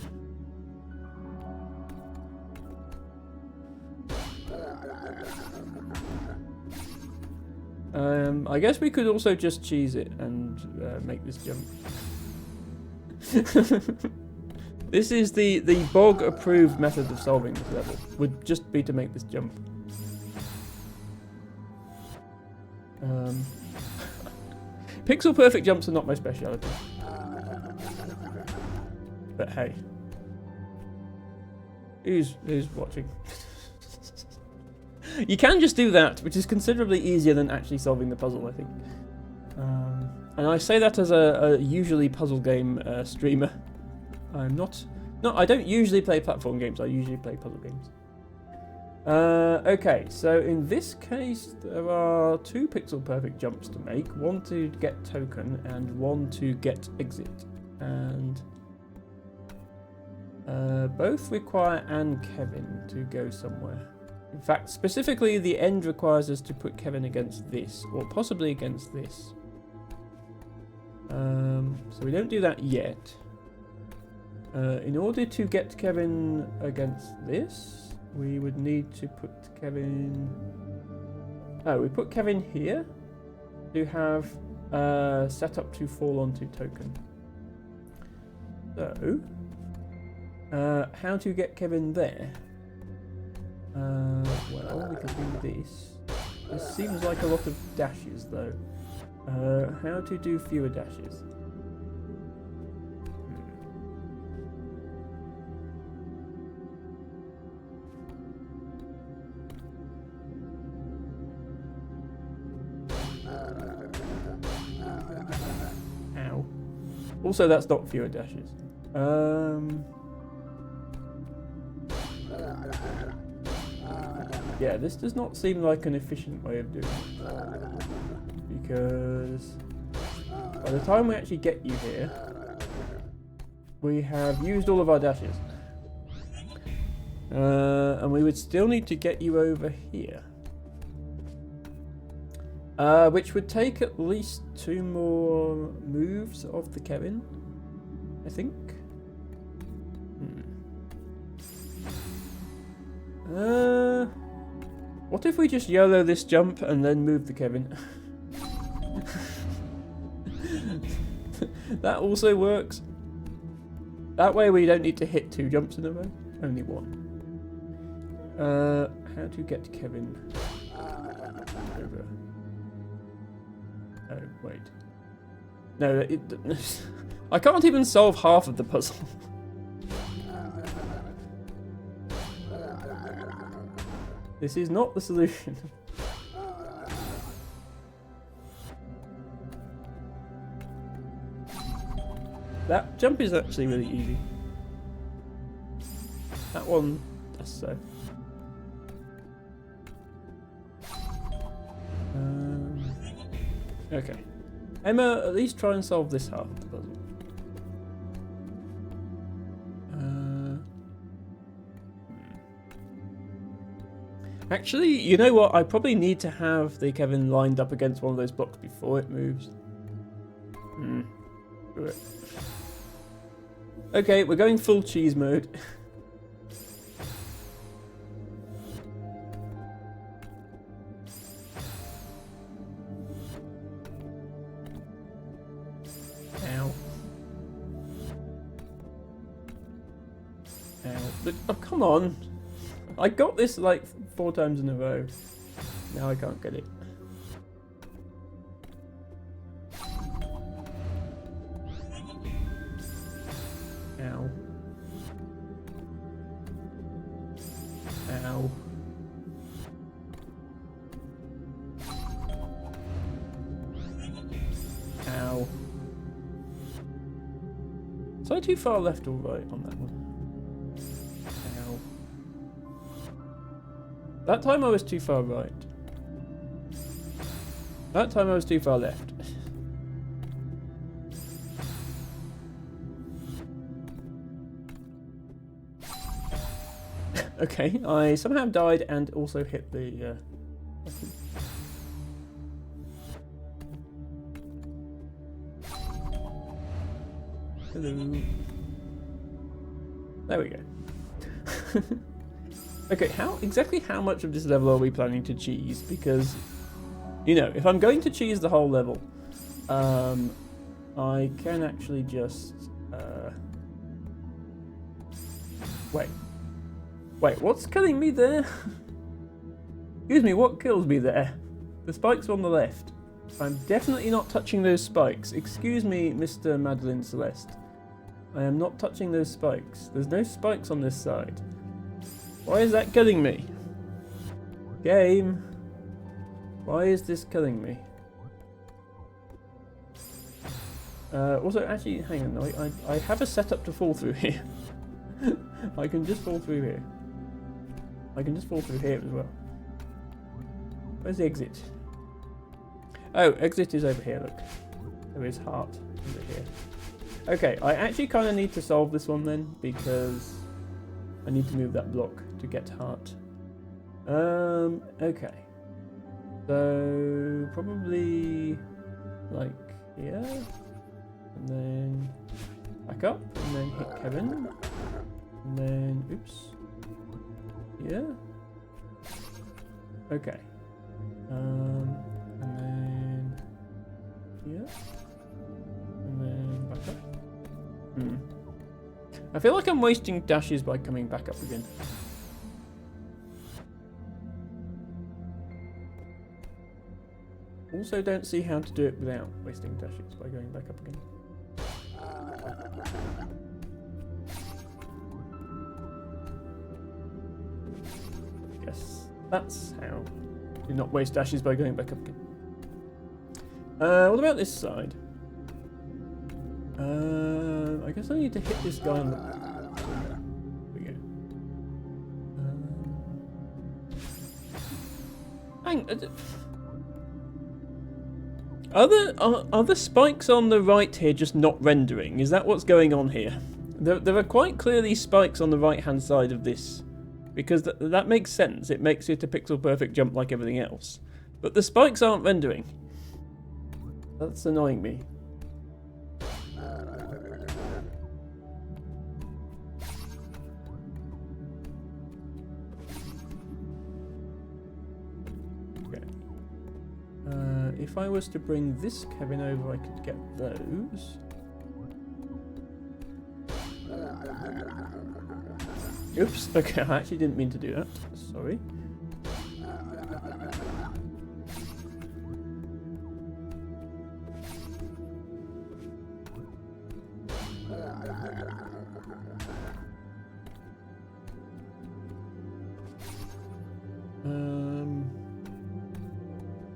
I guess we could also just cheese it and make this jump. This is the bog approved method of solving this level. Would just be to make this jump. Pixel perfect jumps are not my speciality. But hey. Who's watching? You can just do that, which is considerably easier than actually solving the puzzle, I think. And I say that as a usually puzzle game streamer. I'm not... No, I don't usually play platform games, I usually play puzzle games. Okay, so in this case, there are 2 pixel perfect jumps to make. One to get token, and one to get exit. And... both require Anne Kevin to go somewhere. In fact, specifically, the end requires us to put Kevin against this, or possibly against this. So we don't do that yet. In order to get Kevin against this, we would need to put Kevin... Oh, we put Kevin here to have set up to fall onto token. So, how to get Kevin there? Well, we can do this. This seems like a lot of dashes, though. How to do fewer dashes? Ow. Also, that's not fewer dashes. Yeah, this does not seem like an efficient way of doing it. Because by the time we actually get you here, we have used all of our dashes. And we would still need to get you over here. Which would take at least 2 more moves of the Kevin, I think. What if we just YOLO this jump and then move the Kevin? That also works. That way we don't need to hit 2 jumps in a row, only 1. How to get Kevin? over. Oh, wait. No, I can't even solve half of the puzzle. This is not the solution. That jump is actually really easy. That one, that's so. Okay. Emma, at least try and solve this half of the puzzle. Actually, you know what? I probably need to have the Kevin lined up against one of those blocks before it moves. Okay, we're going full cheese mode. Ow. Ow. But, oh, come on. I got this like 4 times in a row. Now I can't get it. Ow. Ow. Ow. Was I too far left or right on that one? Ow. That time I was too far right. That time I was too far left. Okay, I somehow died and also hit the hello. There we go. Okay, exactly how much of this level are we planning to cheese? Because, you know, if I'm going to cheese the whole level, I can actually just Wait, what's killing me there? Excuse me, what kills me there? The spikes are on the left. I'm definitely not touching those spikes. Excuse me, Mr. Madeline Celeste. I am not touching those spikes. There's no spikes on this side. Why is that killing me? Game. Why is this killing me? Also, actually, hang on. No, I have a setup to fall through here. I can just fall through here. I can just fall through here as well. Where's the exit? Oh, exit is over here, look. There is heart over here. Okay, I actually kind of need to solve this one then, because I need to move that block to get heart. Okay. So, probably like here. And then back up, and then hit Kevin. And then, oops. Yeah. Okay. And then here. And then back up. I feel like I'm wasting dashes by coming back up again. Also don't see how to do it without wasting dashes by going back up again. Yes, that's how. Do not waste dashes by going back up again. What about this side? I guess I need to hit this guy on the... There we go. Hang... Are the spikes on the right here just not rendering? Is that what's going on here? There are quite clearly spikes on the right-hand side of this. Because that makes sense. It makes it a pixel-perfect jump like everything else. But the spikes aren't rendering. That's annoying me. Okay. If I was to bring this Kevin over, I could get those. Oops, okay, I actually didn't mean to do that. Sorry.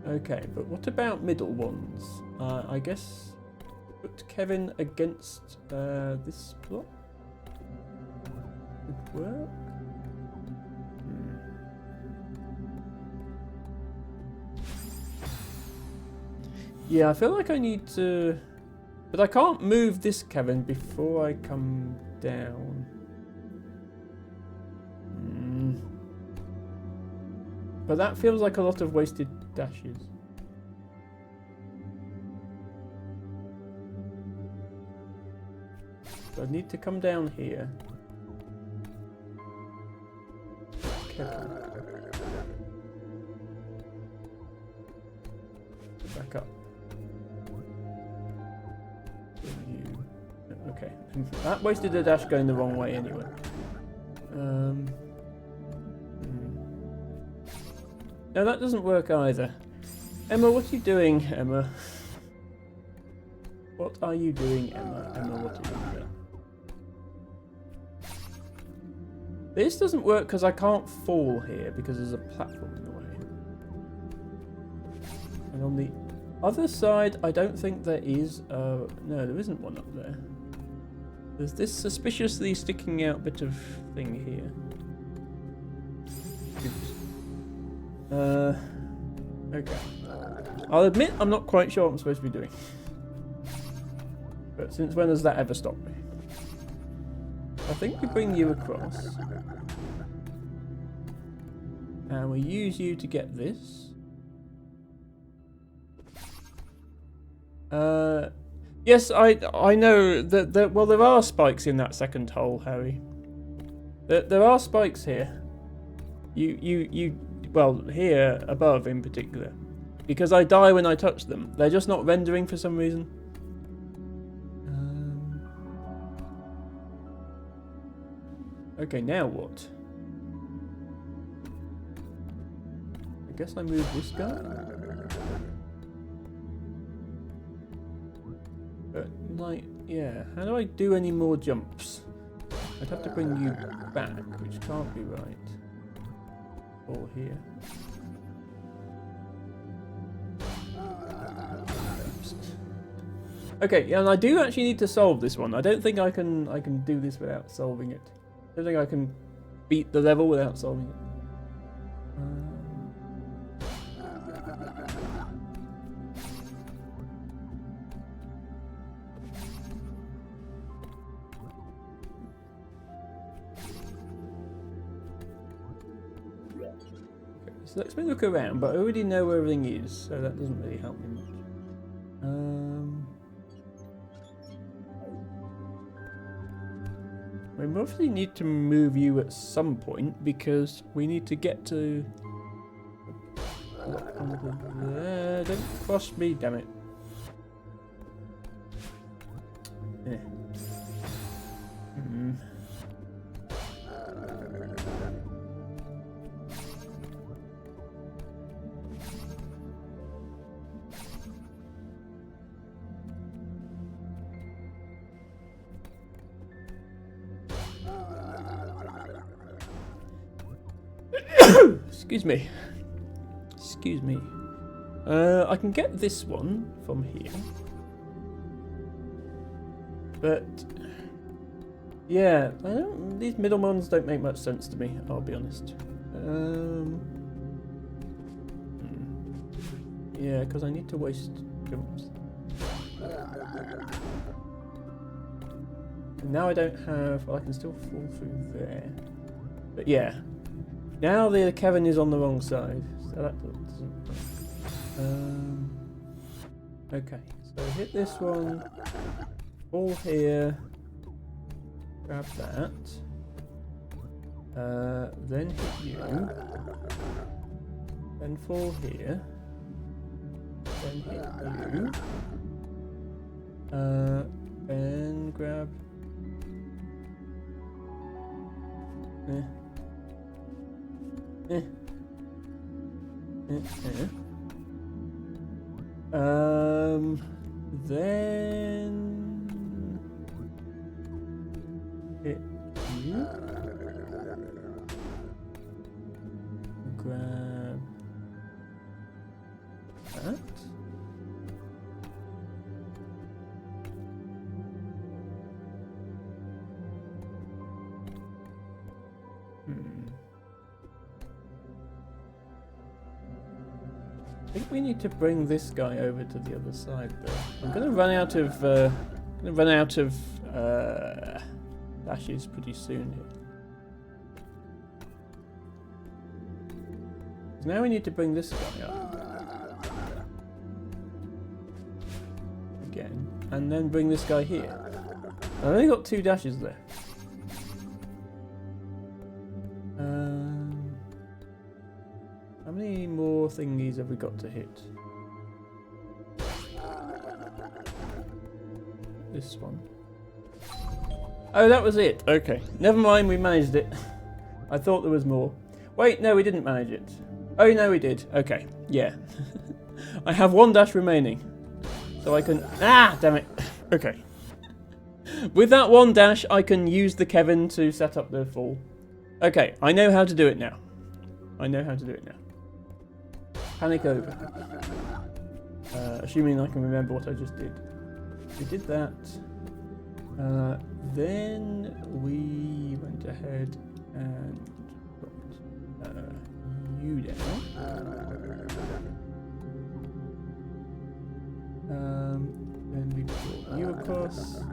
Okay, but what about middle ones? I guess put Kevin against this block would work. Yeah, I feel like I need to, but I can't move this Kevin before I come down. But that feels like a lot of wasted dashes. So I need to come down here. Kevin. Back up. Okay. That wasted a dash going the wrong way anyway. No, that doesn't work either. Emma, what are you doing, Emma? What are you doing, Emma? Emma, what are you doing? This doesn't work because I can't fall here because there's a platform in the way. And on the other side, I don't think there is. No, there isn't one up there. There's this suspiciously sticking out bit of thing here. Okay. I'll admit I'm not quite sure what I'm supposed to be doing. But since when has that ever stopped me? I think we bring you across. And we use you to get this. Yes, I know that well, there are spikes in that second hole, Harry. There are spikes here. Well, here above in particular, because I die when I touch them. They're just not rendering for some reason. Okay, now what? I guess I move this guy. But like, yeah, how do I do any more jumps? I'd have to bring you back, which can't be right. Or here. Okay, yeah, and I do actually need to solve this one. I don't think I can do this without solving it. I don't think I can beat the level without solving it. So let's look around, but I already know where everything is, so that doesn't really help me much. We obviously need to move you at some point because we need to get to. Don't cross me, damn it. Yeah. Excuse me. Excuse me. I can get this one from here. But yeah, these middle ones don't make much sense to me, I'll be honest. Yeah, because I need to waste jumps. And now I don't have. Well, I can still fall through there. But yeah. Now the Kevin is on the wrong side, so that doesn't. Okay, so hit this one, fall here, grab that, then hit you, then fall here, then hit you, then grab. Then hit you. Grab that. I think we need to bring this guy over to the other side though. I'm gonna run out of dashes pretty soon here. So now we need to bring this guy up. Again. And then bring this guy here. I've only got 2 dashes left. How many more thingies have we got to hit? This one. Oh, that was it. Okay. Never mind, we managed it. I thought there was more. Wait, no, we didn't manage it. Oh, no, we did. Okay. Yeah. I have 1 dash remaining. So I can... Ah, damn it. Okay. With that 1 dash, I can use the Kevin to set up the fall. Okay, I know how to do it now. I know how to do it now. Panic over. Assuming I can remember what I just did. We did that. Then we went ahead and got you down. Then we brought you across.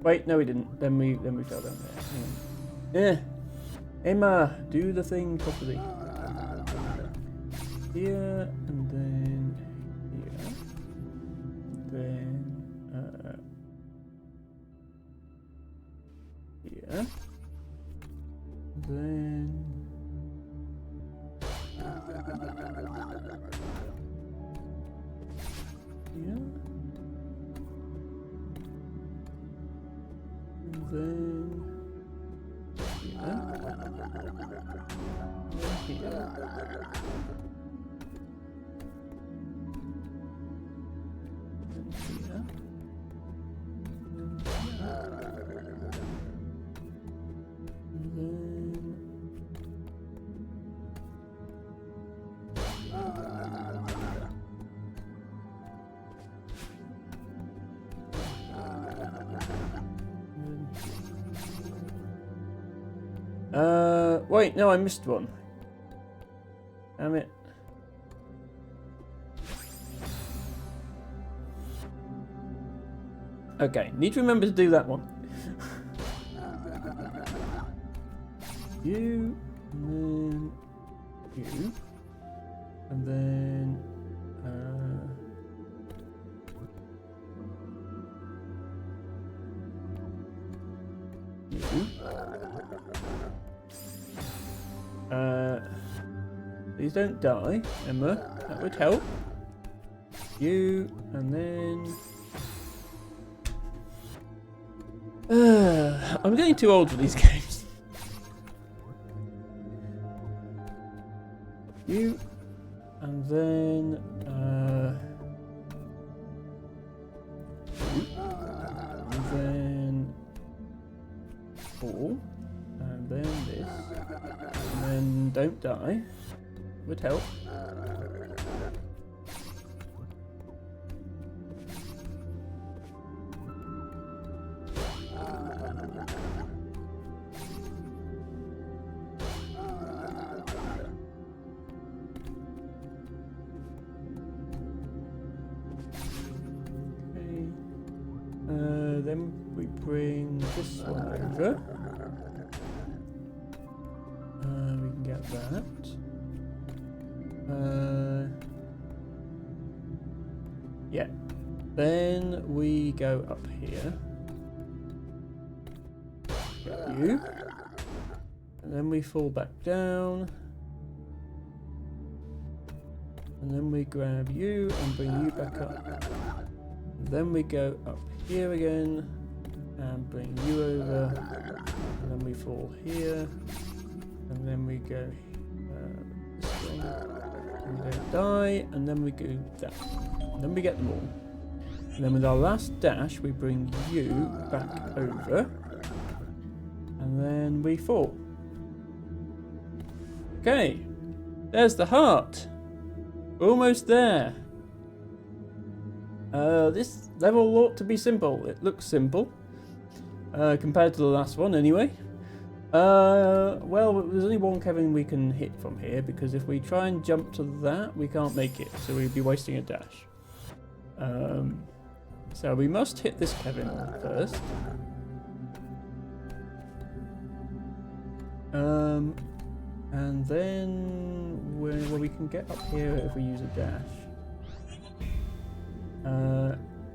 Wait, no we didn't. Then we fell down there. Yeah. Emma, do the thing properly. Here and then here. Then here. Then here. And then here. Wait, no, I missed one. Damn it. Okay, need to remember to do that one. You, and then you, and then you. Please don't die, Emma. That would help. You, and then... I'm getting too old for these games. You, and then... you, and then... 4, and then this, and then don't die. Would help. Then we bring this one over. We can get that. Yeah. Then we go up here. Get you. And then we fall back down. And then we grab you and bring you back up. And then we go up here again and bring you over. And then we fall here. And then we go this one. And we don't die. And then we go that. And then we get them all. And then with our last dash, we bring you back over. And then we fall. Okay. There's the heart. Almost there. This level ought to be simple. It looks simple. Compared to the last one anyway. Well, there's only one Kevin we can hit from here, because if we try and jump to that, we can't make it, so we'd be wasting a dash. So we must hit this Kevin first. And then well, we can get up here if we use a dash.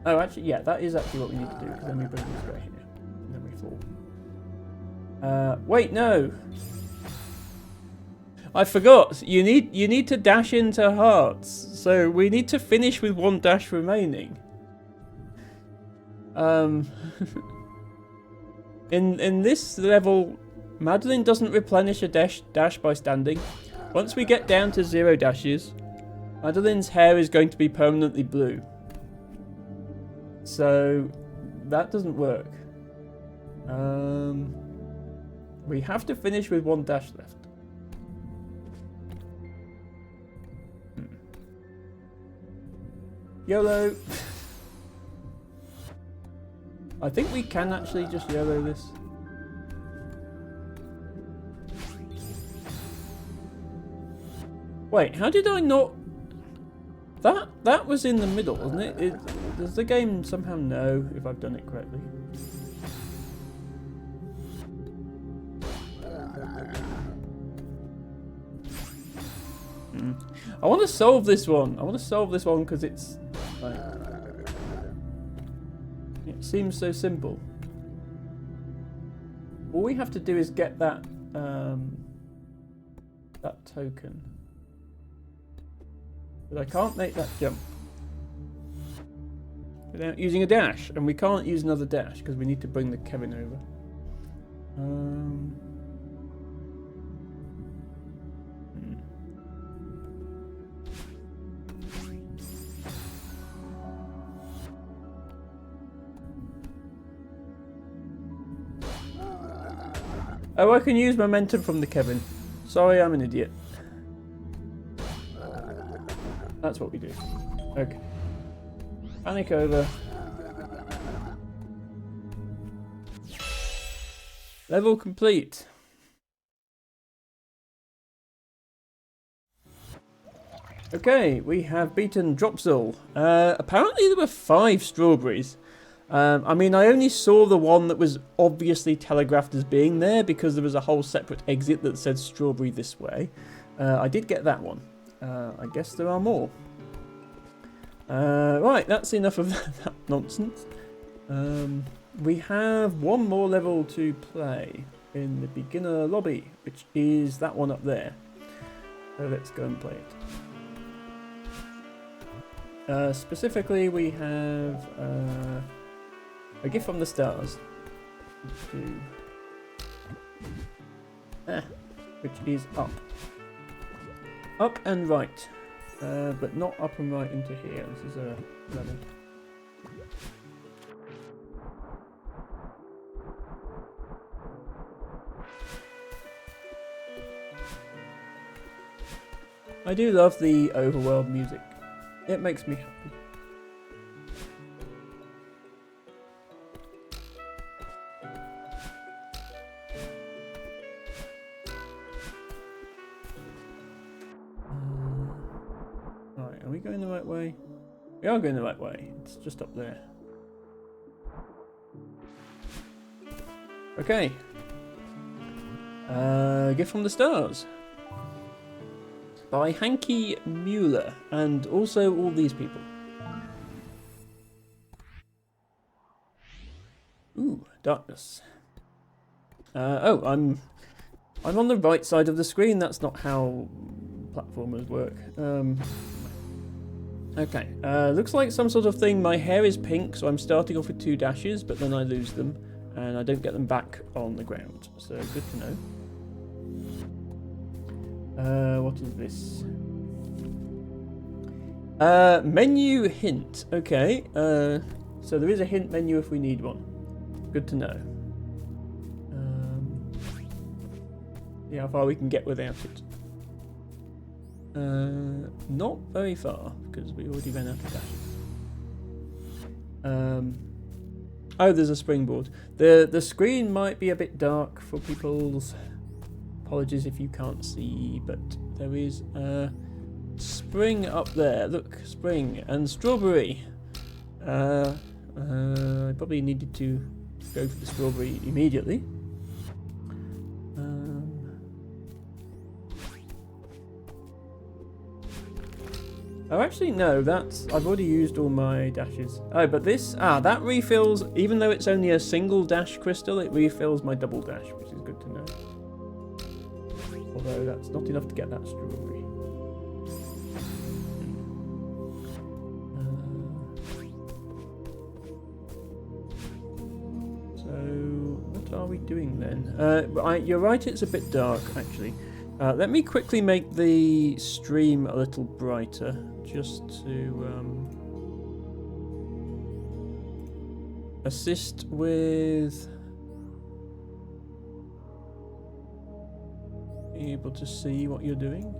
Oh, actually, yeah, that is actually what we need to do, because then we bring this guy here, and then we fall. Wait, no! I forgot. You need to dash into hearts, so we need to finish with one dash remaining. In this level, Madeline doesn't replenish a dash by standing. Once we get down to 0 dashes, Madeline's hair is going to be permanently blue. So that doesn't work. We have to finish with one dash left. YOLO! I think we can actually just YOLO this. Wait, how did I not... That was in the middle, wasn't it? Does the game somehow know if I've done it correctly? I want to solve this one. I want to solve this one because it's like... It seems so simple. All we have to do is get that that token. But I can't make that jump without using a dash, and we can't use another dash because we need to bring the Kevin over. Oh, I can use momentum from the Kevin. Sorry, I'm an idiot. That's what we do. Okay. Panic over. Level complete. Okay, we have beaten Dropsil. Apparently there were 5 strawberries. I mean, I only saw the one that was obviously telegraphed as being there because there was a whole separate exit that said strawberry this way. I did get that one. I guess there are more. Right, that's enough of that nonsense. We have one more level to play in the beginner lobby, which is that one up there. So let's go and play it. Specifically, we have a gift from the stars, which is up. Up and right, but not up and right into here. This is a level. I do love the overworld music. It makes me happy. Right, are we going the right way? We are going the right way. It's just up there. Okay. Gift from the Stars. By Hanky Mueller, and also all these people. Ooh, darkness. Oh, I'm on the right side of the screen. That's not how platformers work. Okay, looks like some sort of thing. My hair is pink, so I'm starting off with 2 dashes, but then I lose them, and I don't get them back on the ground. So good to know. What is this? Menu hint. Okay. So there is a hint menu if we need one. Good to know. See how far we can get without it. Not very far, because we already ran out of dashes. Oh, there's a springboard. The screen might be a bit dark for people's... Apologies if you can't see, but there is a spring up there. Look, spring and strawberry. I probably needed to go for the strawberry immediately. Oh, actually, no, I've already used all my dashes. Oh, but this... that refills... Even though it's only a single dash crystal, it refills my double dash, which is good to know. Although that's not enough to get that strawberry. So, what are we doing then? You're right, it's a bit dark, actually. Let me quickly make the stream a little brighter, just to assist with being able to see what you're doing.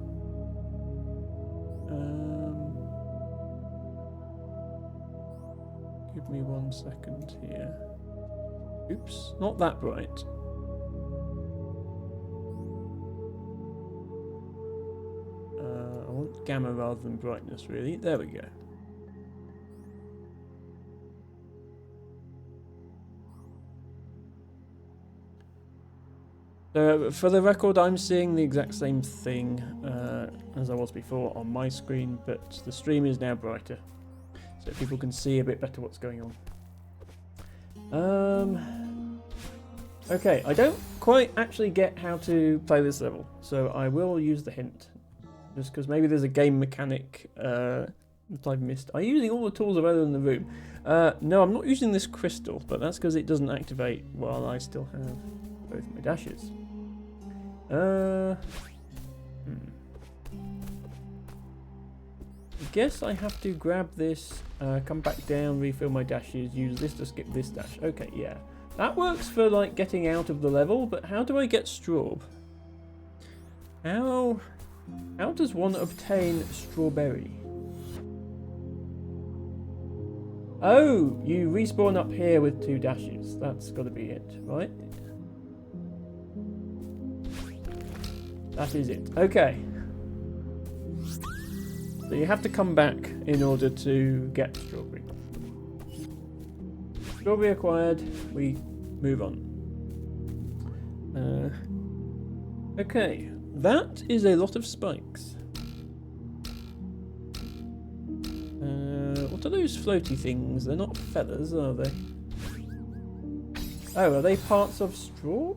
Give me 1 second here. Oops, not that bright. I want gamma rather than brightness, really. There we go. For the record, I'm seeing the exact same thing as I was before on my screen, but the stream is now brighter, so people can see a bit better what's going on. Okay, I don't quite actually get how to play this level, so I will use the hint. Just because maybe there's a game mechanic that I've missed. Are you using all the tools available in the room? No, I'm not using this crystal, but that's because it doesn't activate while I still have both my dashes. I guess I have to grab this, come back down, refill my dashes, use this to skip this dash. Okay, yeah. That works for, like, getting out of the level, but how do I get straw? How does one obtain strawberry? Oh, you respawn up here with 2 dashes. That's got to be it, right? That is it. Okay. So you have to come back in order to get strawberry. Strawberry acquired. We move on. Okay. That is a lot of spikes. What are those floaty things? They're not feathers, are they? Oh, are they parts of straw?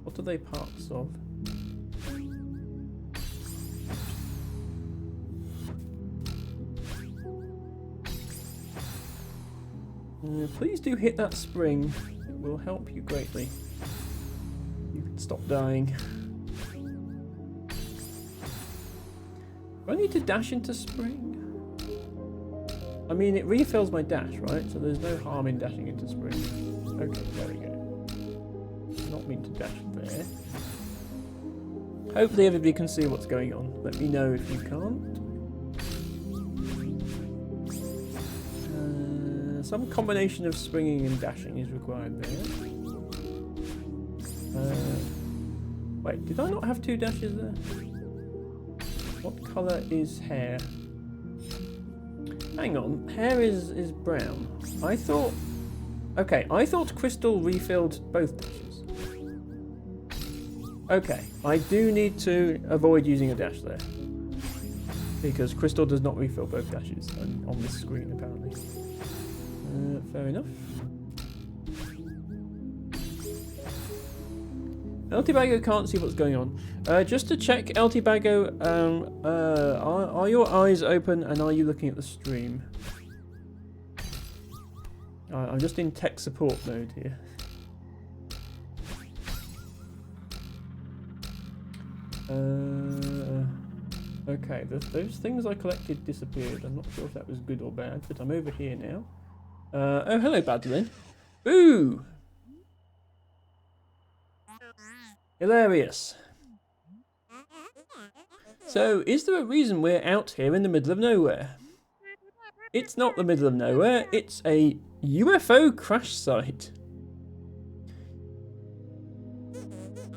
What are they parts of? Please do hit that spring. It will help you greatly. You can stop dying. Do I need to dash into spring? I mean, it refills my dash, right? So there's no harm in dashing into spring. Okay, there we go. Not mean to dash there. Hopefully everybody can see what's going on. Let me know if you can't. Some combination of springing and dashing is required there. Wait, did I not have 2 dashes there? What colour is hair? Hang on, hair is brown. I thought... Okay, I thought crystal refilled both dashes. Okay, I do need to avoid using a dash there. Because crystal does not refill both dashes on this screen, apparently. Fair enough. Eltibago can't see what's going on. Just to check, Eltibago, are your eyes open and are you looking at the stream? I'm just in tech support mode here. Okay, those things I collected disappeared. I'm not sure if that was good or bad, but I'm over here now. Oh, hello, Badlin. Boo! So, is there a reason we're out here in the middle of nowhere? It's not the middle of nowhere, it's a UFO crash site.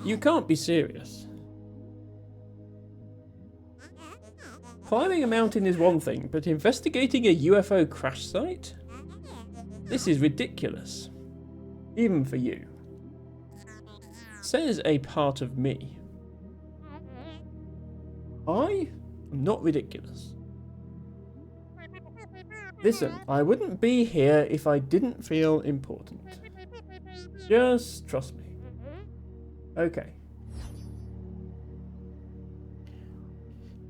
You can't be serious. Climbing a mountain is one thing, but investigating a UFO crash site? This is ridiculous. Even for you. Says a part of me. I am not ridiculous. Listen, I wouldn't be here if I didn't feel important. Just trust me. Okay.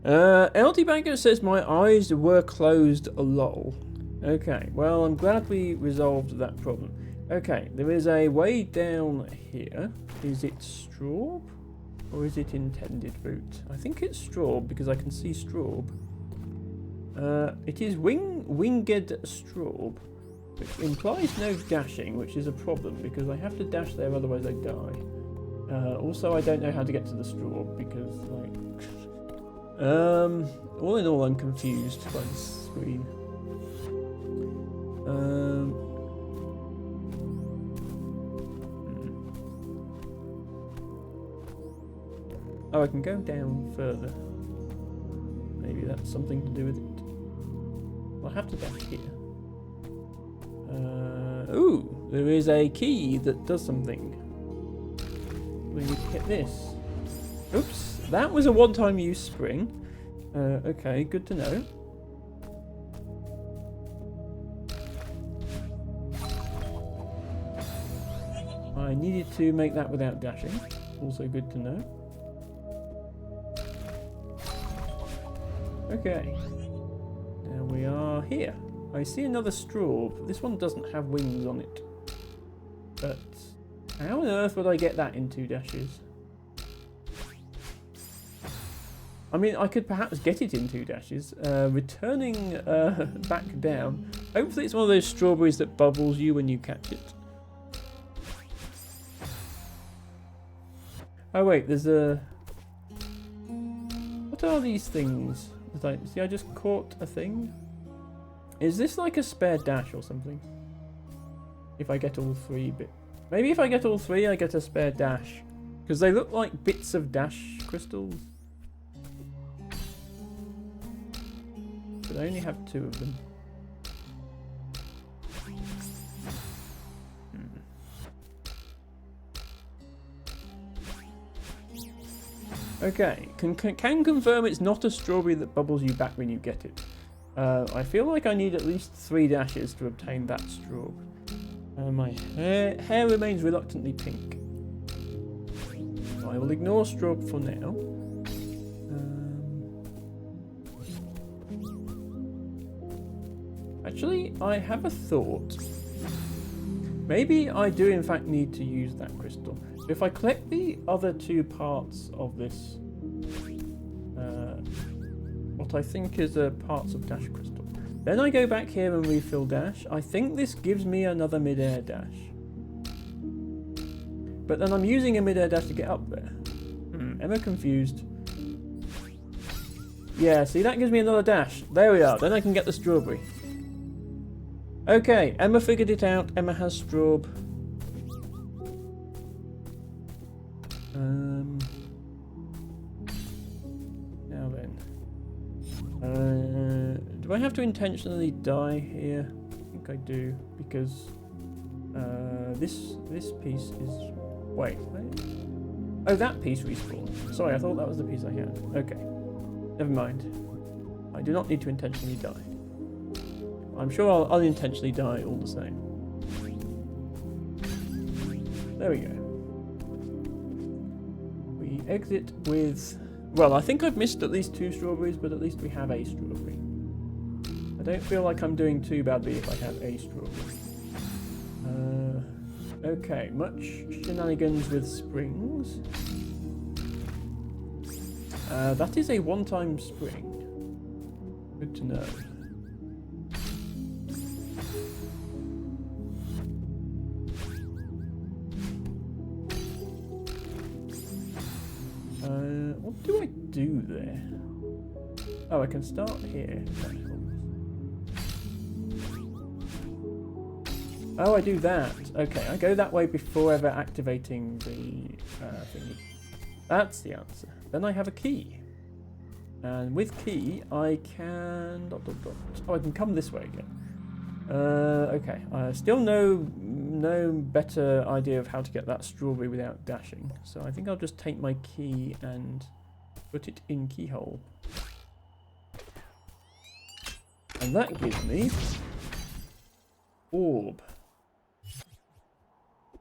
LD Banker says my eyes were closed, lol. Okay, well, I'm glad we resolved that problem. Okay, there is a way down here. Is it straw? Or is it intended route? I think it's straw because I can see straw. It is winged straw, which implies no dashing, which is a problem because I have to dash there, otherwise I die. Also, I don't know how to get to the straw because, like, all in all, I'm confused by the screen. Oh, I can go down further. Maybe that's something to do with it. I'll have to dash here. Ooh, there is a key that does something. We need to get this. Oops, that was a one-time use spring. Okay, good to know. I needed to make that without dashing. Also good to know. Okay. Now we are here. I see another straw. This one doesn't have wings on it. But how on earth would I get that in 2 dashes? I mean, I could perhaps get it in 2 dashes. Returning back down. Hopefully it's one of those strawberries that bubbles you when you catch it. Oh wait, there's a... What are these things? See, I just caught a thing. Is this like a spare dash or something? If I get all 3 bits. Maybe if I get all 3, I get a spare dash. Because they look like bits of dash crystals. But I only have 2 of them. Okay, can confirm it's not a strawberry that bubbles you back when you get it. I feel like I need at least 3 dashes to obtain that straw. My hair remains reluctantly pink. I will ignore straw for now. Actually, I have a thought. Maybe I do in fact need to use that crystal. If I collect the other 2 parts of this, what I think is parts of dash crystal, then I go back here and refill dash. I think this gives me another mid-air dash. But then I'm using a mid-air dash to get up there. Am I confused? Yeah, see, that gives me another dash. There we are. Then I can get the strawberry. Okay, Emma figured it out. Emma has straw. Now then. Do I have to intentionally die here? I think I do, because this piece is... Wait. Oh, that piece respawned. Sorry, I thought that was the piece I had. Okay. Never mind. I do not need to intentionally die. I'm sure I'll unintentionally die all the same. There we go. We exit with... Well, I think I've missed at least 2 strawberries, but at least we have a strawberry. I don't feel like I'm doing too badly if I have a strawberry. Okay, much shenanigans with springs. That is a one-time spring. Good to know. What do I do there? Oh, I can start here. Oh, I do that. Okay, I go that way before ever activating the thingy. That's the answer. Then I have a key. And with key, I can... Oh, I can come this way again. Okay, still no better idea of how to get that strawberry without dashing. So I think I'll just take my key and put it in keyhole. And that gives me... orb.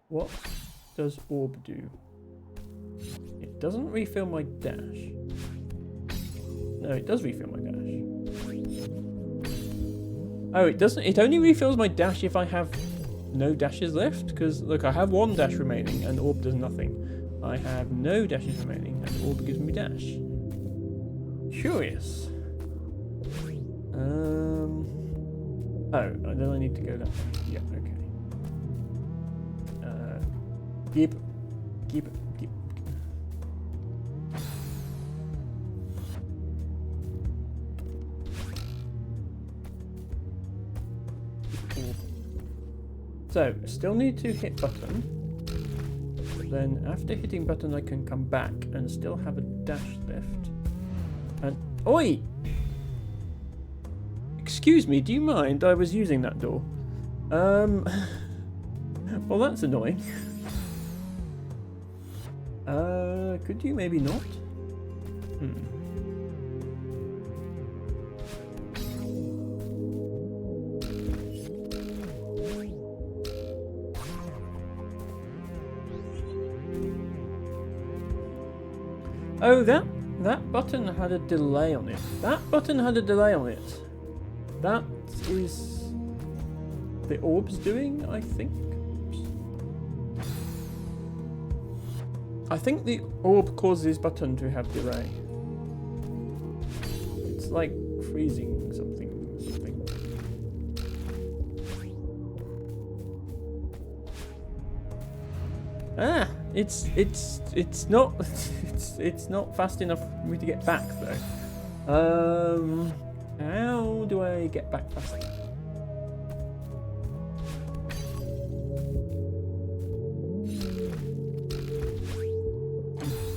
What does orb do? It doesn't refill my dash. No, it does refill my dash. Oh, it doesn't. It only refills my dash if I have no dashes left. Because, look, I have 1 dash remaining and orb does nothing. I have no dashes remaining and orb gives me dash. Curious. Oh, then I need to go that way. Yeah, okay. Keep. So, still need to hit button. But then after hitting button I can come back and still have a dash left. And oi! Excuse me, do you mind? I was using that door. Well, that's annoying. Could you maybe not? Oh, that button had a delay on it. That button had a delay on it. That is the orb's doing, I think. I think the orb causes button to have delay. It's like freezing something. Ah, it's not it's not fast enough for me to get back though. How do I get back faster?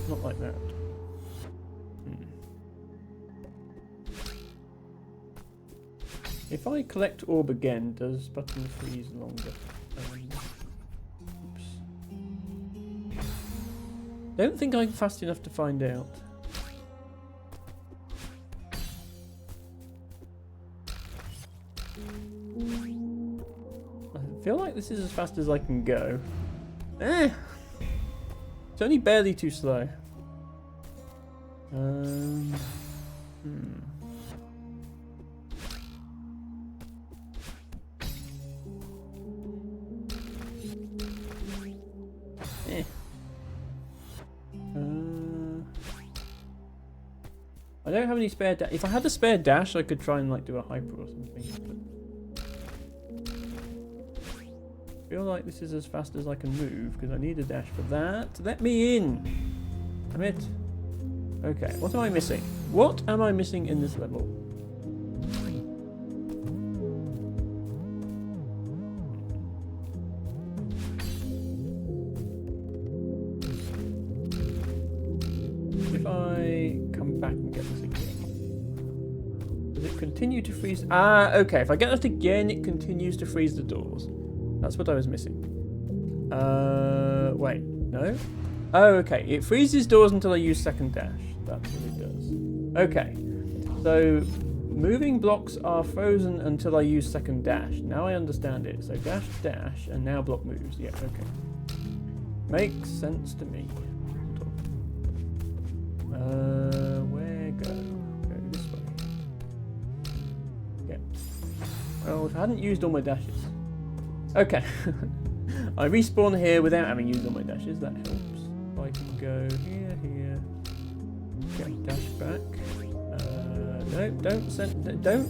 Not like that. If I collect orb again, does button freeze longer? Oops. Don't think I'm fast enough to find out. I feel like this is as fast as I can go. It's only barely too slow. I don't have any spare dash. If I had a spare dash, I could try and like do a hyper or something. But I feel like this is as fast as I can move because I need a dash for that. Let me in. Damn it. Okay, what am I missing? What am I missing in this level? If I come back and get this again, does it continue to freeze? Ah, okay. If I get that again, it continues to freeze the doors. That's what I was missing. Wait, no? Oh, okay. It freezes doors until I use second dash. That's what it does. Okay. So, moving blocks are frozen until I use second dash. Now I understand it. So, dash, dash, and now block moves. Yeah, okay. Makes sense to me. Where go? Go this way. Yeah. Well, if I hadn't used all my dashes. Okay. I respawn here without having used all my dashes. That helps. I can go here, here. Okay, dash back. No, don't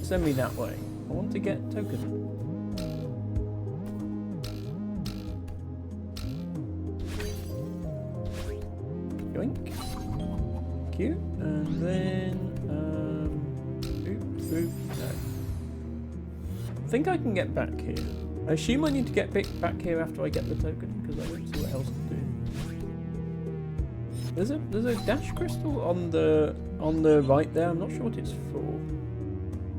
send me that way. I want to get token. Yoink. Cute. And then Move? No. I think I can get back here. I assume I need to get back here after I get the token, because I don't see what else to do. There's a dash crystal on the right there. I'm not sure what it's for.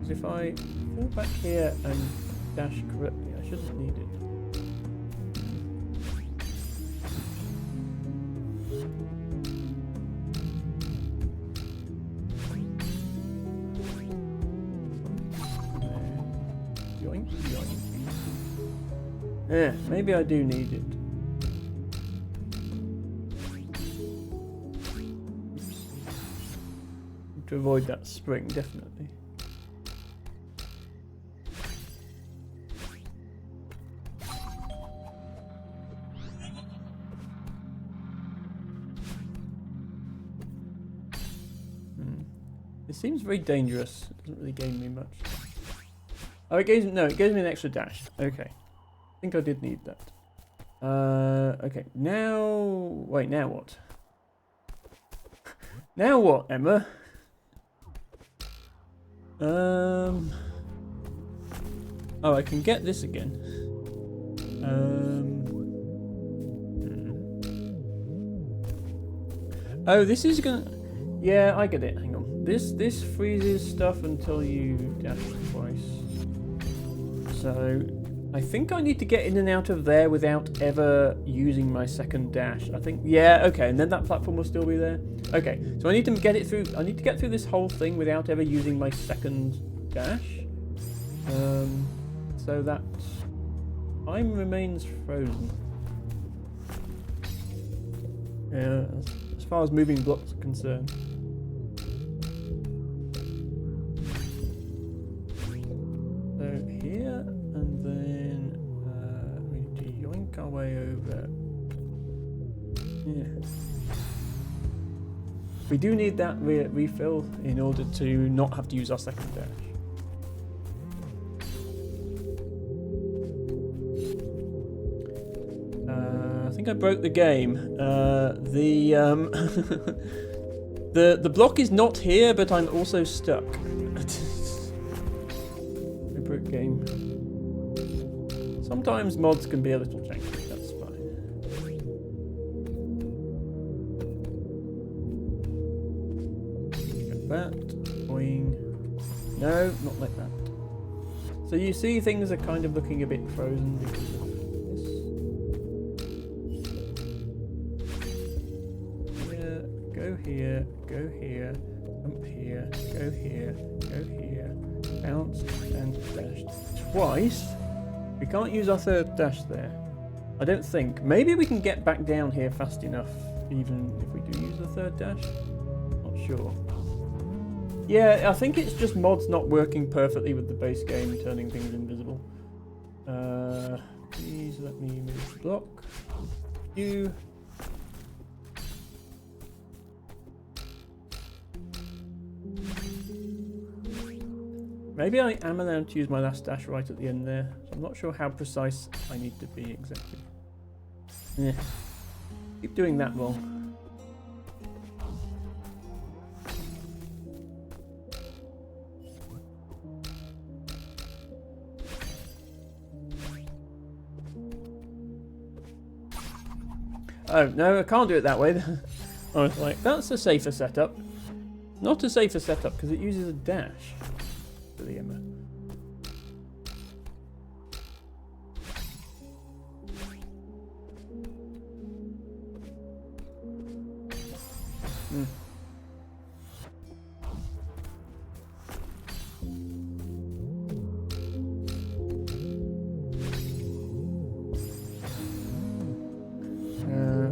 Because if I fall back here and dash correctly, I shouldn't need it. Yoink, yoink. Yeah, maybe I do need it. To avoid that spring, definitely. It seems very dangerous. It doesn't really gain me much. Oh, it gives me an extra dash. Okay. I think I did need that. Okay, now... Wait, now what? Now what, Emma? Oh, I can get this again. Oh, this is gonna... Yeah, I get it. Hang on. This freezes stuff until you dash twice. So, I think I need to get in and out of there without ever using my second dash. I think, yeah, okay, and then that platform will still be there. Okay, so I need to get it through. I need to get through this whole thing without ever using my second dash. So that time remains frozen. Yeah, as far as moving blocks are concerned. So here, and then we need to yoink our way over. Yeah. We do need that refill in order to not have to use our second dash. I think I broke the game. The block is not here, but I'm also stuck. I broke game. Sometimes mods can be a little janky. That's fine. Get that. Boing. No, not like that. So you see, things are kind of looking a bit frozen because of this. Go here, go here, jump here, go here, go here, bounce and dash twice. We can't use our third dash there. I don't think. Maybe we can get back down here fast enough, even if we do use the third dash. Not sure. Yeah, I think it's just mods not working perfectly with the base game, turning things invisible. Please let me move the block. You. Maybe I am allowed to use my last dash right at the end there. So I'm not sure how precise I need to be exactly. Yeah. Keep doing that wrong. Oh, no, I can't do it that way. I was like, that's a safer setup. Not a safer setup because it uses a dash. The Emma.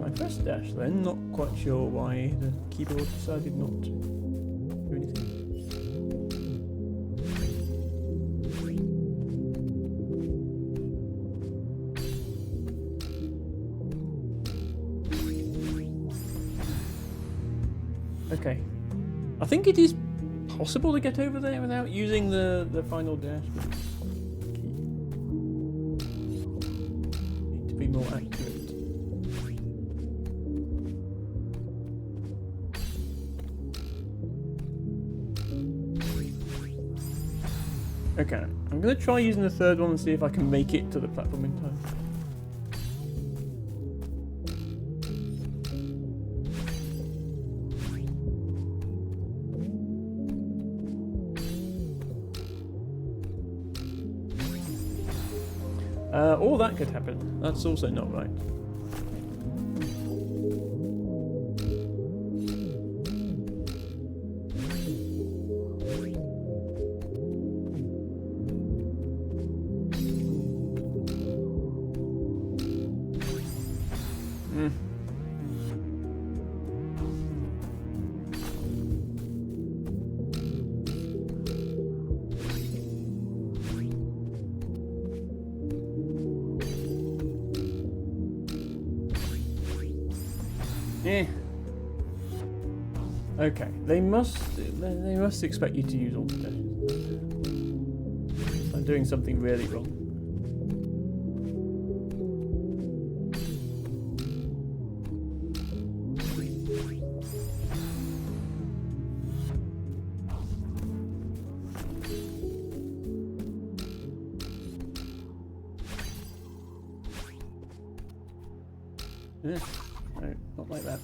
I pressed dash then, not quite sure why the keyboard decided not to do anything. Okay, I think it is possible to get over there without using the final dash. Need to be more accurate. Okay, I'm going to try using the third one and see if I can make it to the platform in time. Or that could happen. That's also not right. Eh. Okay, they must expect you to use all the dashes. I'm doing something really wrong. Yeah. No, not like that.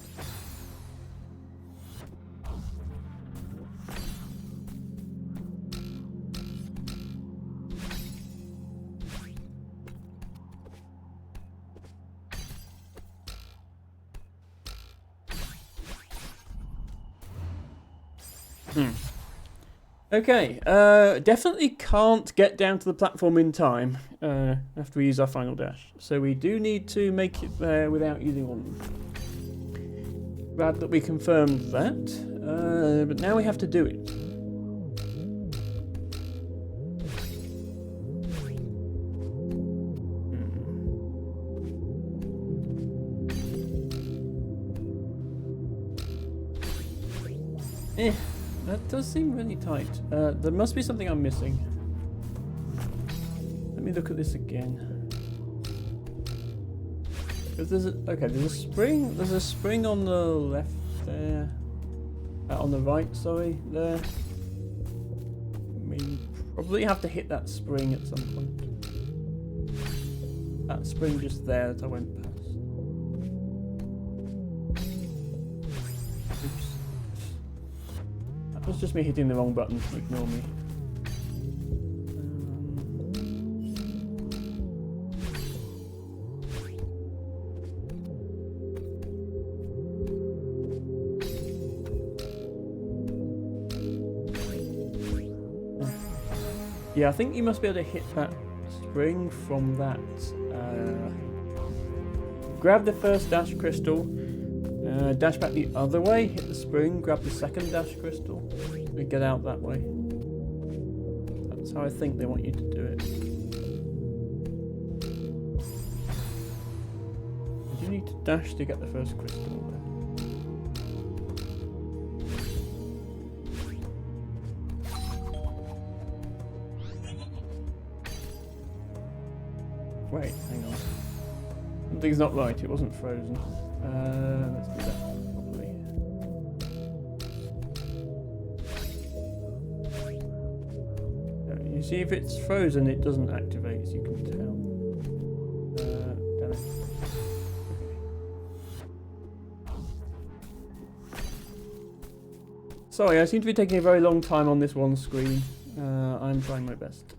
Okay, definitely can't get down to the platform in time after we use our final dash. So we do need to make it there without using one. Glad that we confirmed that, but now we have to do it. That does seem really tight. There must be something I'm missing. Let me look at this again. Because there's there's a spring. There's a spring on the left there. On the right, sorry, there. We probably have to hit that spring at some point. That spring just there that I went past. It was just me hitting the wrong button. Ignore me. Yeah, I think you must be able to hit that spring from that. Grab the first dash crystal. Dash back the other way, hit the spring, grab the second dash crystal, and get out that way. That's how I think they want you to do it. You need to dash to get the first crystal then. Wait, hang on. Something's not right, it wasn't frozen. Let's do that properly. You see, if it's frozen, it doesn't activate, as you can tell. Damn it. Sorry, I seem to be taking a very long time on this one screen. I'm trying my best.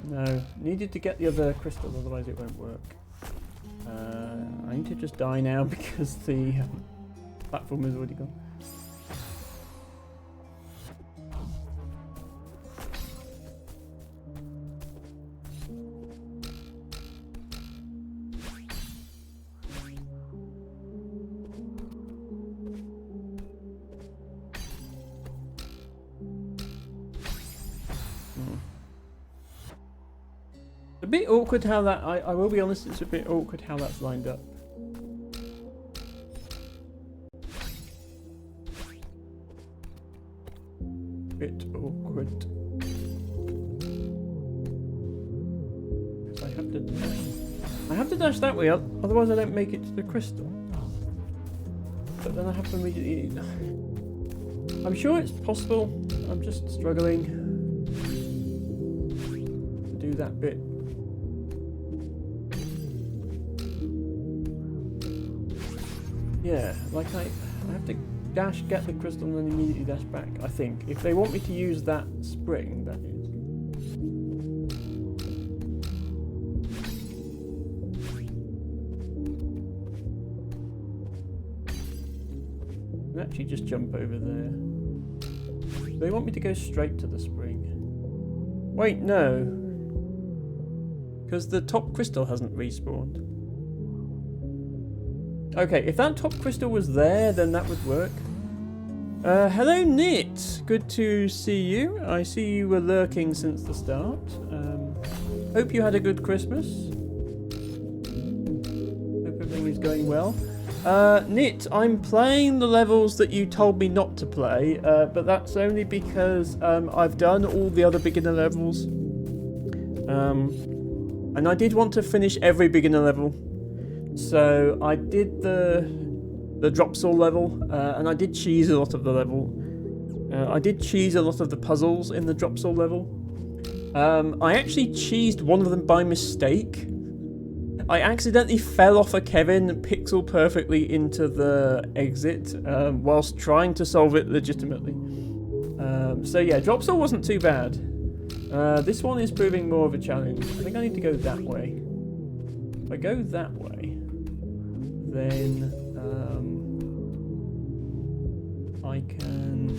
No, needed to get the other crystal, otherwise it won't work. I need to just die now because the platform is already gone. A bit awkward how that, I will be honest, it's a bit awkward how that's lined up. Bit awkward. Because I have to dash that way, otherwise I don't make it to the crystal. but then I have to immediately... I'm sure it's possible. I'm just struggling to do that bit. Yeah, like I have to dash, get the crystal, and then immediately dash back, I think. If they want me to use that spring, that is. I can actually just jump over there. They want me to go straight to the spring. Wait, no. Because the top crystal hasn't respawned. Okay, if that top crystal was there, then that would work. Hello, Knit. Good to see you. I see you were lurking since the start. Hope you had a good Christmas. Hope everything is going well. Knit, I'm playing the levels that you told me not to play, but that's only because I've done all the other beginner levels. And I did want to finish every beginner level. So I did the drop saw level, and I did cheese a lot of the level. I did cheese a lot of the puzzles in the drop saw level. I actually cheesed one of them by mistake. I accidentally fell off a Kevin pixel perfectly into the exit whilst trying to solve it legitimately. So yeah, drop saw wasn't too bad. This one is proving more of a challenge. I think I need to go that way. If I go that way, then I can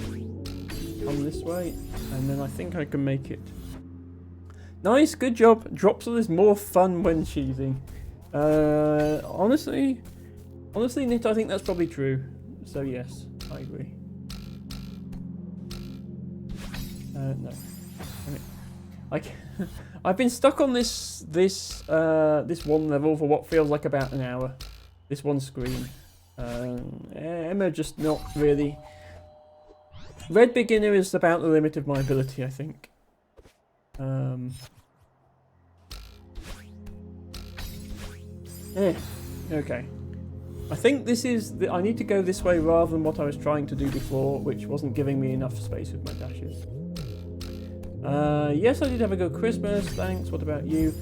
come this way, and then I think I can make it. Nice, good job. Dropsel is more fun when cheesing. Honestly, Nit, I think that's probably true. So yes, I agree. No. I've been stuck on this one level for what feels like about an hour. This one screen. Emma just not really. Red beginner is about the limit of my ability, I think. Okay. I think this is. I need to go this way rather than what I was trying to do before, which wasn't giving me enough space with my dashes. Yes, I did have a good Christmas, thanks. What about you?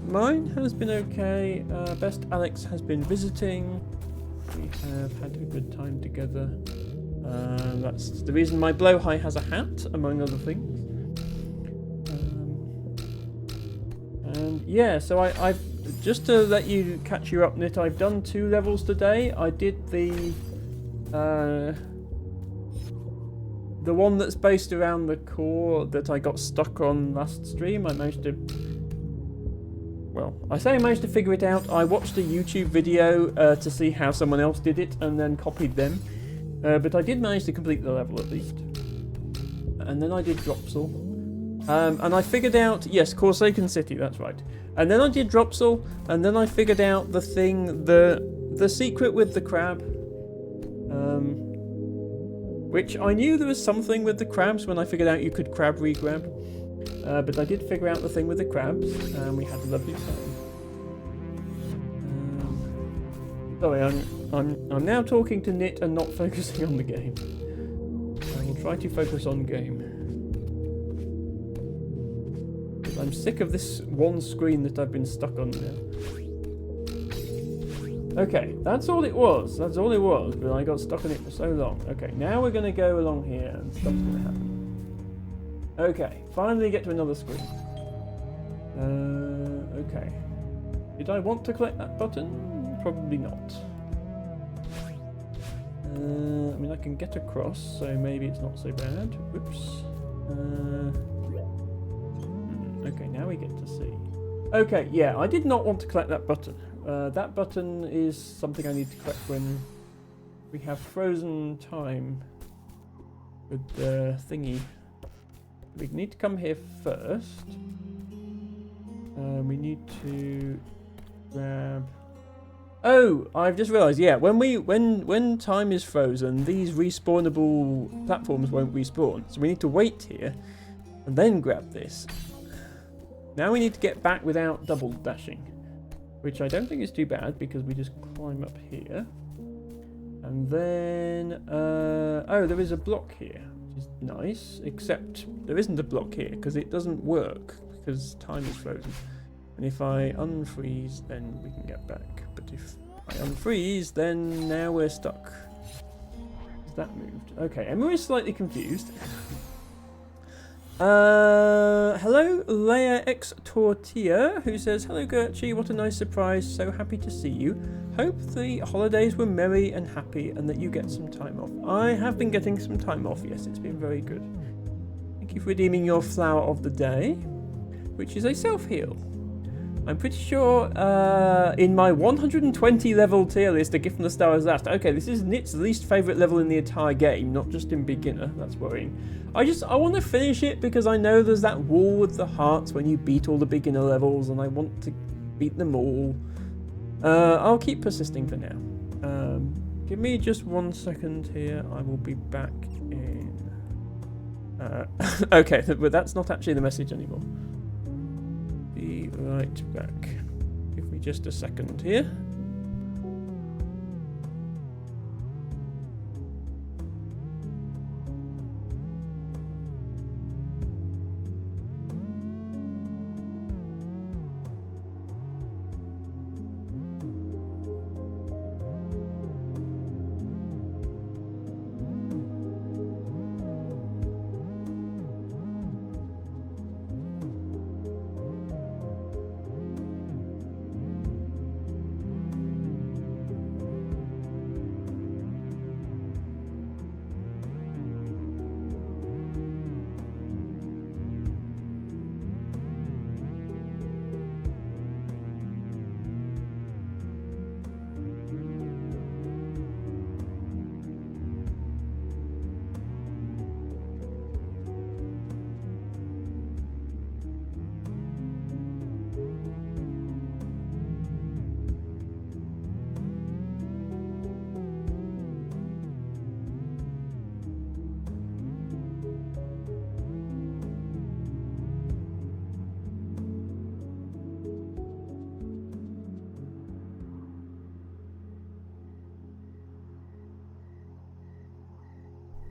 Mine has been okay. Best Alex has been visiting. We have had a good time together. That's the reason my blowhigh has a hat, among other things. And yeah, so I've just to let you catch you up, Knit. I've done 2 levels today. I did the one that's based around the core that I got stuck on last stream. I managed to... Well, I say I managed to figure it out. I watched a YouTube video to see how someone else did it and then copied them. But I did manage to complete the level at least. And then I did Dropsel. And I figured out... Yes, Corsacan City, that's right. And then I did Dropsel, and then I figured out the thing, the secret with the crab. Which I knew there was something with the crabs when I figured out you could crab re-grab. But I did figure out the thing with the crabs, and we had a lovely time. Sorry, I'm now talking to Knit and not focusing on the game. I will try to focus on game. I'm sick of this one screen that I've been stuck on now. Okay, that's all it was. That's all it was, but I got stuck on it for so long. Okay, now we're going to go along here and stuff's going to happen. Okay, finally get to another screen. Okay. Did I want to collect that button? Probably not. I mean, I can get across, so maybe it's not so bad. Whoops. Okay, now we get to see. Okay, yeah, I did not want to collect that button. That button is something I need to collect when we have frozen time with the thingy. We need to come here first. We need to grab... Oh, I've just realised, yeah, when time is frozen, these respawnable platforms won't respawn. So we need to wait here and then grab this. Now we need to get back without double dashing, which I don't think is too bad because we just climb up here. And then, oh, there is a block here, which is nice, except there isn't a block here because it doesn't work because time is frozen. And if I unfreeze, then we can get back. But if I unfreeze, then now we're stuck. Has that moved? Okay, Emma is slightly confused. Hello, Leia X Tortilla, who says, hello Gertrude, what a nice surprise, so happy to see you. Hope the holidays were merry and happy and that you get some time off. I have been getting some time off, yes, it's been very good. Thank you for redeeming your flower of the day, which is a self-heal. I'm pretty sure in my 120 level tier list, a gift from the star is last. Okay, this is Nit's least favourite level in the entire game, not just in beginner. That's worrying. I want to finish it because I know there's that wall with the hearts when you beat all the beginner levels, and I want to beat them all. I'll keep persisting for now. Give me just 1 second here. I will be back in... okay, but that's not actually the message anymore. Be right back. Give me just a second here.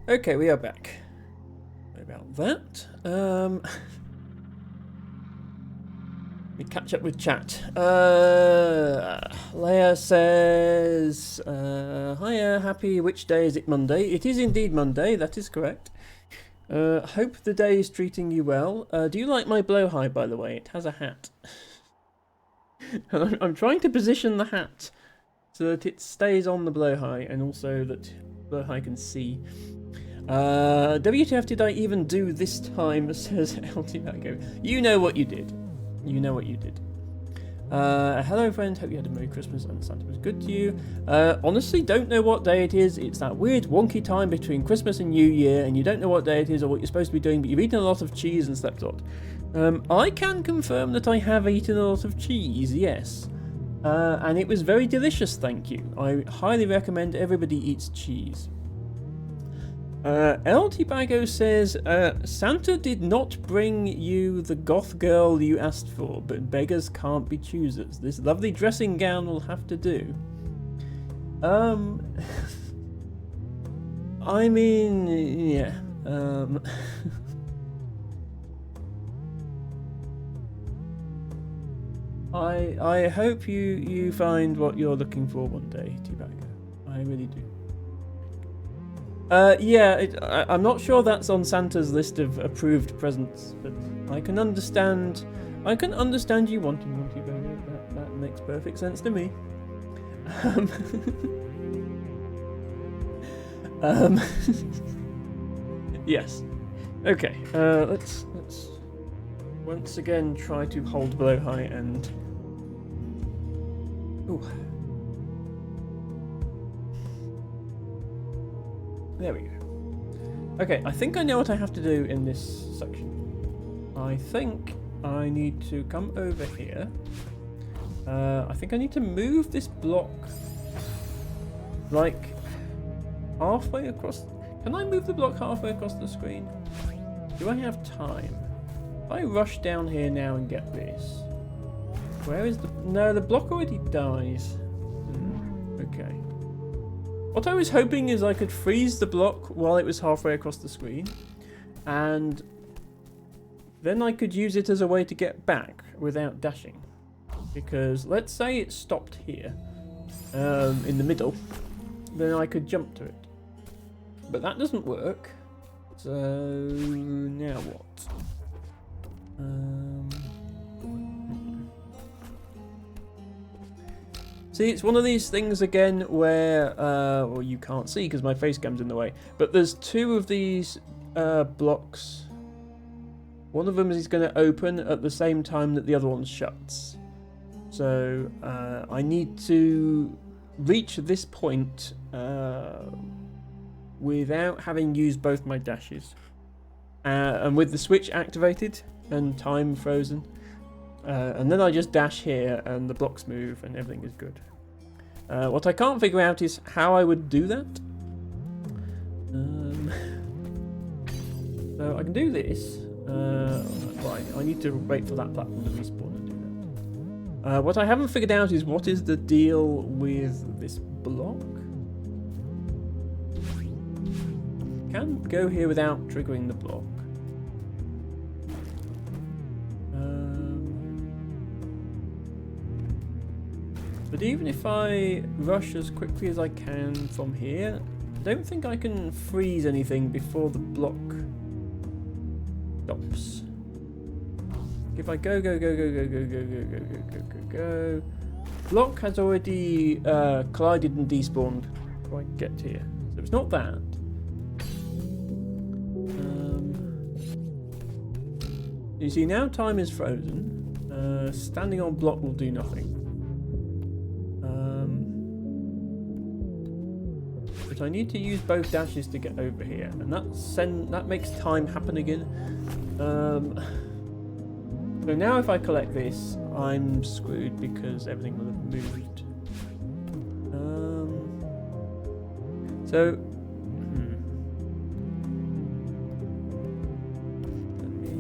Okay, we are back. Sorry about that. We catch up with chat. Leia says, hiya, happy, which day is it? Monday? It is indeed Monday, that is correct. Hope the day is treating you well. Do you like my blowhigh, by the way? It has a hat. I'm trying to position the hat so that it stays on the blowhigh and also that blowhigh can see. WTF did I even do this time, says LT Bago. You know what you did. You know what you did. Hello friend, hope you had a Merry Christmas and Santa was good to you. Honestly, don't know what day it is. It's that weird wonky time between Christmas and New Year and you don't know what day it is or what you're supposed to be doing, but you've eaten a lot of cheese and slept a lot. I can confirm that I have eaten a lot of cheese, yes. And it was very delicious, thank you. I highly recommend everybody eats cheese. LT Bago says, Santa did not bring you the goth girl you asked for, but beggars can't be choosers. This lovely dressing gown will have to do. I mean, yeah. I hope you find what you're looking for one day, T-Bago. I really do. Yeah, I'm not sure that's on Santa's list of approved presents, but I can understand you wanting one, T-Bago. That makes perfect sense to me. Yes. Okay. Let's once again try to hold blowhigh and. Ooh. There we go. Okay, I think I know what I have to do in this section. I think I need to come over here. I think I need to move this block like halfway across. Can I move the block halfway across the screen? Do I have time? If I rush down here now and get this. Where is the... No, the block already dies. Okay. What I was hoping is I could freeze the block while it was halfway across the screen, and then I could use it as a way to get back without dashing. Because let's say it stopped here, in the middle, then I could jump to it. But that doesn't work. So now what? See, it's one of these things again where, well, you can't see because my face cam's in the way, but there's two of these blocks. One of them is going to open at the same time that the other one shuts. So I need to reach this point without having used both my dashes. And with the switch activated and time frozen. And then I just dash here and the blocks move and everything is good. What I can't figure out is how I would do that. So I can do this. Right, I need to wait for that platform to respawn and do that. What I haven't figured out is what is the deal with this block. Can go here without triggering the block. But even if I rush as quickly as I can from here, I don't think I can freeze anything before the block stops. If I go, block has already collided and despawned before I get here. So it's not that. You see, now time is frozen. Standing on block will do nothing. But I need to use both dashes to get over here, and that makes time happen again. So now if I collect this, I'm screwed because everything will have moved. Let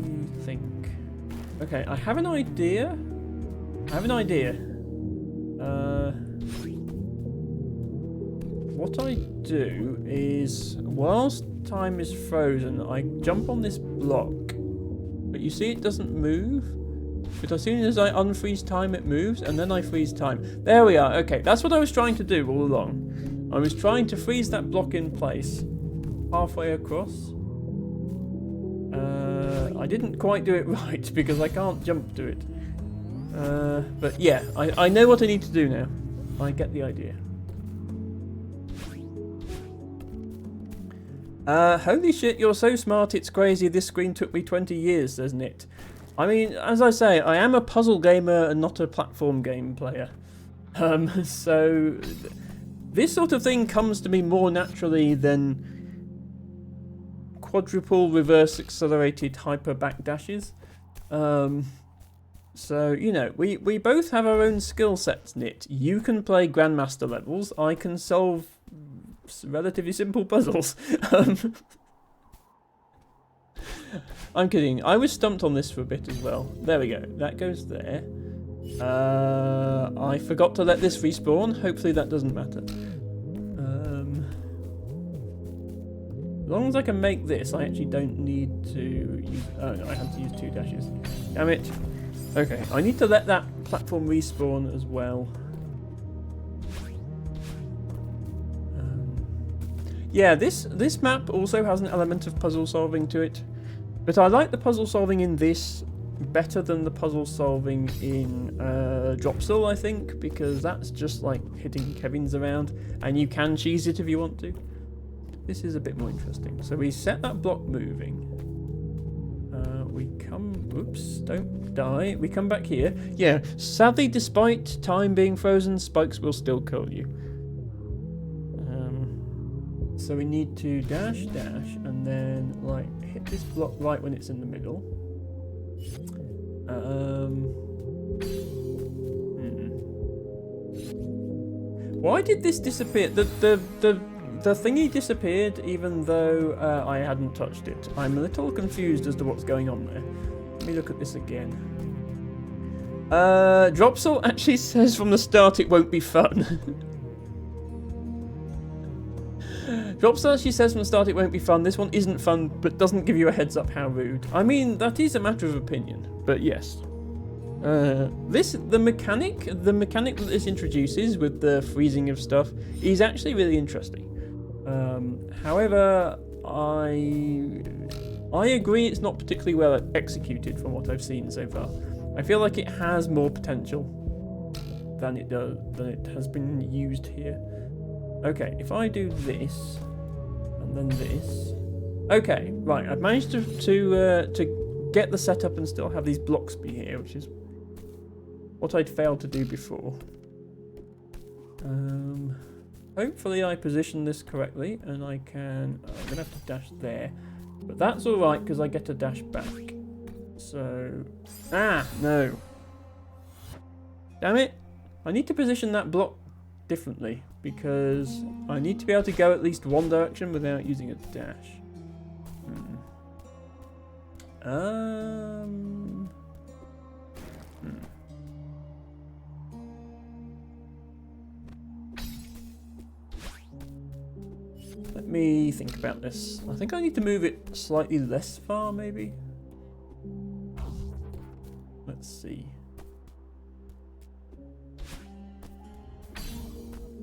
me think. Okay, I have an idea. What I do is, whilst time is frozen, I jump on this block. But you see it doesn't move. But as soon as I unfreeze time, it moves, and then I freeze time. There we are. Okay, that's what I was trying to do all along. I was trying to freeze that block in place, halfway across. I didn't quite do it right, because I can't jump to it. But yeah, I know what I need to do now. I get the idea. Holy shit, you're so smart, it's crazy. This screen took me 20 years, doesn't it? I mean, as I say, I am a puzzle gamer and not a platform game player. So this sort of thing comes to me more naturally than quadruple reverse accelerated hyper backdashes. So, you know, we both have our own skill sets, Nit. You can play Grandmaster levels, I can solve relatively simple puzzles. I'm kidding. I was stumped on this for a bit as well. There we go. That goes there. I forgot to let this respawn. Hopefully that doesn't matter. As long as I can make this, I actually don't need to use... Oh no, I have to use 2 dashes. Damn it. Okay, I need to let that platform respawn as well. Yeah, this map also has an element of puzzle solving to it. But I like the puzzle solving in this better than the puzzle solving in Dropsill, I think, because that's just like hitting Kevins around, and you can cheese it if you want to. This is a bit more interesting. So we set that block moving. We come... Oops, don't die. We come back here. Yeah, sadly, despite time being frozen, spikes will still kill you. So we need to dash, and then like hit this block right when it's in the middle. Why did this disappear? The thingy disappeared even though I hadn't touched it. I'm a little confused as to what's going on there. Let me look at this again. Dropsill actually says from the start it won't be fun. Dropstar, she says from the start it won't be fun. This one isn't fun, but doesn't give you a heads up. How rude. I mean, that is a matter of opinion, but yes. The mechanic that this introduces with the freezing of stuff is actually really interesting. However, I agree it's not particularly well executed from what I've seen so far. I feel like it has more potential than it has been used here. Okay, if I do this and then this. Okay, right. I've managed to get the setup and still have these blocks be here, which is what I'd failed to do before. Hopefully I position this correctly and I can... I'm going to have to dash there. But that's alright because I get to dash back. So... Ah! No. Damn it! I need to position that block differently because I need to be able to go at least one direction without using a dash. Let me think about this. I think I need to move it slightly less far, maybe. Let's see.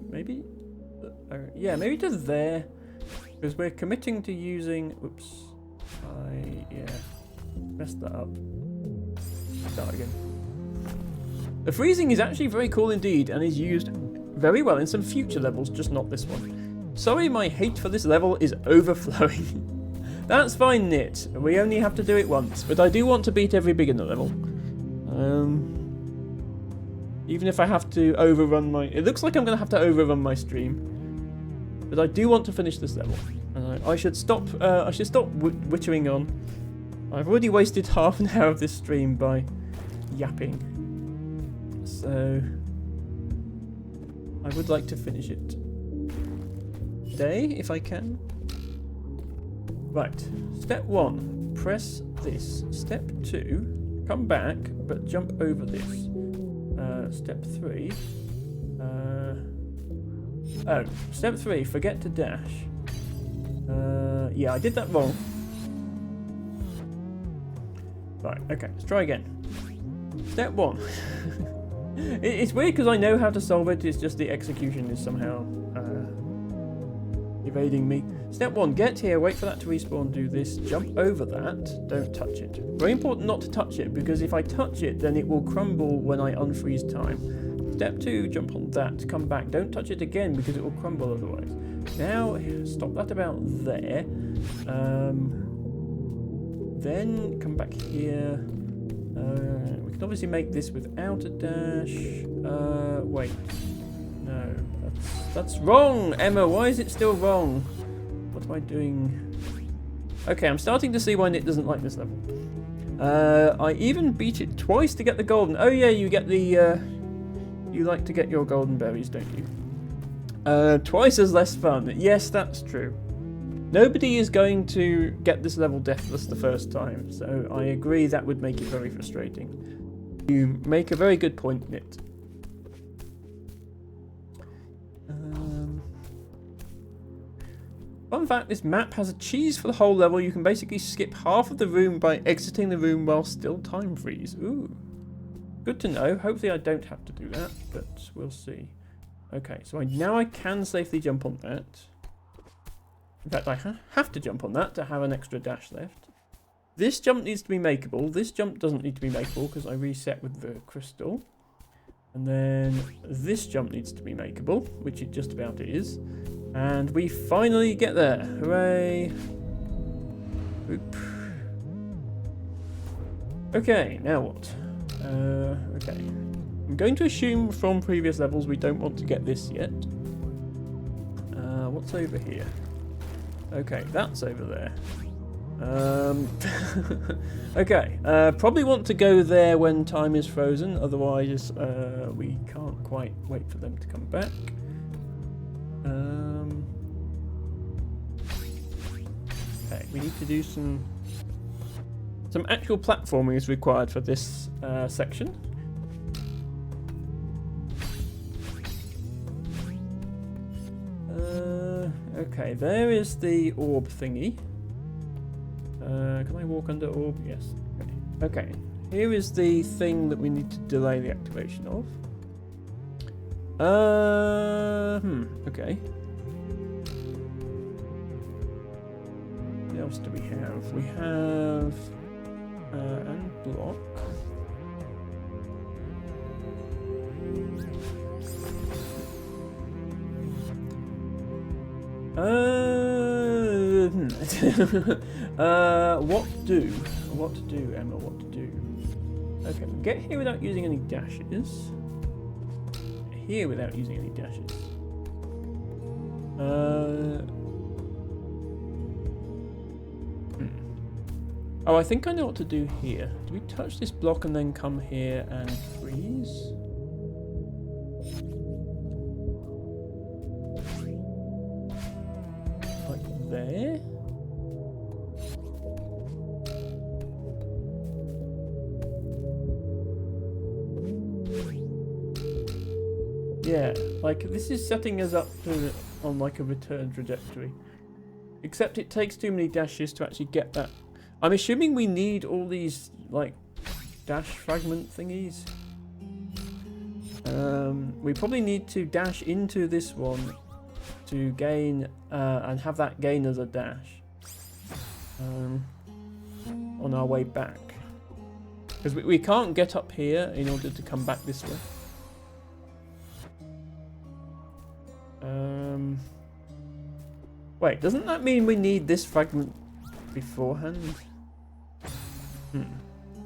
Maybe? Yeah, maybe to there. Because we're committing to using... Oops. Yeah. Messed that up. Start again. The freezing is actually very cool indeed and is used very well in some future levels, just not this one. Sorry, my hate for this level is overflowing. That's fine, Knit. We only have to do it once, but I do want to beat every beginner level. Even if I have to overrun my... It looks like I'm going to have to overrun my stream. But I do want to finish this level. And I should stop wittering on. I've already wasted half an hour of this stream by yapping. So... I would like to finish it today, if I can. Right. Step 1. Press this. Step 2. Come back, but jump over this. Step 3. Oh, step 3. Forget to dash. Yeah, I did that wrong. Right, okay, let's try again. Step 1. It's weird because I know how to solve it, it's just the execution is somehow evading me. Step 1, get here, wait for that to respawn, do this, jump over that, don't touch it. Very important not to touch it, because if I touch it, then it will crumble when I unfreeze time. Step 2, jump on that, come back, don't touch it again, because it will crumble otherwise. Now, stop that about there. Then, come back here. We can obviously make this without a dash. Wait. No, that's wrong, Emma. Why is it still wrong? What am I doing? Okay, I'm starting to see why Nick doesn't like this level. I even beat it twice to get the golden. Oh yeah, you get the. You like to get your golden berries, don't you? Twice is less fun. Yes, that's true. Nobody is going to get this level deathless the first time, so I agree that would make it very frustrating. You make a very good point, Nit. Fun fact, this map has a cheese for the whole level. You can basically skip half of the room by exiting the room while still time freeze. Ooh. Good to know. Hopefully I don't have to do that, but we'll see. Okay, so now I can safely jump on that. In fact, I have to jump on that to have an extra dash left. This jump needs to be makeable. This jump doesn't need to be makeable because I reset with the crystal. And then this jump needs to be makeable, which it just about is. And we finally get there. Hooray. Oop. Okay, now what? Okay. I'm going to assume from previous levels we don't want to get this yet. What's over here? Okay, that's over there. Okay, probably want to go there when time is frozen, otherwise we can't quite wait for them to come back. Okay, we need to do some actual platforming is required for this section. Okay, there is the orb thingy. Can I walk under orb? Yes. Okay. Here is the thing that we need to delay the activation of. Okay. What else do we have? We have and block. What to do, Emma? What to do? Okay, get here without using any dashes. Here without using any dashes. Oh, I think I know what to do here. Do we touch this block and then come here and freeze? Like there? Yeah, like this is setting us up to on like a return trajectory. Except it takes too many dashes to actually get that. I'm assuming we need all these like dash fragment thingies. We probably need to dash into this one to gain and have that gain as a dash on our way back. Because we can't get up here in order to come back this way. Wait, doesn't that mean we need this fragment beforehand?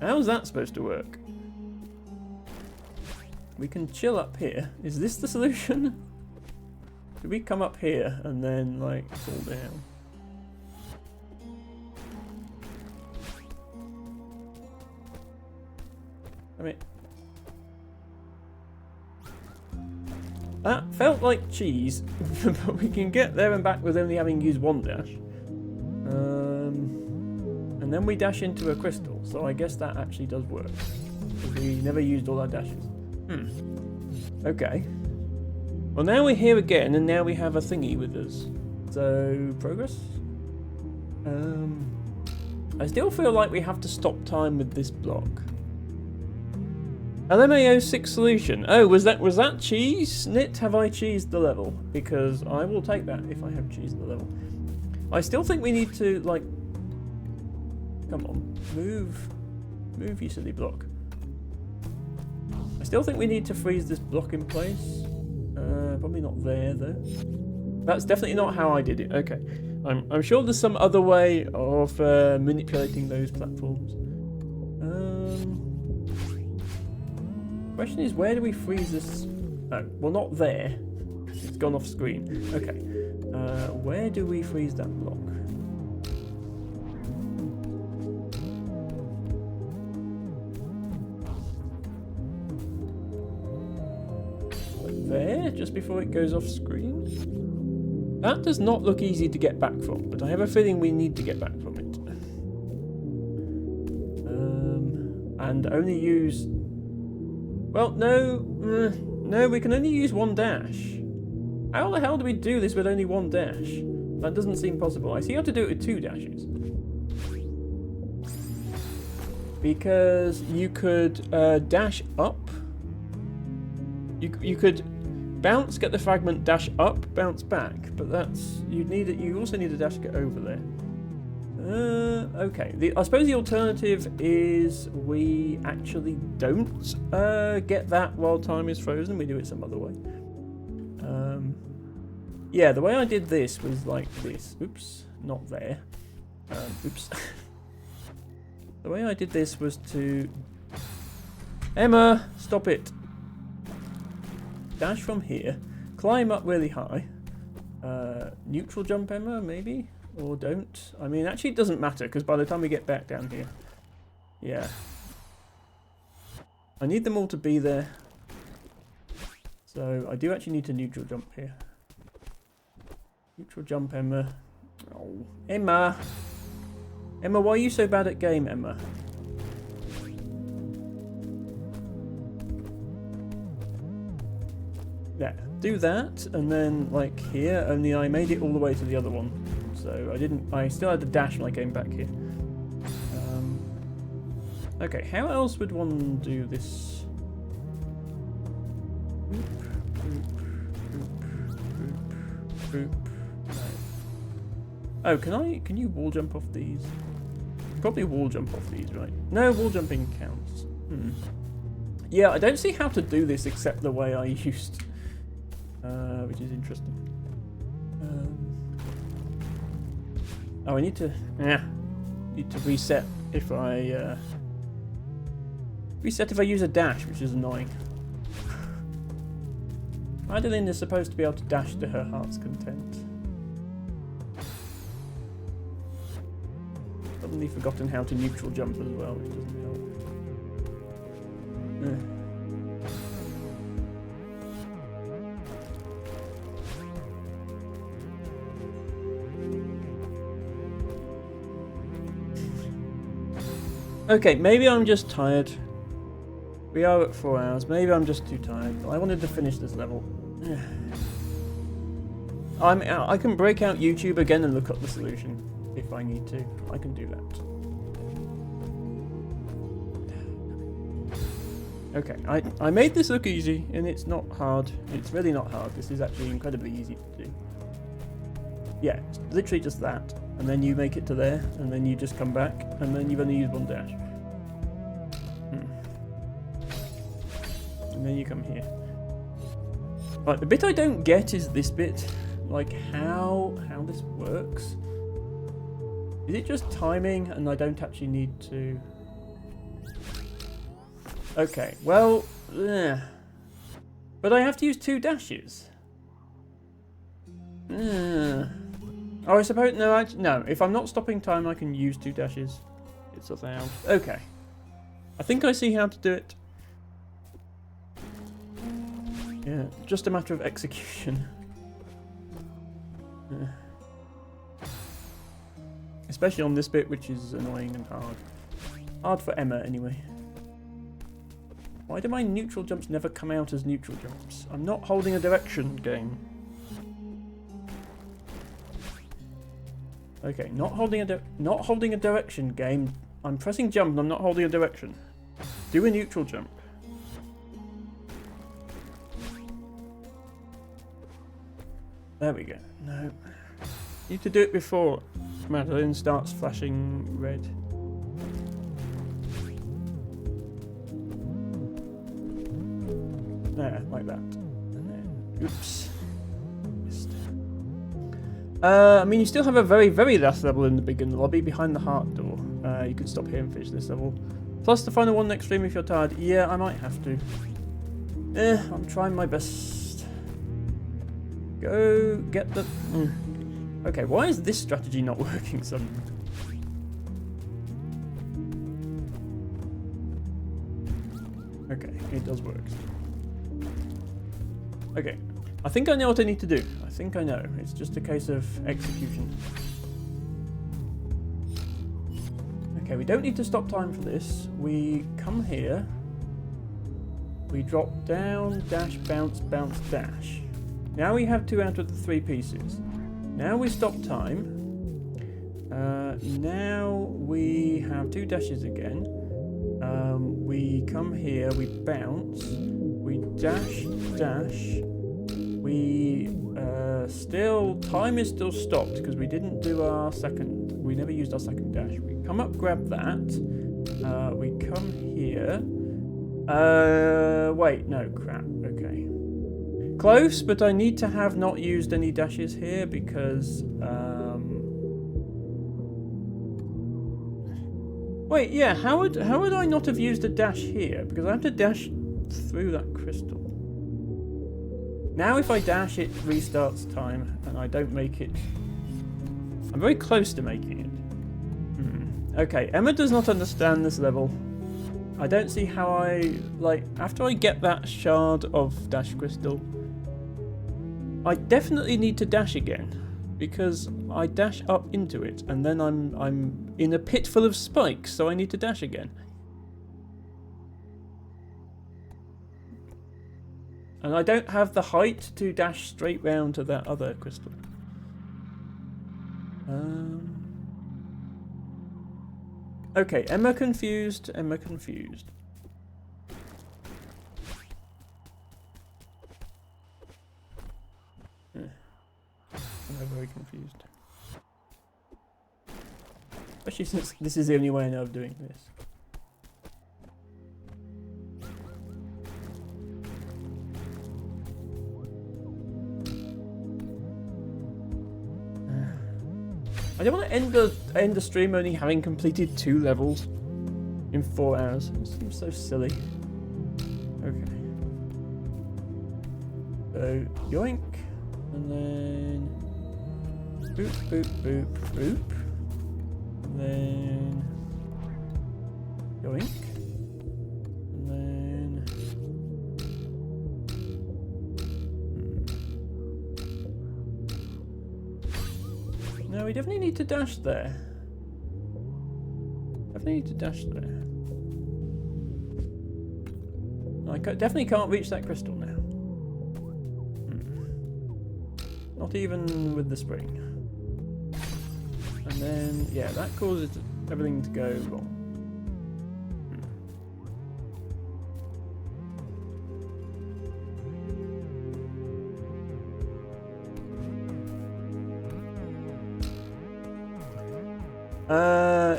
How's that supposed to work? We can chill up here. Is this the solution? Could we come up here and then, like, fall down? I mean... that felt like cheese, but we can get there and back with only having used one dash. And then we dash into a crystal, so I guess that actually does work. Because we never used all our dashes. Okay. Well, now we're here again, and now we have a thingy with us. So, progress? I still feel like we have to stop time with this block. LMAO 6 solution. Oh, was that cheese? Knit, have I cheesed the level? Because I will take that if I have cheesed the level. I still think we need to, like... come on. Move, you silly block. I still think we need to freeze this block in place. Probably not there, though. That's definitely not how I did it. Okay. I'm sure there's some other way of manipulating those platforms. Question is, where do we freeze this? Oh, well, not there. It's gone off screen. Okay. Where do we freeze that block? Like there, just before it goes off screen? That does not look easy to get back from, but I have a feeling we need to get back from it. And only use... well, no, we can only use one dash. How the hell do we do this with only one dash? That doesn't seem possible. I see how to do it with two dashes. Because you could dash up. You could bounce, get the fragment, dash up, bounce back. But that's you also need a dash to get over there. Okay. I suppose the alternative is we actually don't get that while time is frozen. We do it some other way. Yeah, the way I did this was like this. Oops, not there. Oops. The way I did this was to... Emma, stop it. Dash from here. Climb up really high. Neutral jump, Emma, maybe? Or don't. I mean, actually it doesn't matter, because by the time we get back down here... yeah. I need them all to be there. So, I do actually need to neutral jump here. Neutral jump, Emma. Oh, Emma! Emma, why are you so bad at game, Emma? Yeah, do that, and then like here, only I made it all the way to the other one. So I still had to dash when I came back here. Okay, how else would one do this? Oh, can you wall jump off these? Probably wall jump off these, right? No, wall jumping counts. Yeah, I don't see how to do this except the way I used, which is interesting. Oh, I need to reset if I use a dash, which is annoying. Madeline is supposed to be able to dash to her heart's content. Suddenly forgotten how to neutral jump as well, which doesn't help. Okay, maybe I'm just tired. We are at 4 hours. Maybe I'm just too tired. I wanted to finish this level. I can break out YouTube again and look up the solution if I need to. I can do that. Okay, I made this look easy, and it's not hard. It's really not hard. This is actually incredibly easy to do. Yeah, it's literally just that. And then you make it to there, and then you just come back, and then you've only used one dash. And then you come here. Right, the bit I don't get is this bit. Like, how this works. Is it just timing, and I don't actually need to... Okay, well... But I have to use 2 dashes. Oh, I suppose... No, if I'm not stopping time, I can use 2 dashes. It's allowed. Okay. I think I see how to do it. Yeah, just a matter of execution. Especially on this bit, which is annoying and hard. Hard for Emma, anyway. Why do my neutral jumps never come out as neutral jumps? I'm not holding a direction game. Okay, not holding a direction game. I'm pressing jump and I'm not holding a direction. Do a neutral jump. There we go. No. Need to do it before Madeline starts flashing red. There, like that. And then, oops. Missed. I mean, you still have a very, very last level in the beginner lobby behind the heart door. You can stop here and finish this level. Plus the final one next stream if you're tired. Yeah, I might have to. I'm trying my best. Go get the... Okay, why is this strategy not working suddenly? Okay, it does work. Okay, I think I know what I need to do. I think I know. It's just a case of execution. Okay, we don't need to stop time for this. We come here. We drop down, dash, bounce, bounce, dash. Now we have 2 out of the 3 pieces. Now we stop time. Now we have 2 dashes again. We come here, we bounce, we dash, dash. We still, time is still stopped because we didn't do our second, we never used our second dash. We come up, grab that. We come here. Wait, no, crap, okay. Close, but I need to have not used any dashes here because... Wait, yeah, how would I not have used a dash here? Because I have to dash through that crystal. Now if I dash, it restarts time, and I don't make it... I'm very close to making it. Okay, Emma does not understand this level. I don't see how I... Like, after I get that shard of dash crystal... I definitely need to dash again, because I dash up into it, and then I'm in a pit full of spikes, so I need to dash again. And I don't have the height to dash straight round to that other crystal. Okay, Emma confused. Emma confused. I'm very confused. Especially since this is the only way I know of doing this. I don't want to end the stream only having completed 2 levels in 4 hours. It seems so silly. Okay. So, yoink. And then... boop, boop, boop, boop. And then... yoink. And then... No, we definitely need to dash there. Definitely need to dash there. I definitely can't reach that crystal now. Not even with the spring. And then, yeah, that causes everything to go wrong.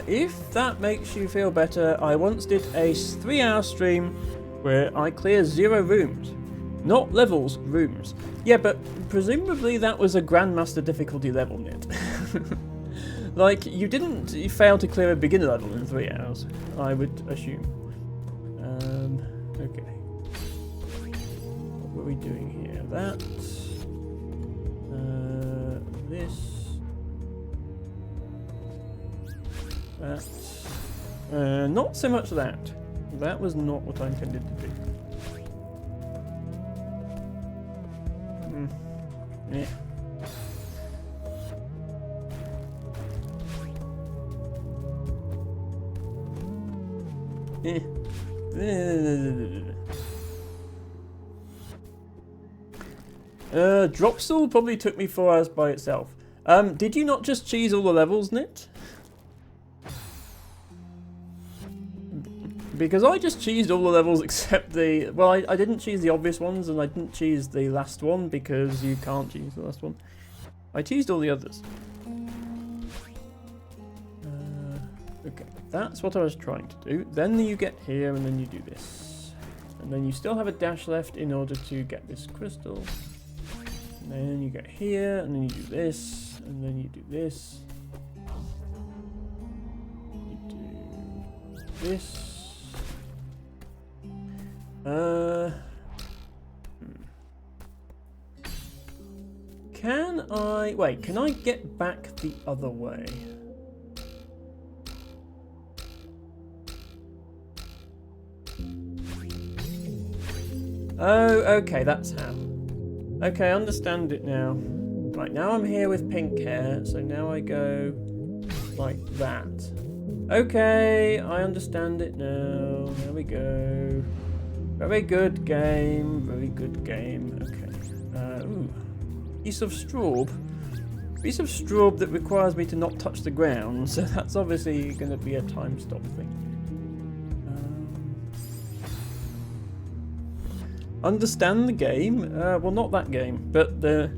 If that makes you feel better, I once did a 3-hour stream where I cleared 0 rooms. Not levels, rooms. Yeah, but presumably that was a Grandmaster difficulty level, Nit. Like, you didn't fail to clear a beginner level in 3 hours, I would assume. Okay. What were we doing here? That. This. That. Not so much that. That was not what I intended to do. Yeah. Dropstall probably took me 4 hours by itself. Did you not just cheese all the levels, Nit? Because I just cheesed all the levels except the... Well, I didn't cheese the obvious ones, and I didn't cheese the last one because you can't cheese the last one. I cheesed all the others. Okay, that's what I was trying to do. Then you get here, and then you do this. And then you still have a dash left in order to get this crystal. And then you get here, and then you do this, and then you do this. You do this. Can I... Wait, can I get back the other way? Oh, okay, that's how. Okay, I understand it now. Right, now I'm here with pink hair, so now I go like that. Okay, I understand it now. There we go. Very good game. Very good game. Okay. Ooh. Piece of straw. Piece of straw that requires me to not touch the ground, so that's obviously going to be a time stop thing. Understand the game? Well, not that game, but the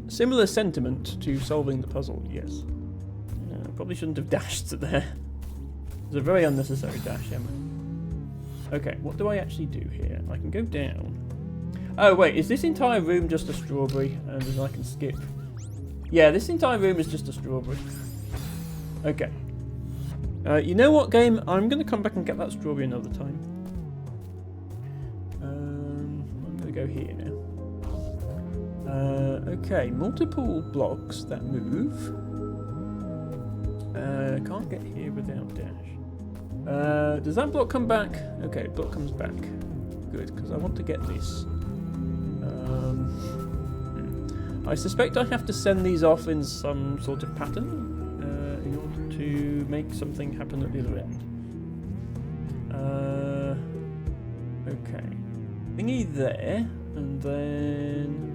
similar sentiment to solving the puzzle, yes. Probably shouldn't have dashed to there. It's a very unnecessary dash, Emma. Okay, what do I actually do here? I can go down. Oh, wait, is this entire room just a strawberry? And then I can skip. Yeah, this entire room is just a strawberry. Okay. You know what, game? I'm going to come back and get that strawberry another time. I'm going to go here now. Okay, multiple blocks that move. Can't get here without dash. Does that block come back? Okay, block comes back. Good, because I want to get this. I suspect I have to send these off in some sort of pattern in order to make something happen at the other end. Okay. Thingy there. and then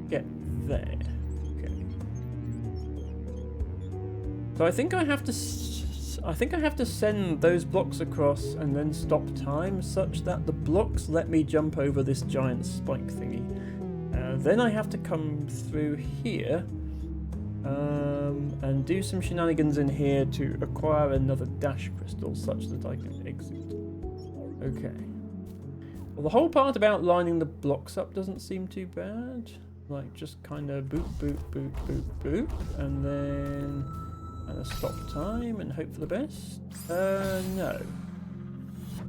get there. Okay. So I think I have to. I think I have to send those blocks across and then stop time such that the blocks let me jump over this giant spike thingy. Then I have to come through here and do some shenanigans in here to acquire another dash crystal such that I can exit. Okay. Well, the whole part about lining the blocks up doesn't seem too bad. Like, just kind of boop, boop, boop, boop, boop, and then stop time and hope for the best. No.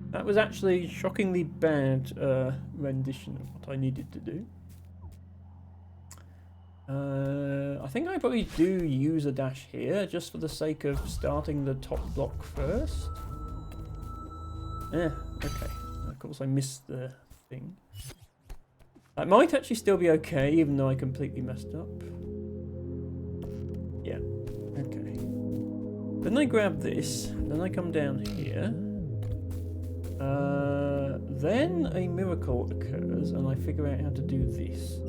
That was actually shockingly bad rendition of what I needed to do. I think I probably do use a dash here, just for the sake of starting the top block first. Okay. Of course I missed the thing. That might actually still be okay, even though I completely messed up. Yeah. Okay. Then I grab this, then I come down here. Then a miracle occurs, and I figure out how to do this.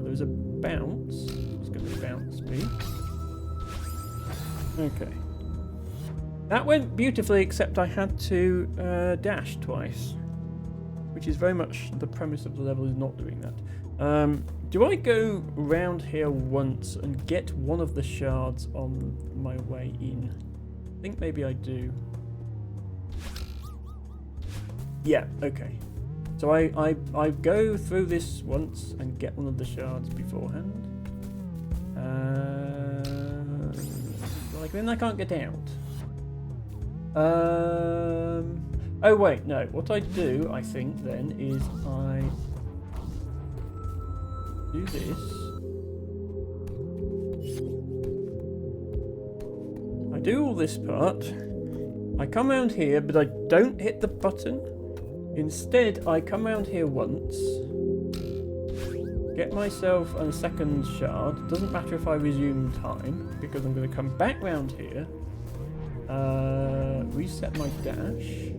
There's a bounce. It's going to bounce me. Okay. That went beautifully, except I had to dash twice. Which is very much the premise of the level, is not doing that. Do I go round here once and get one of the shards on my way in? I think maybe I do. Yeah, okay. So I go through this once and get one of the shards beforehand. Like, then I can't get out. Oh wait, no. What I do, I think, then, is I do this. I do all this part. I come around here, but I don't hit the button. Instead, I come around here once, get myself a second shard. Doesn't matter if I resume time, because I'm going to come back round here, reset my dash.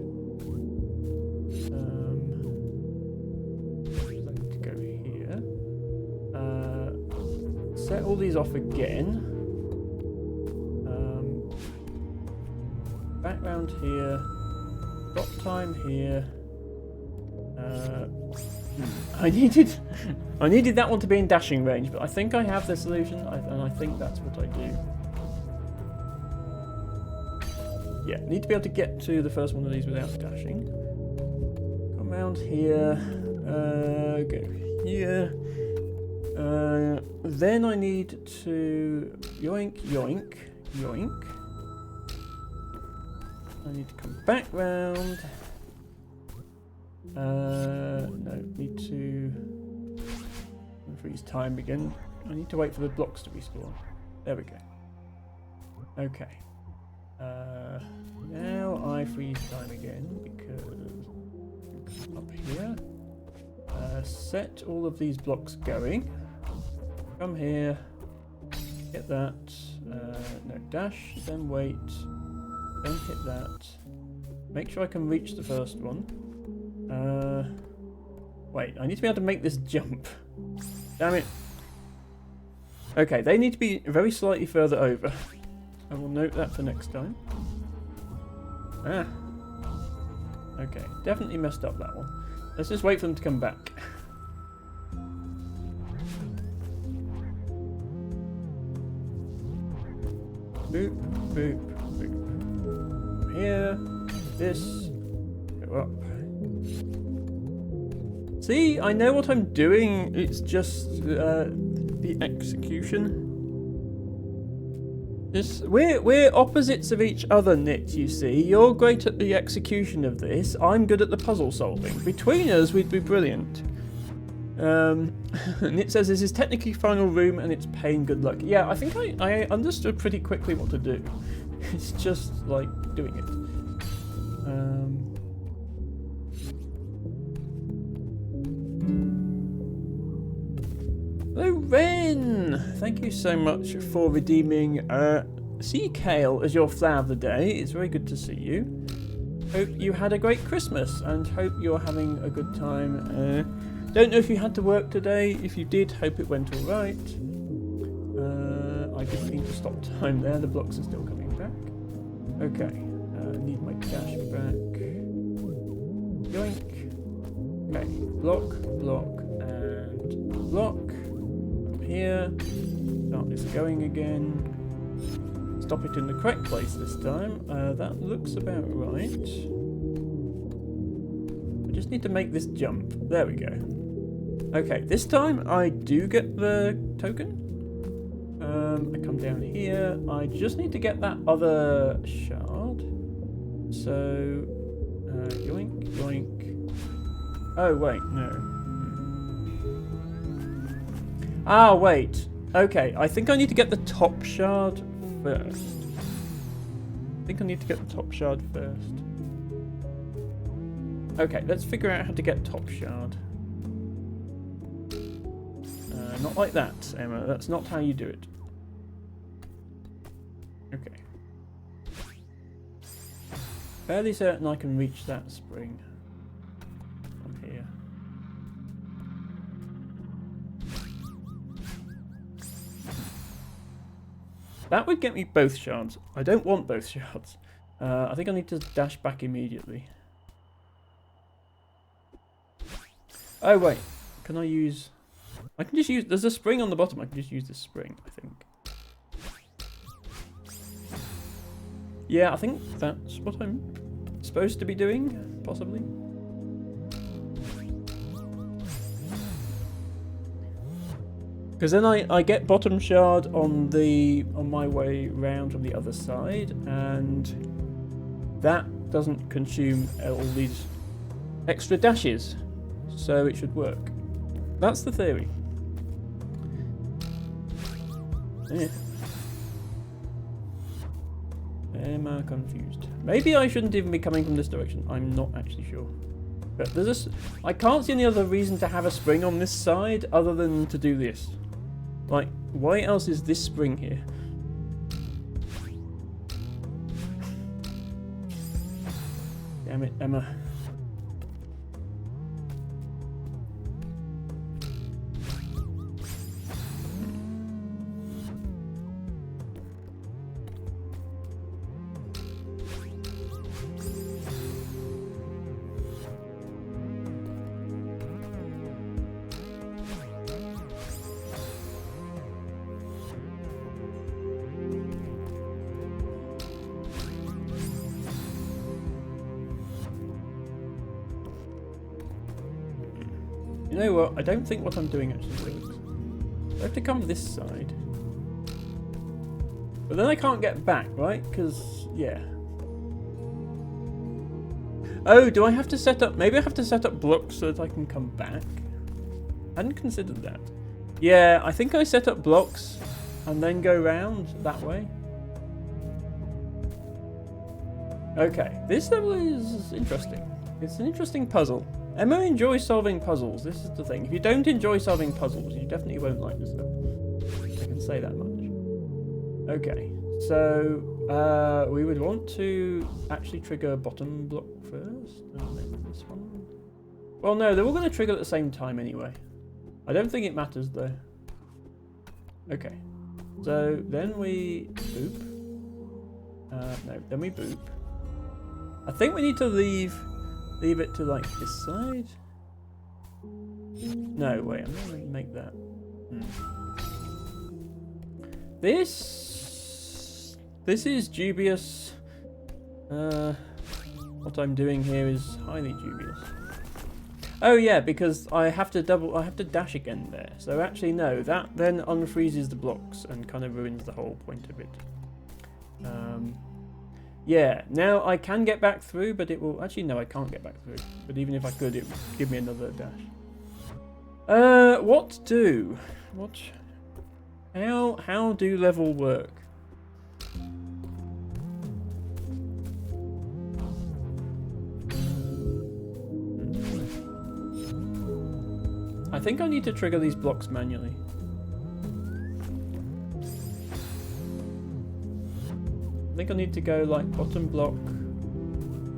I need to go here. Set all these off again. Back round here. Stop time here. I needed that one to be in dashing range, but I think I have the solution, and I think that's what I do. Yeah, need to be able to get to the first one of these without dashing. Come around here, go here. Then I need to yoink, yoink, yoink. I need to come back round. No, need to freeze time again. I need to wait for the blocks to respawn. There we go. Okay. Now I freeze time again because up here. Set all of these blocks going. Come here. Hit that. No, dash, then wait. Then hit that. Make sure I can reach the first one. Wait, I need to be able to make this jump. Damn it. Okay, they need to be very slightly further over. I will note that for next time. Ah. Okay, definitely messed up that one. Let's just wait for them to come back. Boop, boop, boop. Here, this, go up. See, I know what I'm doing, it's just the execution. We're opposites of each other, Nit, you see. You're great at the execution of this, I'm good at the puzzle solving. Between us, we'd be brilliant. Nit says this is technically final room and it's pain, good luck. Yeah, I think I understood pretty quickly what to do. It's just, like, doing it. Hello, Ren! Thank you so much for redeeming Sea Kale as your flower of the day. It's very good to see you. Hope you had a great Christmas and hope you're having a good time. Don't know if you had to work today. If you did, hope it went alright. I just need to stop time there. The blocks are still coming back. Okay. Need my dash back. Yoink. Okay. Block, block, and block. Up here. Start this going again. Stop it in the correct place this time. That looks about right. I just need to make this jump. There we go. Okay, this time I do get the token. I come down here. I just need to get that other shard. So, yoink, yoink. Oh, wait, no. Ah, wait. Okay, I think I need to get the top shard first. I think I need to get the top shard first. Okay, let's figure out how to get top shard. Not like that, Emma. That's not how you do it. Okay. Fairly certain I can reach that spring from here. That would get me both shards. I don't want both shards. I think I need to dash back immediately. Oh wait, can I use... I can just use... There's a spring on the bottom. I can just use this spring, I think. Yeah, I think that's what I'm supposed to be doing, possibly. Because then I get bottom shard on my way round from the other side, and that doesn't consume all these extra dashes, so it should work. That's the theory. Yeah. Am I confused? Maybe I shouldn't even be coming from this direction. I'm not actually sure. But there's I can't see any other reason to have a spring on this side other than to do this. Like, why else is this spring here? Damn it, Emma. You know what? I don't think what I'm doing actually works. I have to come this side. But then I can't get back, right? Because, yeah. Oh, do I have to set up... Maybe I have to set up blocks so that I can come back? I hadn't considered that. Yeah, I think I set up blocks and then go round that way. Okay, this level is interesting. It's an interesting puzzle. Emma enjoys solving puzzles. This is the thing. If you don't enjoy solving puzzles, you definitely won't like this level. I can say that much. Okay, so we would want to actually trigger bottom block first, and then this one. Well, no, they're all going to trigger at the same time anyway. I don't think it matters though. Okay, so then we boop. No, then we boop. I think we need to leave it to like this side. No, wait, I'm not going to make that. This is dubious. What I'm doing here is highly dubious. Oh yeah, because I have to dash again there. So actually no, that then unfreezes the blocks and kind of ruins the whole point of it. Yeah, now I can get back through, but it will... Actually, no, I can't get back through. But even if I could, it would give me another dash. What do? What? How do level work? I think I need to trigger these blocks manually. I think I need to go like bottom block,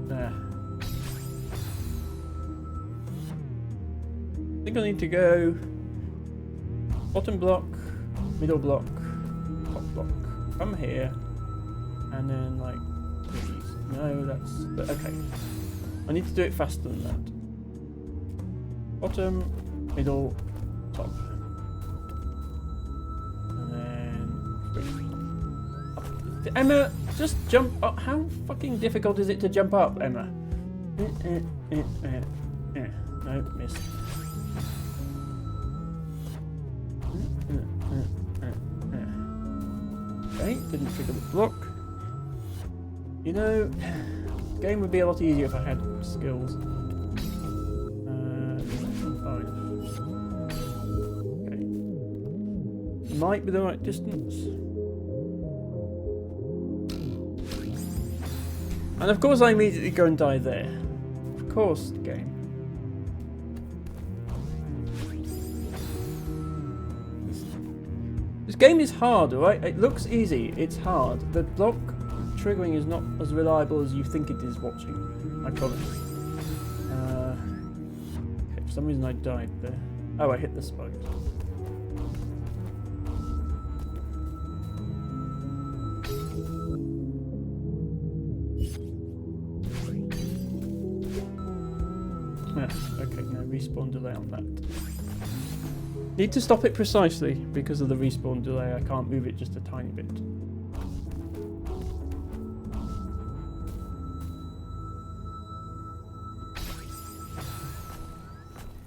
There. I think I need to go bottom block, middle block, top block. Come here, and then like these. No, that's okay. I need to do it faster than that. Bottom, middle, top, and then up. Emma, just jump up. How fucking difficult is it to jump up, Emma? No, missed. Okay, didn't trigger the block. You know, the game would be a lot easier if I had skills. Fine. Okay. Might be the right distance. And of course I immediately go and die there. Of course, the game. This game is hard, alright? It looks easy, it's hard. The block triggering is not as reliable as you think it is watching, I promise. Okay, for some reason I died there. Oh, I hit the spike. Okay, no respawn delay on that. Need to stop it precisely because of the respawn delay. I can't move it just a tiny bit.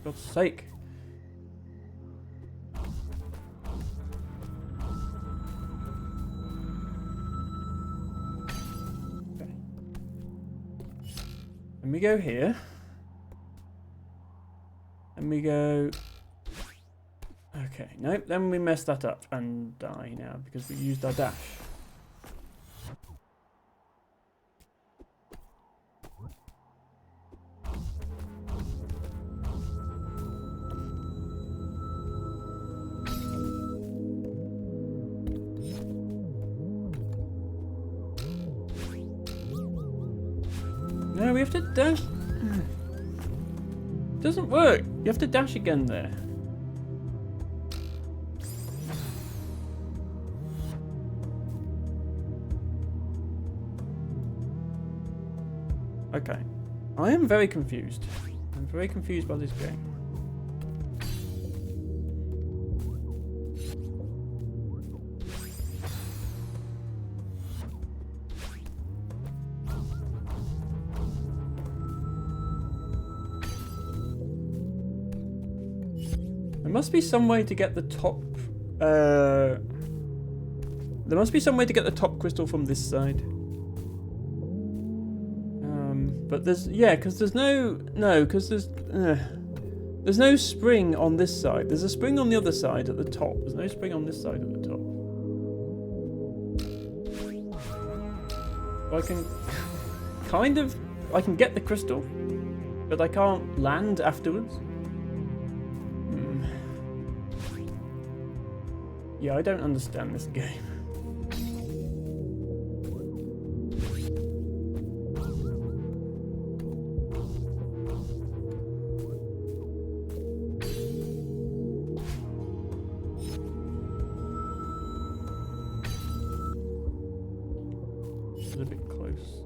For God's sake. Okay. And we go here. And we go... Okay, nope, then we mess that up and die now because we used our dash. No, we have to dash. It doesn't work. You have to dash again there. Okay, I am very confused. I'm very confused by this game. There must be some way to get the top. There must be some way to get the top crystal from this side. But there's, yeah, because there's because there's no spring on this side. There's a spring on the other side at the top. There's no spring on this side at the top. I can I can get the crystal, but I can't land afterwards. Yeah, I don't understand this game. A bit close.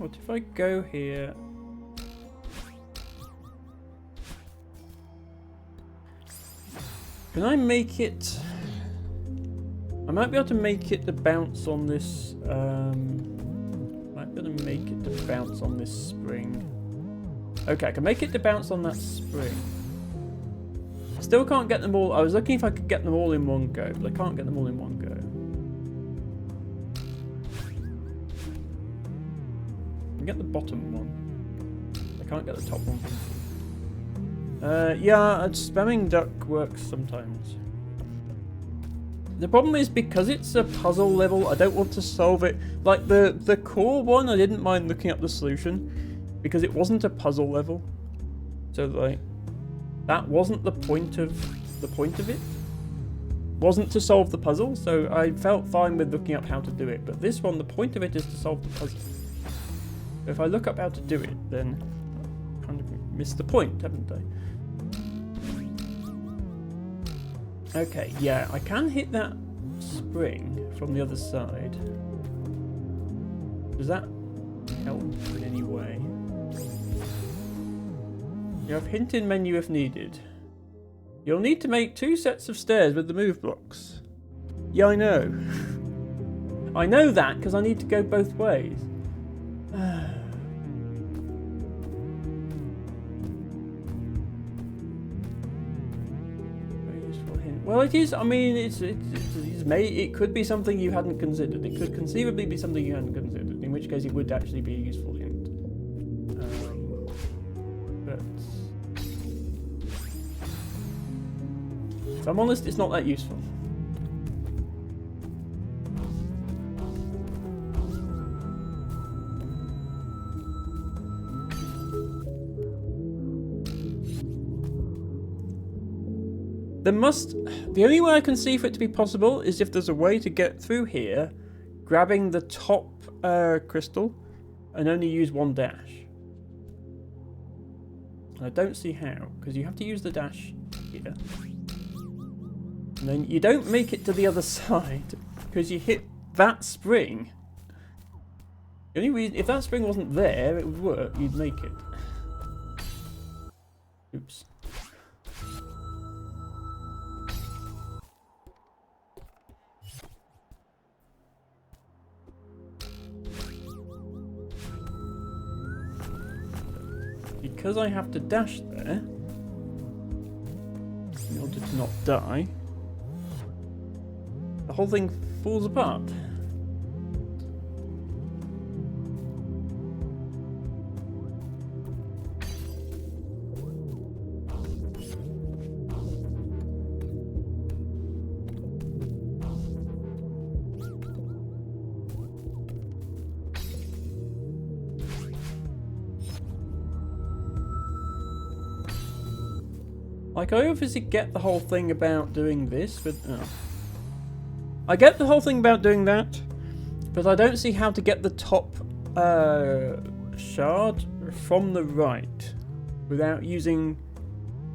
What if I go here? Can I make it? I might be able to make it to bounce on this. Might be able to make it to bounce on this spring. Okay, I can make it to bounce on that spring. I still can't get them all. I was looking if I could get them all in one go, but I can't get them all in one go. I can get the bottom one. I can't get the top one. Yeah, spamming duck works sometimes. The problem is because it's a puzzle level, I don't want to solve it. Like the core one, I didn't mind looking up the solution because it wasn't a puzzle level. So like that wasn't the point of it. Wasn't to solve the puzzle, so I felt fine with looking up how to do it. But this one, the point of it is to solve the puzzle. If I look up how to do it, then I kind of missed the point, haven't I? Okay, yeah, I can hit that spring from the other side. Does that help in any way? You have hint in menu if needed. You'll need to make 2 sets of stairs with the move blocks. Yeah, I know. I know that because I need to go both ways. Well, it is. I mean, it could be something you hadn't considered. It could conceivably be something you hadn't considered. In which case, it would actually be a useful hint. But if I'm honest, it's not that useful. The only way I can see for it to be possible is if there's a way to get through here, grabbing the top crystal, and only use one dash. I don't see how, because you have to use the dash here. And then you don't make it to the other side, because you hit that spring. The only reason, if that spring wasn't there, it would work, you'd make it. Oops. Because I have to dash there, in order to not die, the whole thing falls apart. Like, I obviously get the whole thing about doing this, but... Oh. I get the whole thing about doing that, but I don't see how to get the top shard from the right without using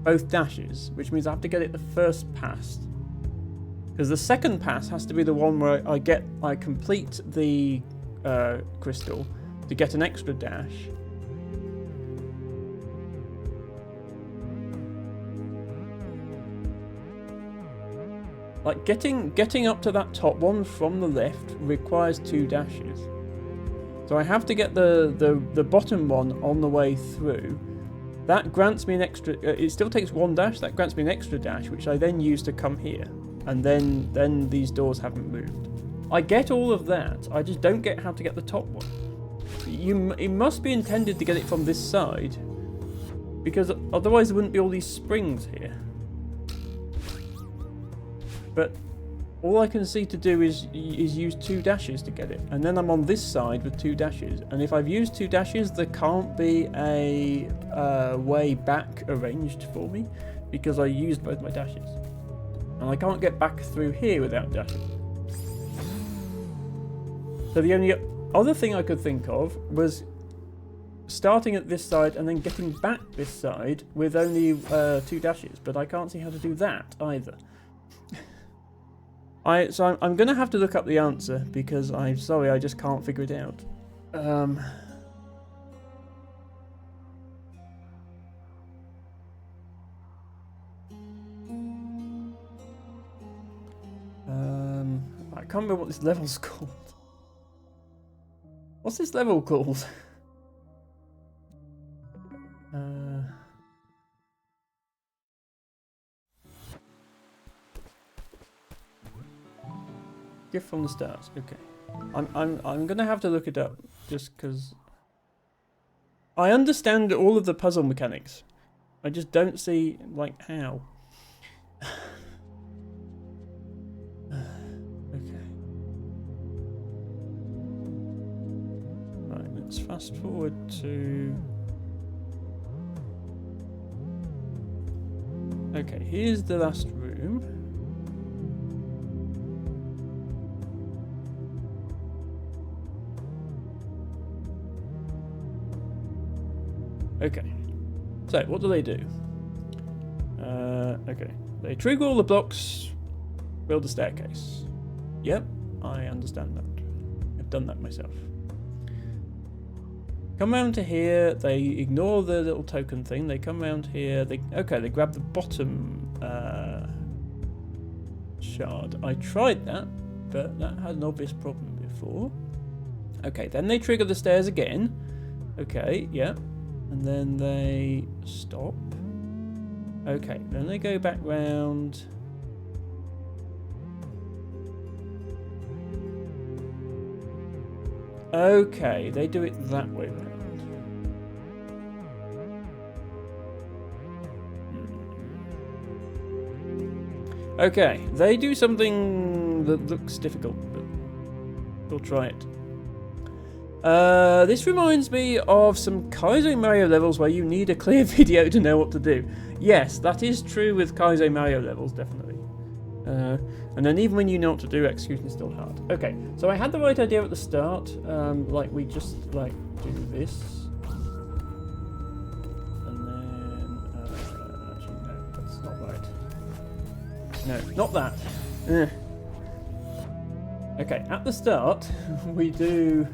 both dashes, which means I have to get it the first pass. Because the second pass has to be the one where I complete the crystal to get an extra dash. Like, getting up to that top one from the left requires 2 dashes. So I have to get the bottom one on the way through. That grants me an extra... it still takes 1 dash, that grants me an extra dash, which I then use to come here. And then these doors haven't moved. I get all of that, I just don't get how to get the top one. It must be intended to get it from this side, because otherwise there wouldn't be all these springs here. But all I can see to do is use 2 dashes to get it. And then I'm on this side with 2 dashes. And if I've used 2 dashes, there can't be a way back arranged for me, because I used both my dashes. And I can't get back through here without dashes. So the only other thing I could think of was starting at this side and then getting back this side with only 2 dashes. But I can't see how to do that either. So I'm going to have to look up the answer, because I'm sorry, I just can't figure it out. can't remember what this level's called. What's this level called? Gift from the stars. Okay, I'm gonna have to look it up just because I understand all of the puzzle mechanics. I just don't see like how. Okay. Right, let's fast forward to. Okay, here's the last room. Okay, so what do? Okay, they trigger all the blocks, build a staircase. Yep, I understand that. I've done that myself. Come round to here, they ignore the little token thing, they come round here, they grab the bottom shard. I tried that, but that had an obvious problem before. Okay, then they trigger the stairs again. Okay, yeah. And then they stop. Okay, then they go back round. Okay, they do it that way round. Okay, they do something that looks difficult, but we'll try it. This reminds me of some Kaizo Mario levels where you need a clear video to know what to do. Yes, that is true with Kaizo Mario levels, definitely. And then even when you know what to do, execution is still hard. Okay, so I had the right idea at the start. Like we just like do this. And then, actually no, that's not right. No, not that. Okay, at the start, we do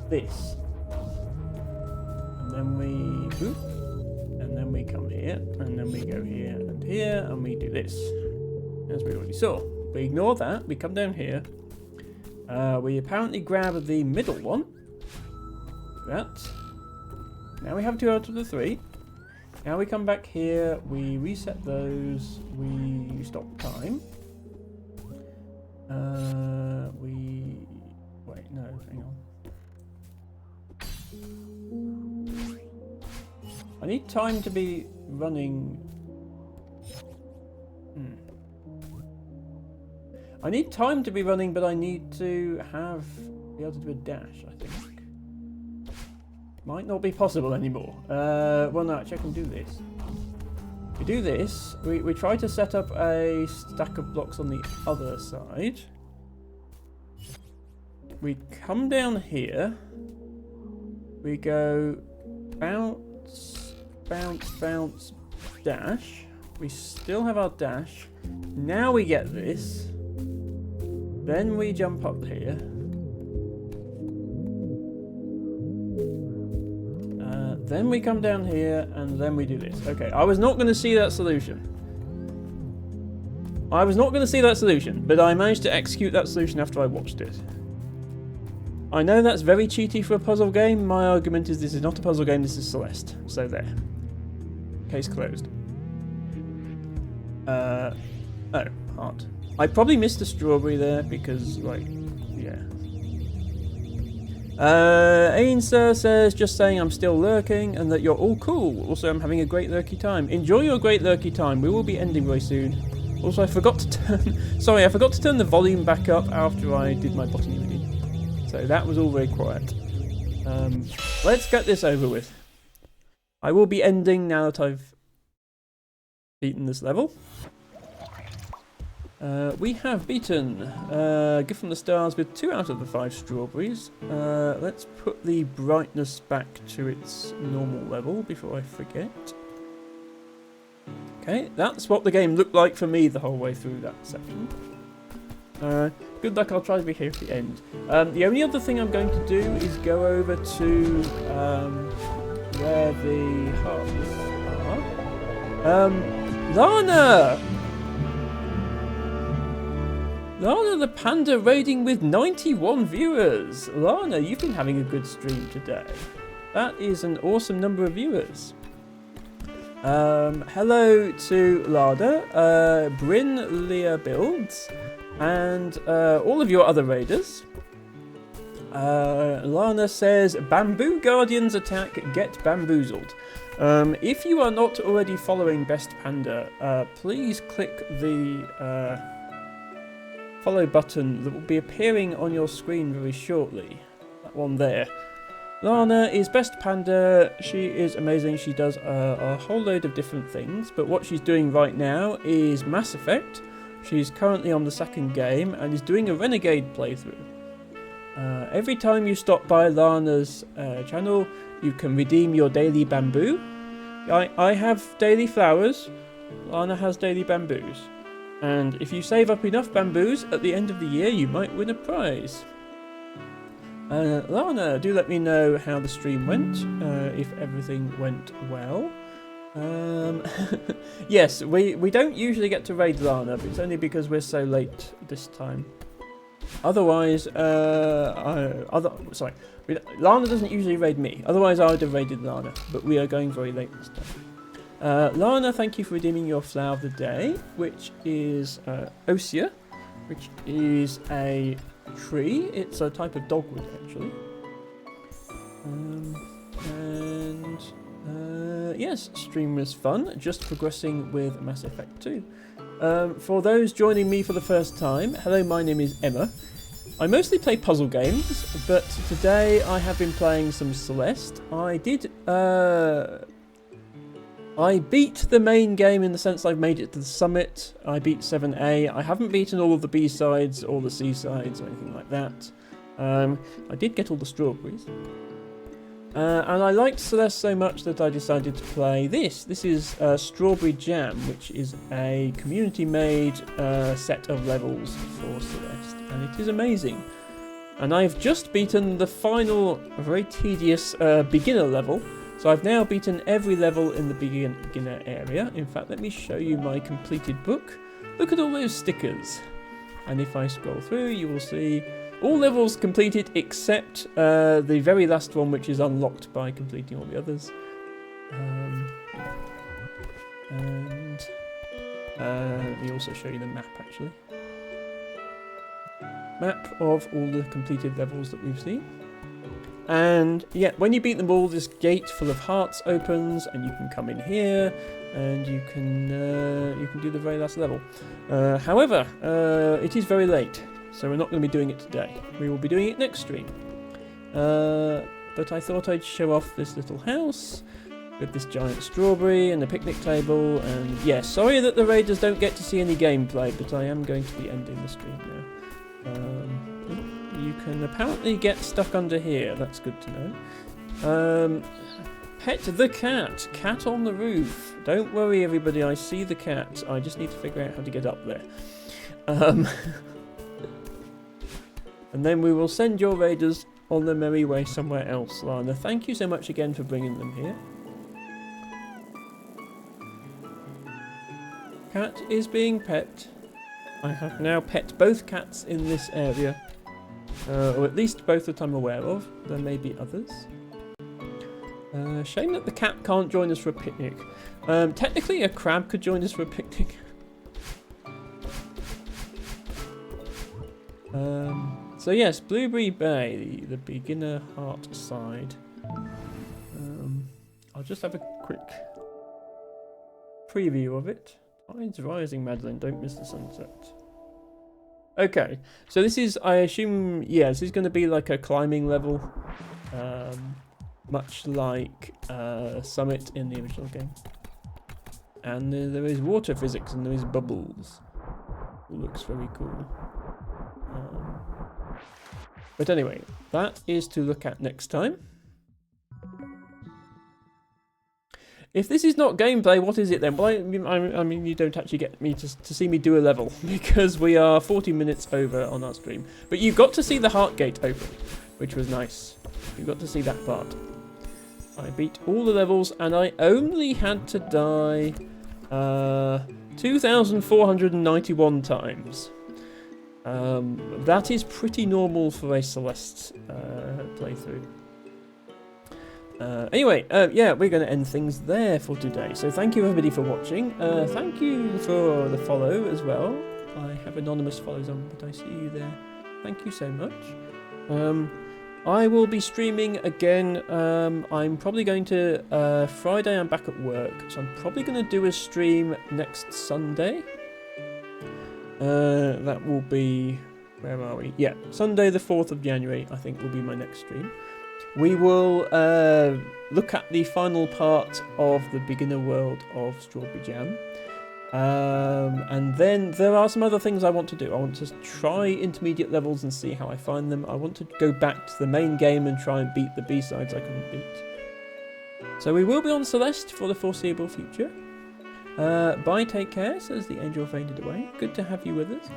this, and then we boop, and then we come here, and then we go here, and we do this, as we already saw. We ignore that, we come down here, we apparently grab the middle one, that, now we have 2 out of the 3, now we come back here, we reset those, we stop time, wait, no, hang on. I need time to be running. I need time to be running, but I need to be able to do a dash, I think. Might not be possible anymore. Well, no, actually I can do this. We do this. We try to set up a stack of blocks on the other side. We come down here. We go bounce, bounce, bounce, dash. We still have our dash. Now we get this. Then we jump up here. Then we come down here, and then we do this. Okay, I was not going to see that solution. I was not going to see that solution, but I managed to execute that solution after I watched it. I know that's very cheaty for a puzzle game. My argument is this is not a puzzle game, this is Celeste. So there. Case closed. Oh, hard. I probably missed a strawberry there because, like, yeah. Ainsa says, just saying I'm still lurking and that you're all cool. Also, I'm having a great lurky time. Enjoy your great lurky time. We will be ending very soon. Also, I forgot to turn... Sorry, I forgot to turn the volume back up after I did my botany reading. So that was all very quiet. Let's get this over with. I will be ending now that I've beaten this level. We have beaten Gift from the Stars with 2 out of the 5 strawberries. Let's put the brightness back to its normal level before I forget. Okay, that's what the game looked like for me the whole way through that section. Good luck, I'll try to be here at the end. The only other thing I'm going to do is go over to where the hearts are. Lana! Lana the Panda raiding with 91 viewers. Lana, you've been having a good stream today. That is an awesome number of viewers. Hello to Lada, Bryn Leah Builds, and all of your other raiders. Lana says, Bamboo Guardians attack, get bamboozled. If you are not already following Best Panda, please click the follow button that will be appearing on your screen very shortly. That one there. Lana is Best Panda. She is amazing. She does a whole load of different things, but what she's doing right now is Mass Effect. She's currently on the second game and is doing a Renegade playthrough. Every time you stop by Lana's channel, you can redeem your daily bamboo. I have daily flowers. Lana has daily bamboos. And if you save up enough bamboos, at the end of the year, you might win a prize. Lana, do let me know how the stream went, if everything went well. Yes, we don't usually get to raid Lana, but it's only because we're so late this time. Otherwise, Lana doesn't usually raid me. Otherwise, I would have raided Lana, but we are going very late this time. Lana, thank you for redeeming your flower of the day, which is Osea, which is a tree. It's a type of dogwood, actually. Yes, stream was fun, just progressing with Mass Effect 2. For those joining me for the first time, hello, my name is Emma. I mostly play puzzle games, but today I have been playing some Celeste. I beat the main game in the sense I've made it to the summit. I beat 7A. I haven't beaten all of the B-sides or the C-sides or anything like that. I did get all the strawberries. And I liked Celeste so much that I decided to play this. This is Strawberry Jam, which is a community-made set of levels for Celeste. And it is amazing. And I've just beaten the final, very tedious beginner level. So I've now beaten every level in the beginner area. In fact, let me show you my completed book. Look at all those stickers. And if I scroll through, you will see all levels completed except the very last one, which is unlocked by completing all the others. Let me also show you the map, actually. Map of all the completed levels that we've seen. And yeah, when you beat them all, this gate full of hearts opens, and you can come in here, and you can do the very last level. However, it is very late, so we're not going to be doing it today. We will be doing it next stream. But I thought I'd show off this little house with this giant strawberry and a picnic table. And yeah, sorry that the raiders don't get to see any gameplay, but I am going to be ending the stream now. You can apparently get stuck under here. That's good to know. Pet the cat. Cat on the roof. Don't worry, everybody. I see the cat. I just need to figure out how to get up there. And then we will send your raiders on their merry way somewhere else. Lana, thank you so much again for bringing them here. Cat is being pet. I have now pet both cats in this area. Or at least both that I'm aware of. There may be others. Shame that the cat can't join us for a picnic. Technically a crab could join us for a picnic. So yes, Blueberry Bay, the beginner heart side. I'll just have a quick preview of it. Tide's rising, Madeline, don't miss the sunset. Okay, so this is, I assume, yeah, this is going to be like a climbing level, much like Summit in the original game. And there is water physics and there is bubbles. It looks very cool. But anyway, that is to look at next time. If this is not gameplay, what is it then? Well, I mean, you don't actually get me to see me do a level because we are 40 minutes over on our stream. But you got to see the heart gate open, which was nice. You got to see that part. I beat all the levels and I only had to die 2,491 times. That is pretty normal for a Celeste playthrough. Anyway, yeah, we're going to end things there for today. So thank you everybody for watching. Thank you for the follow as well. I have anonymous follows on, but I see you there. Thank you so much. I will be streaming again. I'm probably going to... Friday I'm back at work, so I'm probably going to do a stream next Sunday. That will be... Where are we? Yeah, Sunday the 4th of January, I think, will be my next stream. We will look at the final part of the beginner world of Strawberry Jam. And then there are some other things I want to do. I want to try intermediate levels and see how I find them. I want to go back to the main game and try and beat the B-sides I couldn't beat. So we will be on Celeste for the foreseeable future. Bye, take care, says the angel faded away. Good to have you with us.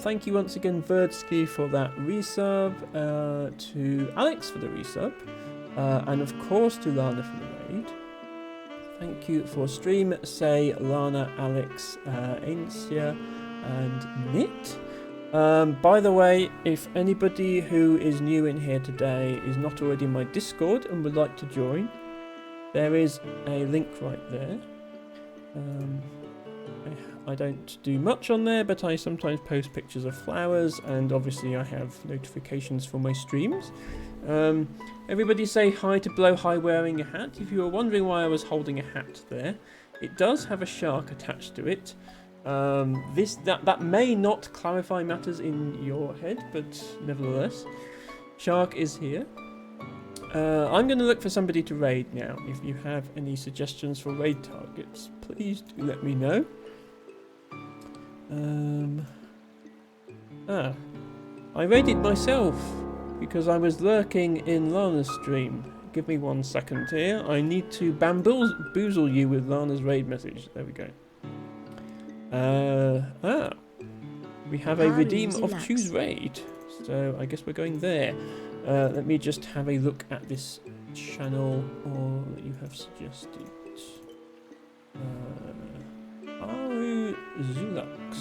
Thank you once again, Verdsky, for that resub, to Alex for the resub, and of course to Lana for the raid. Thank you for stream, say Lana, Alex, Aincia, and Nit. By the way, if anybody who is new in here today is not already in my Discord and would like to join, there is a link right there. I don't do much on there, but I sometimes post pictures of flowers, and obviously I have notifications for my streams. Everybody say hi to Blow High wearing a hat. If you were wondering why I was holding a hat there, it does have a shark attached to it. That may not clarify matters in your head, but nevertheless, shark is here. I'm going to look for somebody to raid now. If you have any suggestions for raid targets, please do let me know. I raided myself because I was lurking in Lana's stream. Give me 1 second here. I need to bamboozle you with Lana's raid message. There we go. We have a redeem of choose raid. So I guess we're going there. Let me just have a look at this channel or that you have suggested. Aru Zulux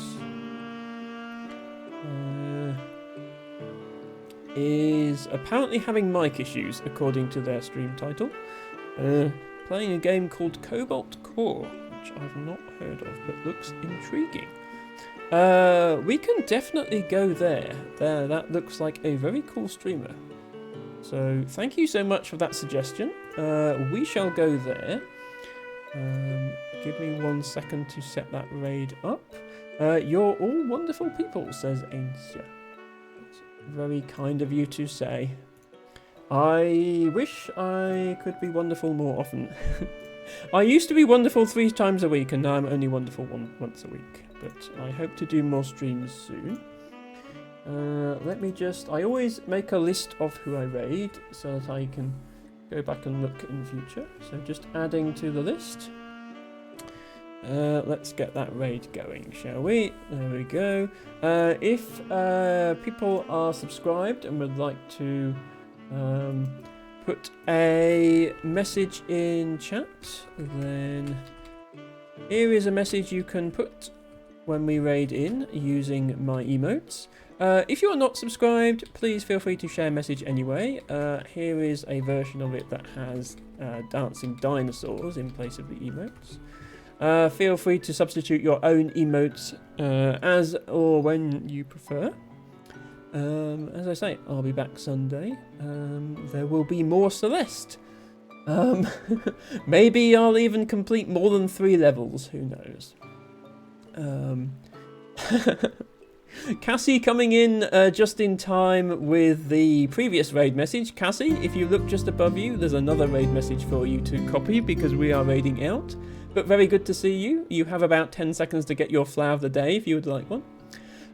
is apparently having mic issues according to their stream title. Playing a game called Cobalt Core, which I've not heard of but looks intriguing. We can definitely go there. That looks like a very cool streamer. So thank you so much for that suggestion. We shall go there. Give me 1 second to set that raid up. You're all wonderful people, says Aincia. It's very kind of you to say. I wish I could be wonderful more often. I used to be wonderful 3 times a week, and now I'm only wonderful once a week. But I hope to do more streams soon. Let me just... I always make a list of who I raid so that I can go back and look in the future. So just adding to the list. Let's get that raid going, shall we? There we go. If people are subscribed and would like to put a message in chat, then here is a message you can put when we raid in using my emotes. If you are not subscribed, please feel free to share a message anyway. Here is a version of it that has dancing dinosaurs in place of the emotes. Feel free to substitute your own emotes as or when you prefer. As I say, I'll be back Sunday. There will be more Celeste. Maybe I'll even complete more than 3 levels, who knows. Cassie coming in just in time with the previous raid message. Cassie, if you look just above you, there's another raid message for you to copy because we are raiding out. But very good to see you. You have about 10 seconds to get your flower of the day if you would like one.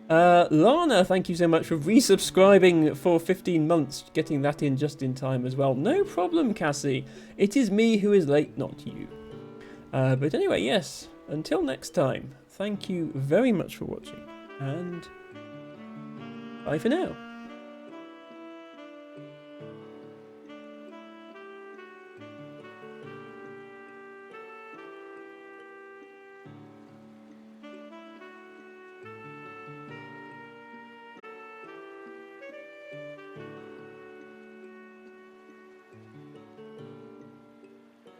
Lana, thank you so much for resubscribing for 15 months, getting that in just in time as well. No problem, Cassie. It is me who is late, not you. But anyway, yes, until next time, thank you very much for watching, and bye for now.